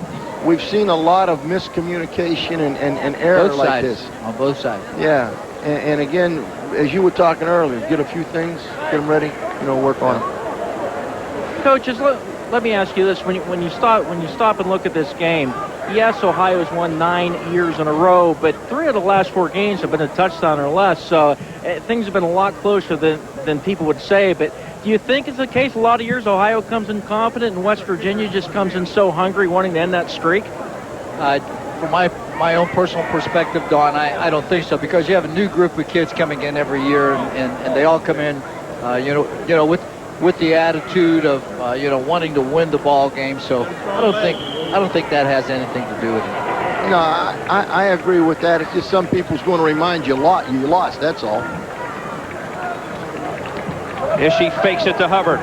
we've seen a lot of miscommunication and error both like sides, this. on both sides. Yeah, and again, as you were talking earlier, get a few things, get them ready, work on it. Coaches, let me ask you this: when you stop and look at this game, yes, Ohio's won 9 years in a row, but 3 of the last 4 games have been a touchdown or less. So things have been a lot closer than people would say. But do you think it's the case a lot of years Ohio comes in confident and West Virginia just comes in so hungry wanting to end that streak? From my own personal perspective, Don, I don't think so, because you have a new group of kids coming in every year and they all come in with the attitude of wanting to win the ball game. So I don't think that has anything to do with it. No, I agree with that. It's just some people's going to remind you you lost, that's all. Ishii fakes it to Hubbard.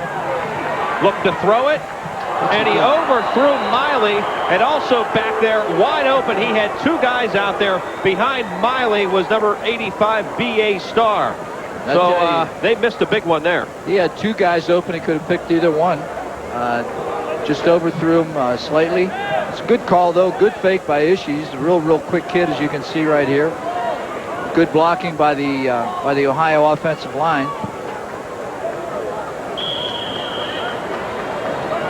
Look to throw it. And he overthrew Miley, and also back there wide open. He had 2 guys out there. Behind Miley was number 85, B.A. Starr. So they missed a big one there. He had 2 guys open. He could have picked either one. Just overthrew him slightly. It's a good call, though. Good fake by Ishii. He's a real quick kid, as you can see right here. Good blocking by the Ohio offensive line.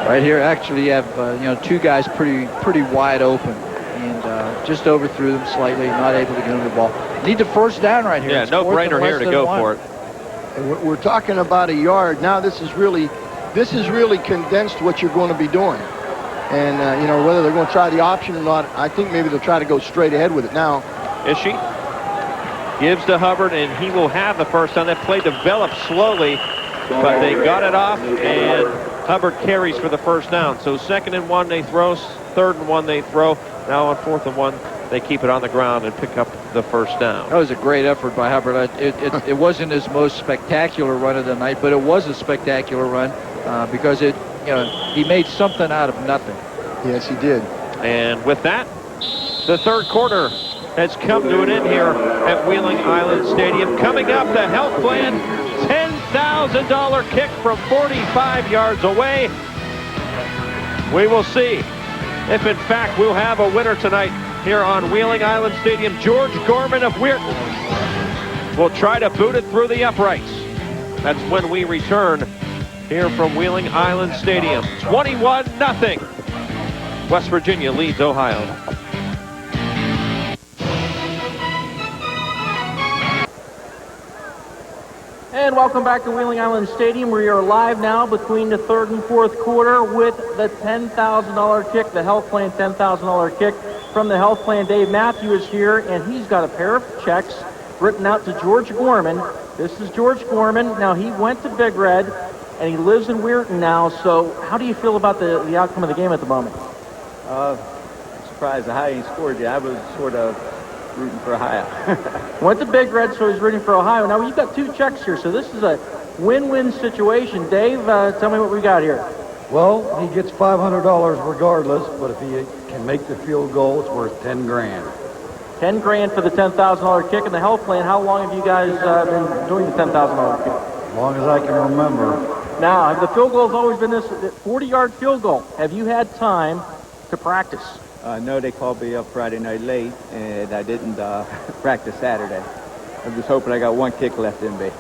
Right here, actually, you have two guys pretty wide open, and just overthrew them slightly, not able to get him the ball. Need the first down right here. Yeah, It's no fourth brainer and here less to than go one. for it. And we're talking about a yard. Now this is really condensed what you're going to be doing. And, whether they're going to try the option or not, I think maybe they'll try to go straight ahead with it now. Ishii gives to Hubbard, and he will have the first down. That play developed slowly, but they got it off, and Hubbard carries for the first down. So 2nd and 1 they throw, 3rd and 1 they throw. Now on 4th and 1 they keep it on the ground and pick up the first down. That was a great effort by Hubbard. It wasn't his most spectacular run of the night, but it was a spectacular run because he made something out of nothing. Yes, he did. And with that, the 3rd quarter has come to an end here at Wheeling Island Stadium. Coming up, the health plan $10,000 kick from 45 yards away. We will see if, in fact, we'll have a winner tonight here on Wheeling Island Stadium. George Gorman of Weir will try to boot it through the uprights. That's when we return here from Wheeling Island Stadium. 21-0. West Virginia leads Ohio. And welcome back to Wheeling Island Stadium. We are live now between the 3rd and 4th quarter with the $10,000 kick, the health plan $10,000 kick from the health plan. Dave Matthew is here, and he's got a pair of checks written out to George Gorman. This is George Gorman. Now, he went to Big Red, and he lives in Weirton now. So how do you feel about the outcome of the game at the moment? Surprised Ohio scored you. I was sort of rooting for Ohio. Went to Big Red, so he's rooting for Ohio. Now, you've got 2 checks here, so this is a win-win situation. Dave, tell me what we got here. Well, he gets $500 regardless, but if he can make the field goal, it's worth 10 grand. 10 grand for the $10,000 kick in the health plan. How long have you guys been doing the $10,000 kick? As long as I can remember. Now, the field goal has always been this 40-yard field goal. Have you had time to practice? No, they called me up Friday night late, and I didn't practice Saturday. I'm just hoping I got 1 kick left in me.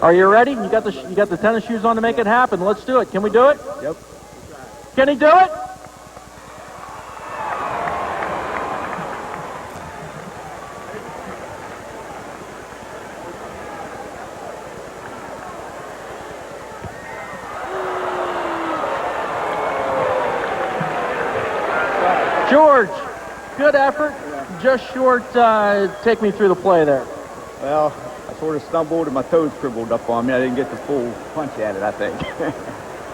Are you ready? You got the tennis shoes on to make it happen. Let's do it. Can we do it? Yep. Can he do it? George, good effort. Just short. Take me through the play there. Well, I sort of stumbled and my toes crippled up on me. I didn't get the full punch at it, I think.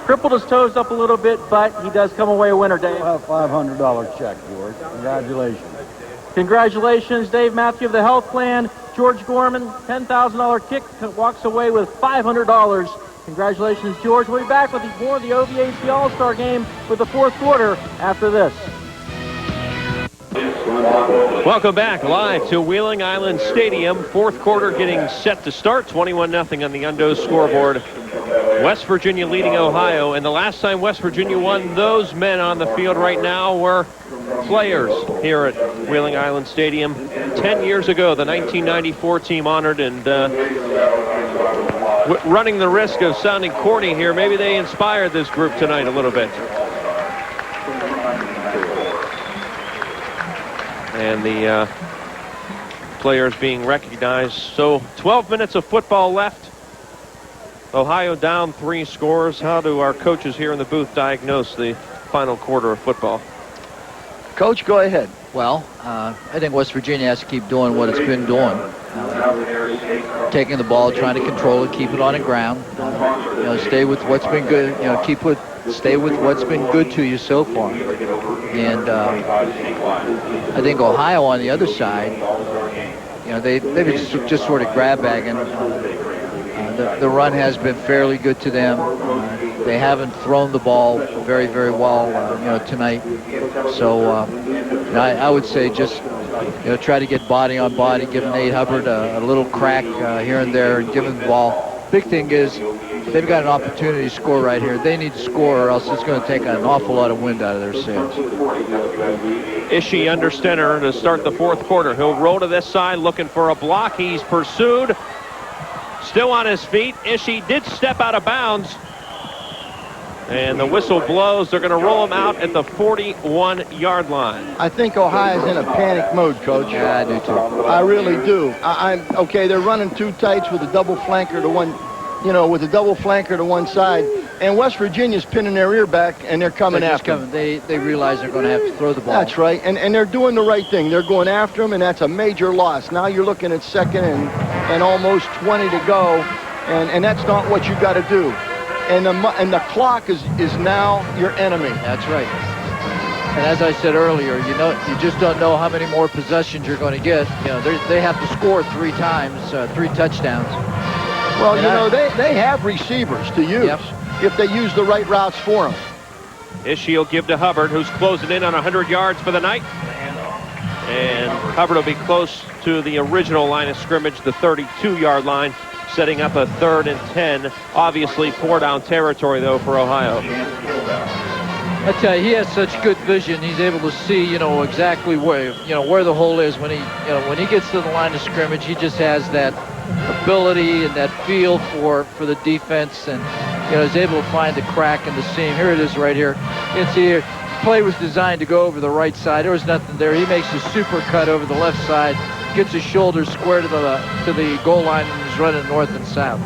Crippled his toes up a little bit, but he does come away a winner, Dave. We'll have $500 check, George. Congratulations. Congratulations, Dave Matthew of the health plan. George Gorman, $10,000 kick, walks away with $500. Congratulations, George. We'll be back with more of the OVAC All-Star Game with the 4th quarter after this. Welcome back live to Wheeling Island Stadium. 4th quarter getting set to start. 21-0 on the Undo scoreboard. West Virginia leading Ohio. And the last time West Virginia won, those men on the field right now were players here at Wheeling Island Stadium. 10 years ago, the 1994 team honored, and running the risk of sounding corny here, maybe they inspired this group tonight a little bit. And the players being recognized. So 12 minutes of football left. Ohio down 3 scores. How do our coaches here in the booth diagnose the final quarter of football? Coach, go ahead. Well, I think West Virginia has to keep doing what it's been doing. Taking the ball, trying to control it, keep it on the ground. Stay with what's been good. Stay with what's been good to you so far. And I think Ohio on the other side, they've just sort of grab bagging. The run has been fairly good to them. They haven't thrown the ball very, very well, tonight. So I would say just try to get body on body, give Nate Hubbard a little crack here and there, and give him the ball. Big thing is they've got an opportunity to score right here. They need to score, or else it's going to take an awful lot of wind out of their sails. Ishii under Stender to start the 4th quarter. He'll roll to this side looking for a block. He's pursued. Still on his feet. Ishii did step out of bounds. And the whistle blows. They're going to roll them out at the 41-yard line. I think Ohio's in a panic mode, Coach. Yeah, I do too. I really do. I'm okay. They're running two tights with a double flanker to one, with a double flanker to one side, and West Virginia's pinning their ear back, and they're coming after them. They realize they're going to have to throw the ball. That's right, and they're doing the right thing. They're going after them, and that's a major loss. Now you're looking at second and almost 20 to go, and that's not what you got to do. And the clock is now your enemy. That's right. And as I said earlier, you just don't know how many more possessions you're going to get. They have to score 3 times, 3 touchdowns. Well, they have receivers to use if they use the right routes for them. Ishii will give to Hubbard, who's closing in on 100 yards for the night. And Hubbard will be close to the original line of scrimmage, the 32-yard line, setting up a 3rd and 10. Obviously, 4-down territory, though, for Ohio. I tell you, he has such good vision. He's able to see, exactly where the hole is when he gets to the line of scrimmage. He just has that ability and that feel for the defense, and is able to find the crack in the seam. Here it is right here. You can see here, the play was designed to go over the right side. There was nothing there. He makes a super cut over the left side, gets his shoulders square to the goal line, and is running north and south.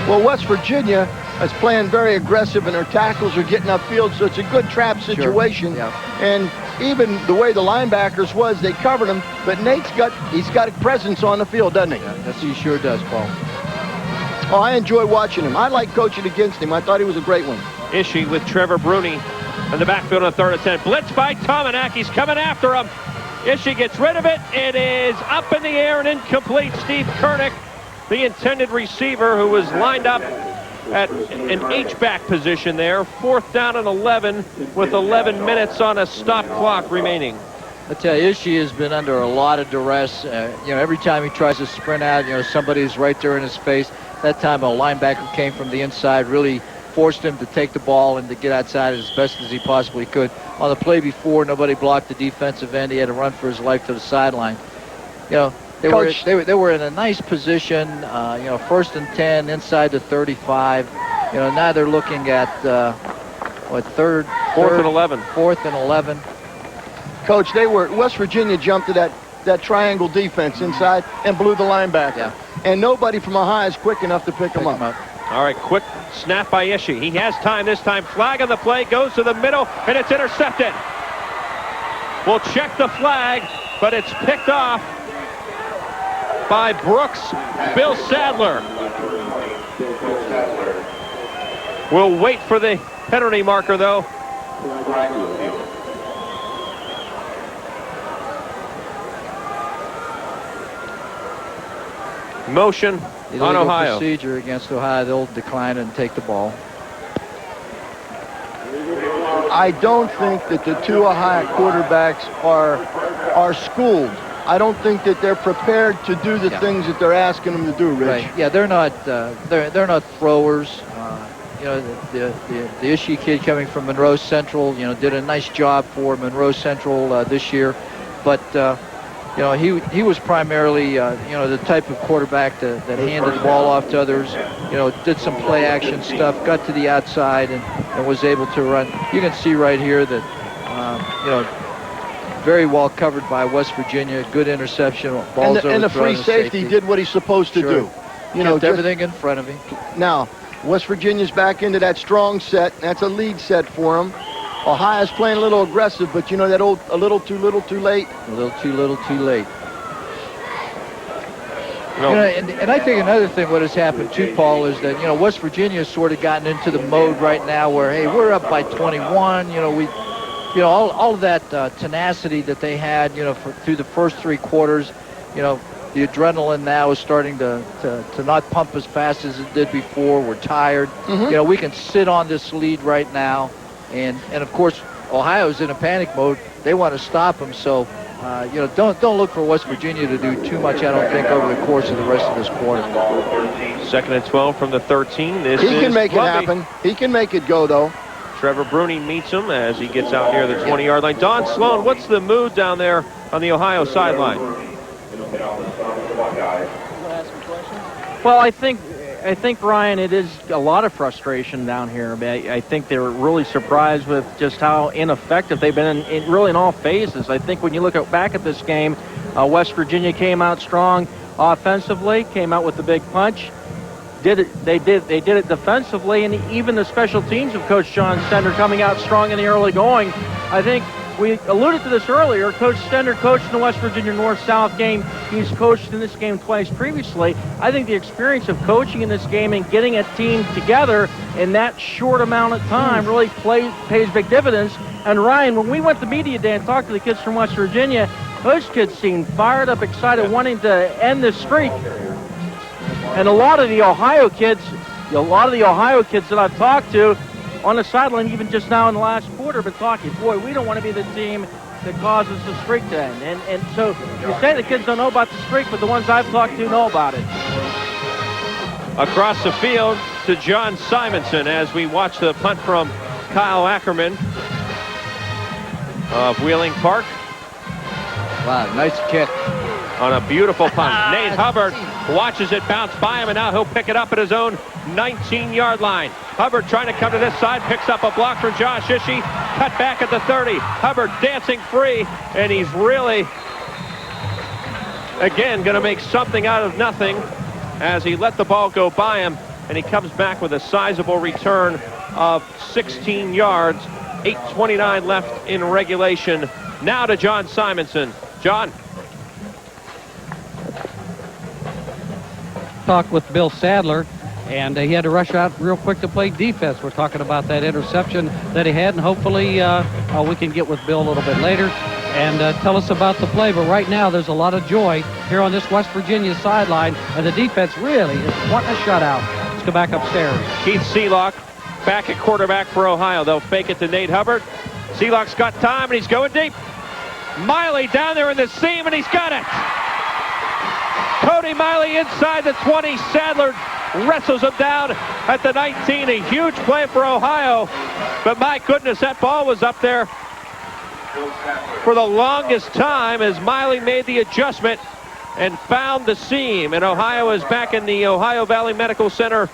Well, West Virginia is playing very aggressive, and their tackles are getting upfield, so it's a good trap situation. Sure. And even the way the linebackers was, they covered him, but he's got a presence on the field, doesn't he? Yes, he sure does, Paul. Oh, I enjoy watching him. I like coaching against him. I thought he was a great one. Ishii with Trevor Bruni in the backfield on 3rd and 10. Blitz by Tominack. He's coming after him. Ishii gets rid of it. It is up in the air and incomplete. Steve Kernick, the intended receiver, who was lined up at an H-back position there. 4th down and 11 with 11 minutes on a stop clock remaining. I tell you, Ishii has been under a lot of duress. Every time he tries to sprint out, somebody's right there in his face. That time a linebacker came from the inside, really forced him to take the ball and to get outside as best as he possibly could. On the play before, nobody blocked the defensive end. He had to run for his life to the sideline. They were in a nice position, 1st and 10 inside the 35. Now they're looking at Fourth and 11. 4th and 11. Coach, West Virginia jumped to that triangle defense inside and blew the linebacker. Yeah. And nobody from Ohio is quick enough to pick him up. All right, quick snap by Ishii. He has time this time. Flag on the play, goes to the middle, and it's intercepted. We'll check the flag, but it's picked off by Brooks, Bill Sadler. We'll wait for the penalty marker, though. Motion on Ohio. Procedure against Ohio. They'll decline and take the ball. I don't think that the 2 Ohio quarterbacks are schooled. I don't think that they're prepared to do the things that they're asking them to do, Rich. Right. Yeah, they're not throwers. The Ishii kid coming from Monroe Central, did a nice job for Monroe Central this year, but he was primarily the type of quarterback that handed the ball off to others. Did some play action stuff, got to the outside, and was able to run. You can see right here that very well covered by West Virginia. Good interception. Balls and the free safety did what he's supposed to do. Kept everything in front of him. Now, West Virginia's back into that strong set. That's a lead set for them. Ohio's playing a little aggressive, but that old a little too late. A little too late. No. And I think another thing what has happened too, Paul, is that West Virginia has sort of gotten into the mode right now where, hey, we're up by 21. All of that tenacity that they had, through the first 3 quarters, the adrenaline now is starting to not pump as fast as it did before. We're tired. Mm-hmm. We can sit on this lead right now, and of course Ohio's in a panic mode. They want to stop them, so don't look for West Virginia to do too much, I don't think, over the course of the rest of this quarter. 2nd and 12 from the 13. He can make it happen. He can make it go, though. Trevor Bruni meets him as he gets out near the 20-yard line. Don Sloan, what's the mood down there on the Ohio sideline? Well, I think I think, Ryan, it is a lot of frustration down here. I think they're really surprised with just how ineffective they've been really in all phases. I think when you look back at this game, West Virginia came out strong offensively, came out with the big punch. They did it defensively, and even the special teams of Coach John Stender coming out strong in the early going. I think we alluded to this earlier. Coach Stender coached in the West Virginia North-South game. He's coached in this game twice previously. I think the experience of coaching in this game and getting a team together in that short amount of time really pays big dividends. And Ryan, when we went to media day and talked to the kids from West Virginia, those kids seemed fired up, excited, wanting to end this streak. And a lot of the Ohio kids that I've talked to on the sideline, even just now in the last quarter, been talking, boy, we don't want to be the team that causes the streak to end. And so you say the kids don't know about the streak, but the ones I've talked to know about it. Across the field to John Simonson as we watch the punt from Kyle Ackermann of Wheeling Park. Wow, nice kick. On a beautiful punt. Nate Hubbard watches it bounce by him, and now he'll pick it up at his own 19-yard line. Hubbard trying to come to this side, picks up a block from Josh Ishii, cut back at the 30. Hubbard dancing free, and he's really, again, going to make something out of nothing as he let the ball go by him, and he comes back with a sizable return of 16 yards. 8:29 left in regulation. Now to John Simonson. John. Talked with Bill Sadler, and he had to rush out real quick to play defense. We're talking about that interception that he had, and hopefully we can get with Bill a little bit later and tell us about the play. But right now, there's a lot of joy here on this West Virginia sideline, and the defense really is wanting a shutout. Let's go back upstairs. Keith Seelock back at quarterback for Ohio. They'll fake it to Nate Hubbard. Seelock's got time, and he's going deep. Miley down there in the seam, and he's got it. Cody Miley inside the 20. Sadler wrestles him down at the 19. A huge play for Ohio. But my goodness, that ball was up there for the longest time as Miley made the adjustment and found the seam. And Ohio is back in the Ohio Valley Medical Center,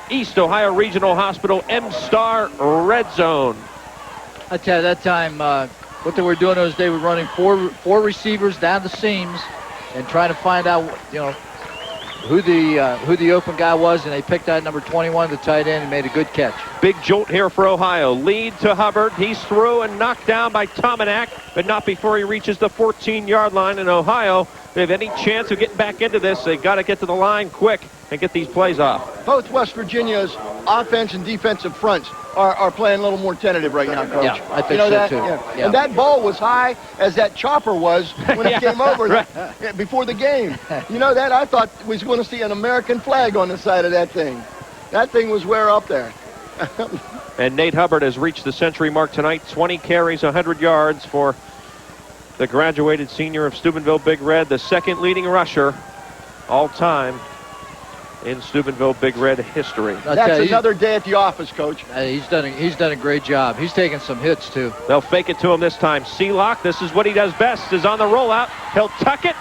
East Ohio Regional Hospital, M-Star Red Zone. I tell you, that time, what they were doing those days, were running four receivers down the seams and trying to find out, who the open guy was, and they picked out number 21, the tight end, and made a good catch. Big jolt here for Ohio. Lead to Hubbard. He's through and knocked down by Tominack, but not before he reaches the 14-yard line. In Ohio, if they have any chance of getting back into this, they've got to get to the line quick and get these plays off. Both West Virginia's offense and defensive fronts are playing a little more tentative right now, Coach. Yeah, I think so, that, too. Yeah. And that ball was high as that chopper was when it came over before the game. You know that? I thought we was going to see an American flag on the side of that thing. That thing was way up there. And Nate Hubbard has reached the century mark tonight. 20 carries, 100 yards for the graduated senior of Steubenville Big Red, the second leading rusher all time in Steubenville Big Red history. That's another day at the office, Coach. He's done a great job. He's taken some hits, too. They'll fake it to him this time. Seelock, this is what he does best, is on the rollout. He'll tuck it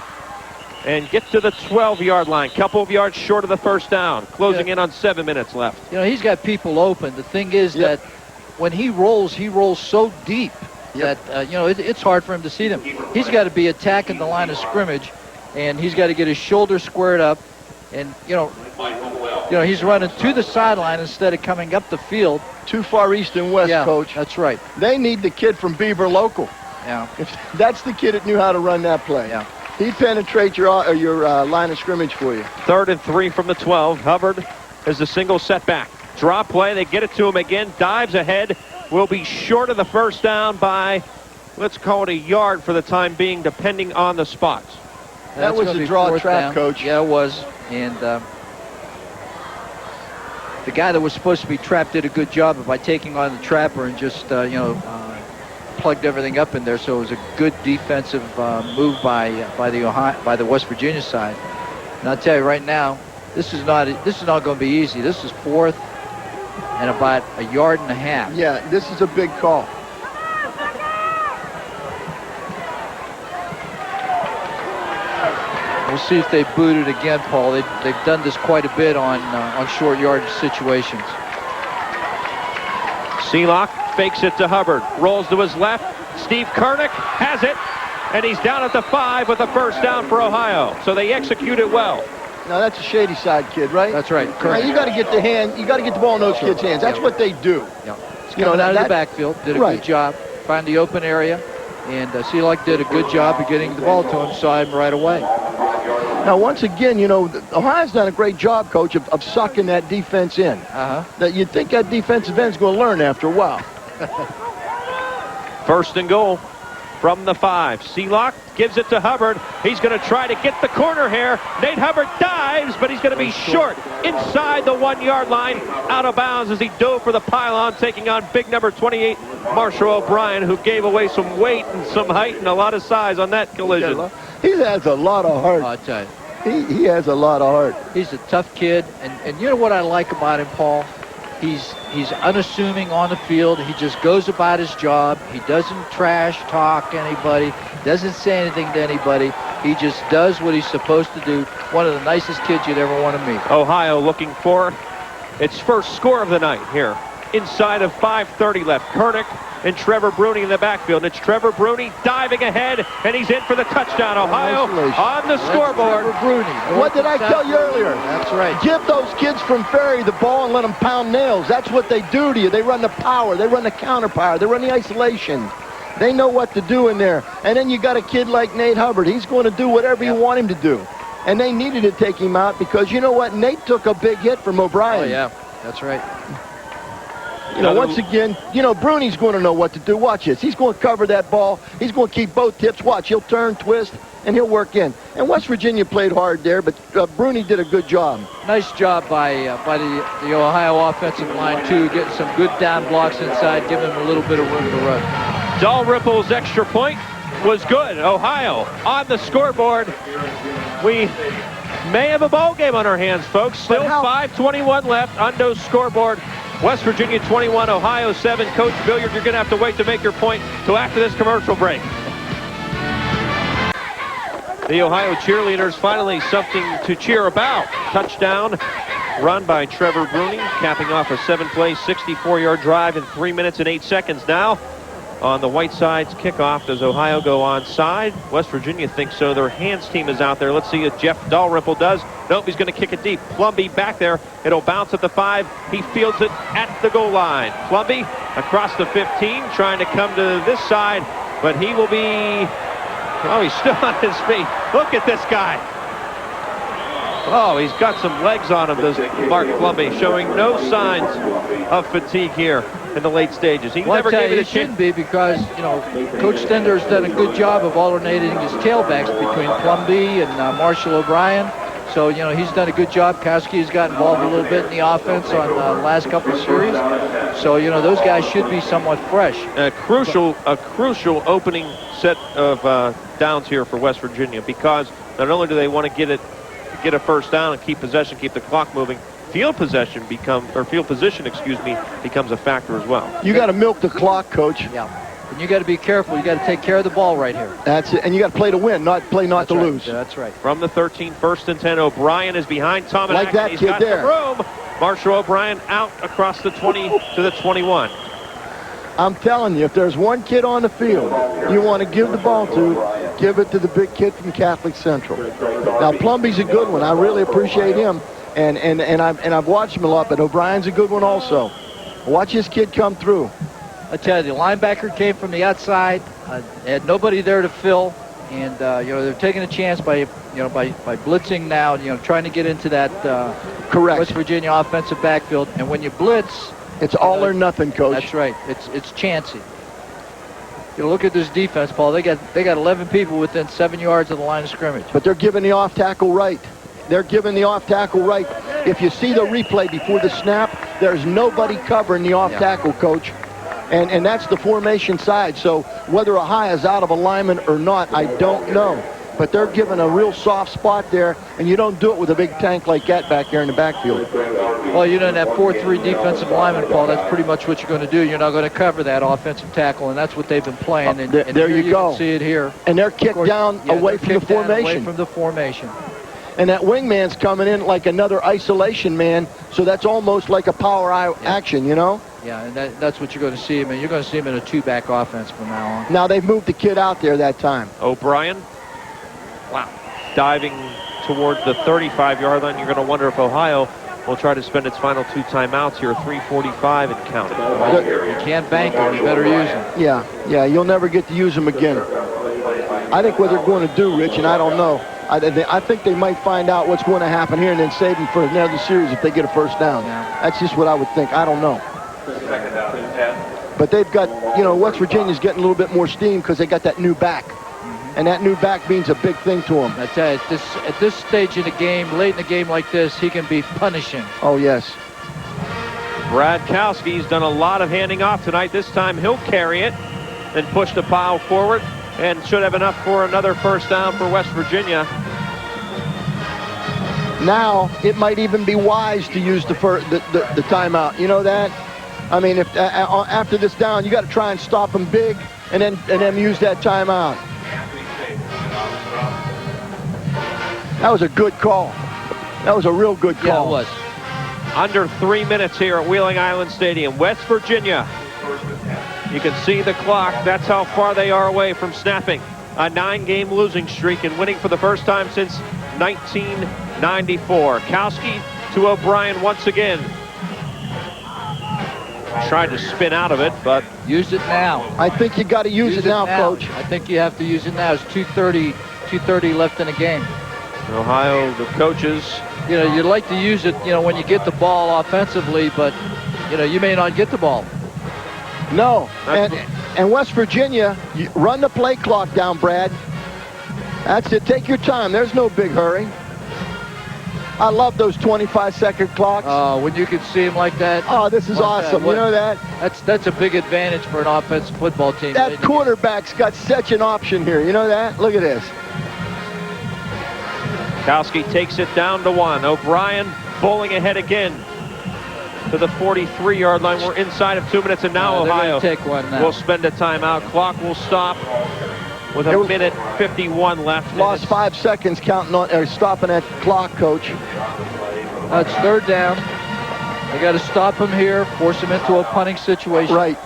and get to the 12-yard line. Couple of yards short of the first down. Closing in on 7 minutes left. He's got people open. The thing is that when he rolls so deep that, it's hard for him to see them. He's got to be attacking the line of scrimmage, and he's got to get his shoulder squared up. And, he's running to the sideline instead of coming up the field. Too far east and west, Coach. That's right. They need the kid from Beaver Local. Yeah. That's the kid that knew how to run that play. Yeah. He'd penetrate your line of scrimmage for you. 3rd and 3 from the 12. Hubbard is the single setback. Drop play. They get it to him again. Dives ahead. Will be short of the first down by, let's call it a yard for the time being, depending on the spots. That was a draw trap, Coach. Yeah, it was. And the guy that was supposed to be trapped did a good job by taking on the trapper and just, plugged everything up in there. So it was a good defensive move by the West Virginia side. And I'll tell you right now, this is not going to be easy. This is 4th and about a yard and a half. Yeah, this is a big call. we'll see if they boot it again, Paul. They've done this quite a bit on short yardage situations. Seelock fakes it to Hubbard. Rolls to his left. Steve Kernick has it. And he's down at the 5 with a first down for Ohio. So they execute it well. Now that's a shady side kid, right? That's right. Now, you got to get the ball in those kids' hands. That's what they do. Yeah. Coming out of the backfield, did a good job. Find the open area. And Seelock did a good job of getting the ball to him, saw him right away. Now, once again, Ohio's done a great job, Coach, of sucking that defense in. That you'd think that defensive end's going to learn after a while. First and goal from the 5. Seelock gives it to Hubbard. He's going to try to get the corner here. Nate Hubbard dives, but he's going to be short inside the 1-yard line, out of bounds as he dove for the pylon, taking on big number 28, Marshall O'Brien, who gave away some weight and some height and a lot of size on that collision. He has a lot of heart. I'll tell you. He has a lot of heart. He's a tough kid, and you know what I like about him, Paul? He's unassuming on the field. He just goes about his job. He doesn't trash talk anybody, doesn't say anything to anybody. He just does what he's supposed to do. One of the nicest kids you'd ever want to meet. Ohio looking for its first score of the night here. Inside of 5:30 left. Kernick and Trevor Bruni in the backfield. And it's Trevor Bruni diving ahead, and he's in for the touchdown. Ohio on the scoreboard. What did I tell you earlier? That's right. Give those kids from Ferry the ball and let them pound nails. That's what they do to you. They run the power. They run the counter power. They run the isolation. They know what to do in there. And then you got a kid like Nate Hubbard. He's going to do whatever you want him to do. And they needed to take him out because you know what? Nate took a big hit from O'Brien. Oh, yeah. That's right. Once again, Bruni's going to know what to do. Watch this. He's going to cover that ball. He's going to keep both tips. Watch. He'll turn, twist, and he'll work in. And West Virginia played hard there, but Bruni did a good job. Nice job by the Ohio offensive line, too, getting some good down blocks inside, giving them a little bit of room to run. Dalrymple's extra point was good. Ohio on the scoreboard. We may have a ball game on our hands, folks. Still 5:21 left on no scoreboard. West Virginia 21, Ohio 7. Coach Billiard, you're going to have to wait to make your point till after this commercial break. The Ohio cheerleaders finally something to cheer about. Touchdown run by Trevor Bruni, capping off a 7-play, 64-yard drive in 3 minutes and 8 seconds now. On the Whiteside's kickoff, does Ohio go onside? West Virginia thinks so. Their hands team is out there. Let's see if Jeff Dalrymple does. Nope, he's going to kick it deep. Plumby back there. It'll bounce at the 5. He fields it at the goal line. Plumby across the 15, trying to come to this side, but he will be... Oh, he's still on his feet. Look at this guy. Oh, he's got some legs on him, does Mark Plumby, showing no signs of fatigue here in the late stages. He never gave it a chance. Shouldn't be because, Coach Stender's done a good job of alternating his tailbacks between Plumby and Marshall O'Brien. So, he's done a good job. Kouski's got involved a little bit in the offense on the last couple of series. So, those guys should be somewhat fresh. A crucial opening set of downs here for West Virginia, because not only do they want to get a first down and keep possession, keep the clock moving, field position becomes a factor as well. You got to milk the clock, Coach. Yeah. And you got to be careful. You got to take care of the ball right here. That's it. And you got to play to win, not play not to lose. Yeah, that's right. From the 13, 1st and 10, O'Brien is behind Tominack. Like that He's kid got there. The room. Marshall O'Brien out across the 20 to the 21. I'm telling you, if there's one kid on the field you want to give the ball to, give it to the big kid from Catholic Central. Now, Plumby's a good one. I really appreciate him, and I've watched him a lot, but O'Brien's a good one also. Watch this kid come through. I tell you, the linebacker came from the outside, had nobody there to fill, and they're taking a chance by blitzing now, trying to get into that correct West Virginia offensive backfield. And when you blitz, it's all or nothing, Coach. That's right. It's chancy. Look at this defense, Paul. They got 11 people within 7 yards of the line of scrimmage. But they're giving the off tackle right. They're giving the off tackle right. If you see the replay before the snap, there's nobody covering the off tackle, Coach. And that's the formation side. So whether Ohio is out of alignment or not, I don't know. But they're giving a real soft spot there, and you don't do it with a big tank like that back there in the backfield. Well, in that 4-3 defensive lineman, Paul, that's pretty much what you're going to do. You're not going to cover that offensive tackle, and that's what they've been playing. And there you go. Can see it here. And they're kicked down away from the formation. Away from the formation. And that wingman's coming in like another isolation man, so that's almost like a power action, you know? Yeah, and that's what you're going to see him in. You're going to see him in a two-back offense from now on. Now they've moved the kid out there that time. O'Brien, wow, diving toward the 35-yard line. You're going to wonder if Ohio will try to spend its final 2 timeouts here, 3:45 and counting. You can't bank them. You better use them. Yeah, you'll never get to use them again. I think what they're going to do, Rich, and I don't know, I think they might find out what's going to happen here and then save them for another series if they get a first down. Yeah. That's just what I would think. I don't know. But they've got, West Virginia's getting a little bit more steam because they got that new back. And that new back means a big thing to him. I tell you, at this stage in the game, late in the game like this, he can be punishing. Oh, yes. Brad Kouski's done a lot of handing off tonight. This time he'll carry it and push the pile forward and should have enough for another first down for West Virginia. Now, it might even be wise to use the timeout. You know that? I mean, if after this down, you got to try and stop them big and then use that timeout. That was a good call. That was a real good call. Yeah, it was. Under 3 minutes here at Wheeling Island Stadium. West Virginia. You can see the clock. That's how far they are away from snapping a 9-game losing streak and winning for the first time since 1994. Kouski to O'Brien once again. Tried to spin out of it, but use it now. I think you got to use it now, Coach. I think you have to use it now. It's 2:30 left in the game. Ohio, the coaches. You'd like to use it, when you get the ball offensively, but, you may not get the ball. No. And West Virginia, run the play clock down, Brad. That's it. Take your time. There's no big hurry. I love those 25-second clocks. Oh, when you can see them like that. Oh, this is awesome. You know that? That's a big advantage for an offensive football team. That quarterback's got such an option here. You know that? Look at this. Kouski takes it down to 1. O'Brien bowling ahead again to the 43-yard line. We're inside of 2 minutes, and now Ohio will spend a timeout. Clock will stop with a minute 51 left. Lost 5 seconds counting on or stopping that clock, Coach. It's third down. They got to stop him here, force him into a punting situation. Right.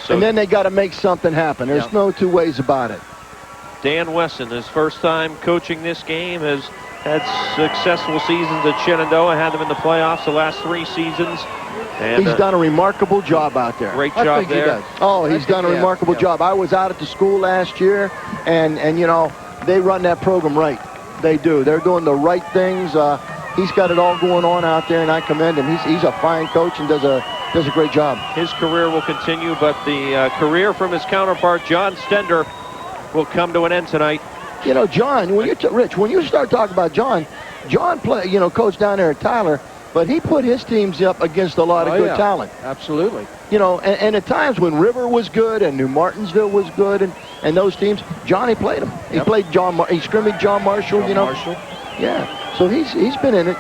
And then they got to make something happen. There's no two ways about it. Dan Wesson, his first time coaching this game, has had successful seasons at Shenandoah, had them in the playoffs the last 3 seasons. And he's done a remarkable job out there. Great job there. Oh, he's done a remarkable job. I was out at the school last year, and they run that program right. They do. They're doing the right things. He's got it all going on out there, and I commend him. He's a fine coach and does a great job. His career will continue, but the career from his counterpart, John Stender, will come to an end tonight. John, Rich, when you start talking about John coached down there at Tyler, but he put his teams up against a lot of good talent. Absolutely. And at times when River was good and New Martinsville was good and those teams, Johnny played them. He played he scrimmaged John Marshall, Marshall. Yeah. So he's been in it.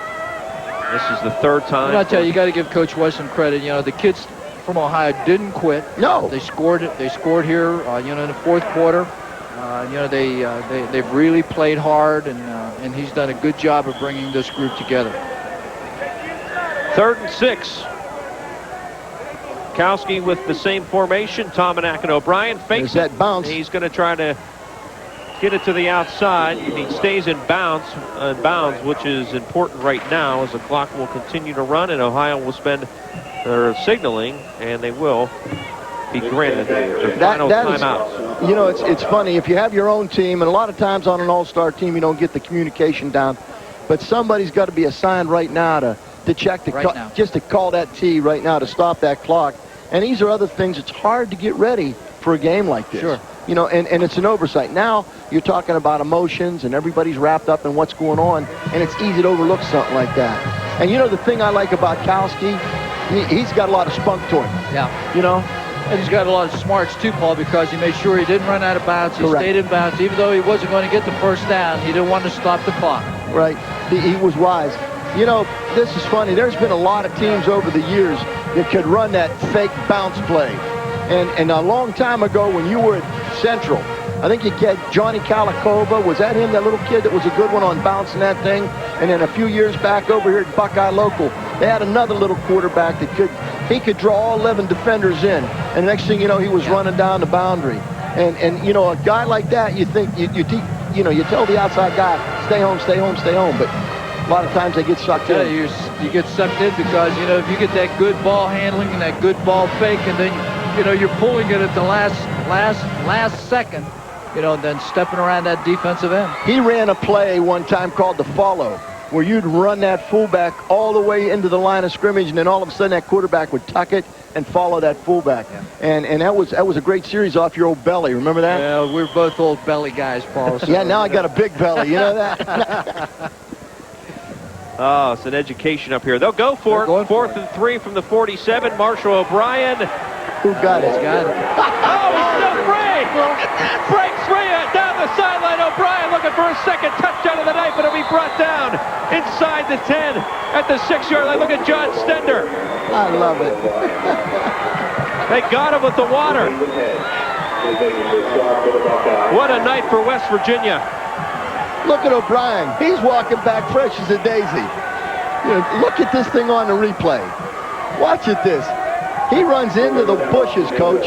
This is the third time. I tell you, you got to give Coach Wesson credit. The kids from Ohio didn't quit. No. They scored here, in the fourth quarter. They've really played hard, and he's done a good job of bringing this group together. 3rd and 6. Kouski with the same formation. Tominack and O'Brien fakes that bounce. He's going to try to get it to the outside. He stays in bounds, which is important right now as the clock will continue to run, and Ohio will spend their signaling, and they will be granted their final timeout. It's funny. If you have your own team, and a lot of times on an all-star team, you don't get the communication down, but somebody's got to be assigned right now to check just to call that T right now to stop that clock. And these are other things. It's hard to get ready for a game like this. Sure. And it's an oversight. Now you're talking about emotions and everybody's wrapped up in what's going on, and it's easy to overlook something like that. And the thing I like about Kouski, he's got a lot of spunk to him. Yeah. And he's got a lot of smarts too, Paul, because he made sure he didn't run out of bounds. He stayed in bounds. Even though he wasn't going to get the first down, he didn't want to stop the clock. Right. He was wise. This is funny. There's been a lot of teams over the years that could run that fake bounce play. And a long time ago, when you were at Central. I think you get Johnny Kalikova. Was that him, that little kid that was a good one on bouncing that thing? And then a few years back over here at Buckeye Local, they had another little quarterback that could draw all 11 defenders in. And next thing you know, he was running down the boundary. And you know, a guy like that, you think, you tell the outside guy, stay home, stay home, stay home. But a lot of times they get sucked in. You get sucked in because, you know, if you get that good ball handling and that good ball fake, and then, you know, you're pulling it at the last second, you know, then stepping around that defensive end. He ran a play one time called the follow, where you'd run that fullback all the way into the line of scrimmage, and then all of a sudden that quarterback would tuck it and follow that fullback. Yeah. And that was a great series off your old belly. Remember that? Yeah, we're both old belly guys, Paul. So. Yeah, now I got a big belly. You know that? Oh, it's an education up here. They'll go for it. 4th and 3 from the 47. Marshall O'Brien. Who got it? Got it. Oh, he's still free. Breaks free down the sideline. O'Brien looking for a second touchdown of the night, but it'll be brought down inside the 10 at the 6-yard line. Look at John Stender. I love it. They got him with the water. What a night for West Virginia. Look at O'Brien. He's walking back fresh as a daisy. You know, look at this thing on the replay. Watch it this. He runs into the bushes, Coach.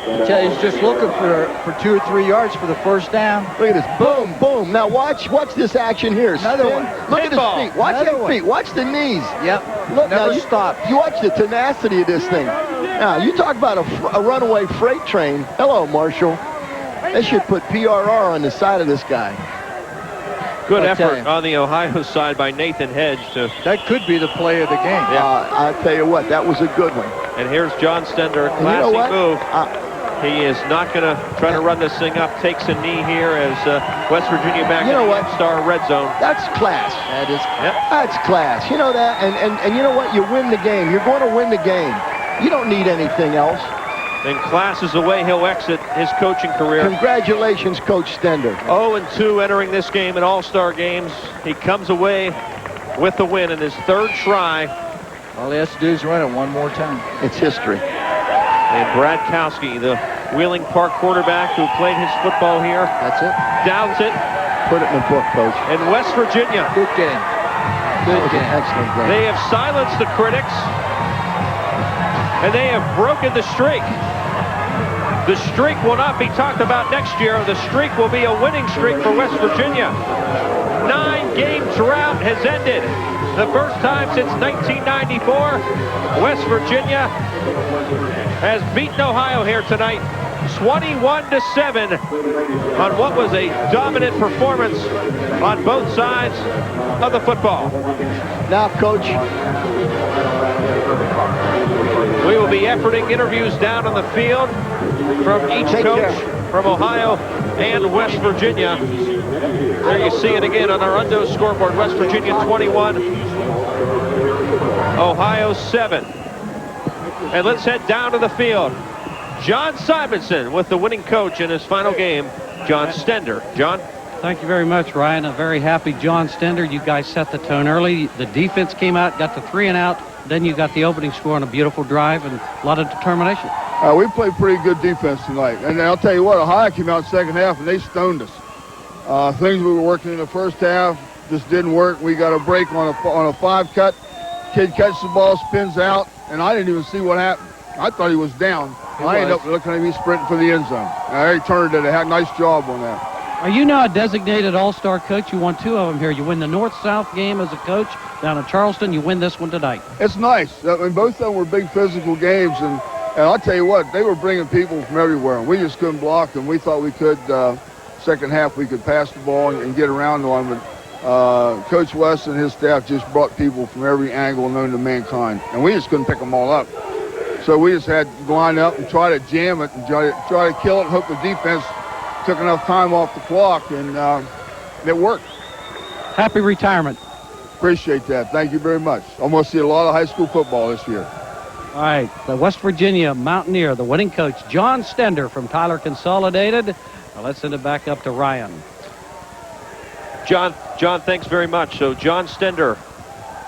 He's just looking for 2 or 3 yards for the first down. Look at this. Boom, boom. Now watch this action here. Another one. Look at his feet. Watch his feet. Watch the knees. Yep. Look, never now stop. You watch the tenacity of this thing. Now, you talk about a runaway freight train. Hello, Marshall. They should put PRR on the side of this guy. Good effort on the Ohio side by Nathan Hedge. That could be the play of the game. Yeah. I'll tell you what, that was a good one. And here's John Stender, classy move. He is not going to try to run this thing up. Takes a knee here as West Virginia back in the All-Star red zone. That's class. That is class. Yep. That's class. You know that, and you know what? You win the game. You're going to win the game. You don't need anything else. And class is the way he'll exit his coaching career. Congratulations, Coach Stender. 0-2 entering this game in All-Star games. He comes away with the win in his 3rd try. All he has to do is run it one more time. It's history. And Brad Kouski, the Wheeling Park quarterback who played his football here. That's it. Downs it. Put it in the book, Coach. And West Virginia. Good game. Good game. Excellent game. They have silenced the critics. And they have broken the streak. The streak will not be talked about next year. The streak will be a winning streak for West Virginia. 9-game drought has ended. The first time since 1994. West Virginia has beaten Ohio here tonight, 21-7 on what was a dominant performance on both sides of the football. Now, Coach, we will be efforting interviews down on the field from each coach from Ohio and West Virginia. There you see it again on our Undo scoreboard. West Virginia 21, Ohio 7. And let's head down to the field. John Simonson with the winning coach in his final game, John Stender. John? Thank you very much, Ryan. A very happy John Stender. You guys set the tone early. The defense came out, got the 3 and out. Then you got the opening score on a beautiful drive and a lot of determination. We played pretty good defense tonight. And I'll tell you what, Ohio came out second half and they stoned us. Things we were working in the first half just didn't work. We got a break on a 5-cut. Kid catches the ball, spins out, and I didn't even see what happened. I thought he was down. I ended up looking at me sprinting for the end zone. Harry Turner did a nice job on that. Are you now a designated all-star coach? You won 2 of them here. You win the North-South game as a coach down in Charleston. You win this one tonight. It's nice. I mean, both of them were big physical games, and I'll tell you what, they were bringing people from everywhere, and we just couldn't block them. We thought we could, second half, we could pass the ball and get around on them, but Coach West and his staff just brought people from every angle known to mankind, and we just couldn't pick them all up. So we just had to line up and try to jam it and try to kill it and hope the defense took enough time off the clock, and it worked. Happy retirement. Appreciate that. Thank you very much. I'm going to see a lot of high school football this year. All right, the West Virginia Mountaineer, the winning coach, John Stender from Tyler Consolidated. Now let's send it back up to Ryan. John, thanks very much. So John Stender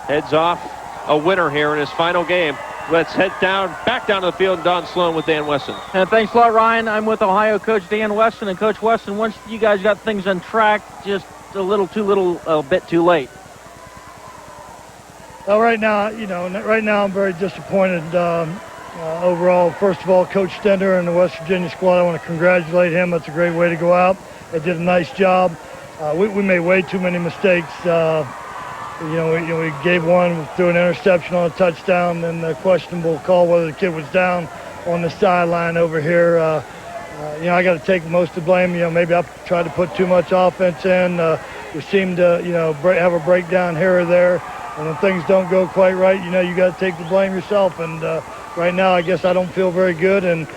heads off a winner here in his final game. let's head back down to the field. Don Sloan with Dan Weston. And thanks a lot, Ryan. I'm with Ohio coach Dan Weston. And Coach Weston, once you guys got things on track, just a bit too late. Well, right now I'm very disappointed overall. First of all, Coach Stender and the West Virginia squad, I want to congratulate him. That's a great way to go out. They did a nice job. We made way too many mistakes. We gave one through an interception on a touchdown, and a questionable call whether the kid was down on the sideline over here. I got to take most of the blame. Maybe I tried to put too much offense in. We seem to, have a breakdown here or there. And when things don't go quite right, you got to take the blame yourself. And right now, I guess I don't feel very good, and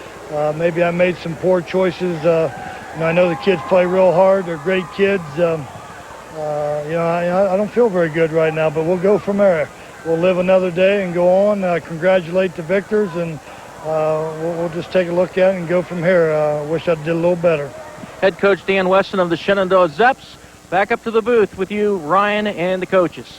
maybe I made some poor choices. I know the kids play real hard. They're great kids. I don't feel very good right now, but we'll go from there. We'll live another day and go on. Congratulate the victors, and we'll just take a look at it and go from here. I wish I did a little better. Head coach Dan Weston of the Shenandoah Zeps. Back up to the booth with you, Ryan, and the coaches.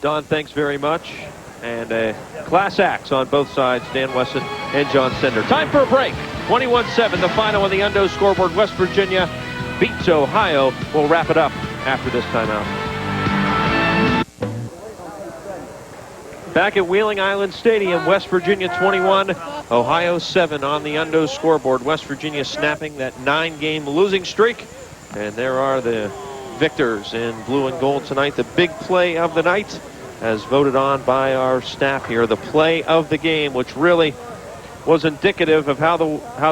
Don, thanks very much. And class acts on both sides, Dan Weston and John Stender. Time for a break. 21-7, the final on the Undo scoreboard. West Virginia beats Ohio. We'll wrap it up after this timeout. Back at Wheeling Island Stadium, West Virginia 21, Ohio 7 on the Undo scoreboard. West Virginia snapping that 9-game losing streak. And there are the victors in blue and gold tonight. The big play of the night, as voted on by our staff here, the play of the game, which really was indicative of how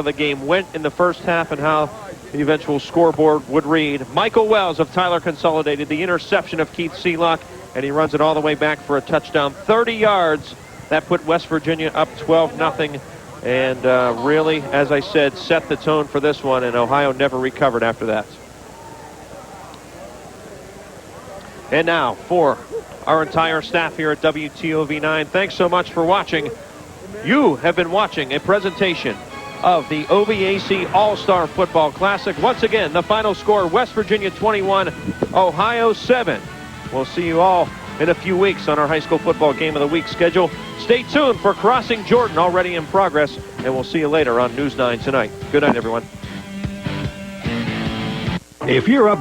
the game went in the first half and how the eventual scoreboard would read. Michael Wells of Tyler Consolidated, the interception of Keith Seelock, and he runs it all the way back for a touchdown, 30 yards. That put West Virginia up 12-0, and really, as I said, set the tone for this one, and Ohio never recovered after that. And now for our entire staff here at WTOV9, thanks so much for watching. You have been watching a presentation of the OVAC All-Star Football Classic. Once again, the final score, West Virginia 21, Ohio 7. We'll see you all in a few weeks on our high school football game of the week schedule. Stay tuned for Crossing Jordan, already in progress, and we'll see you later on News 9 tonight. Good night, everyone. If you're up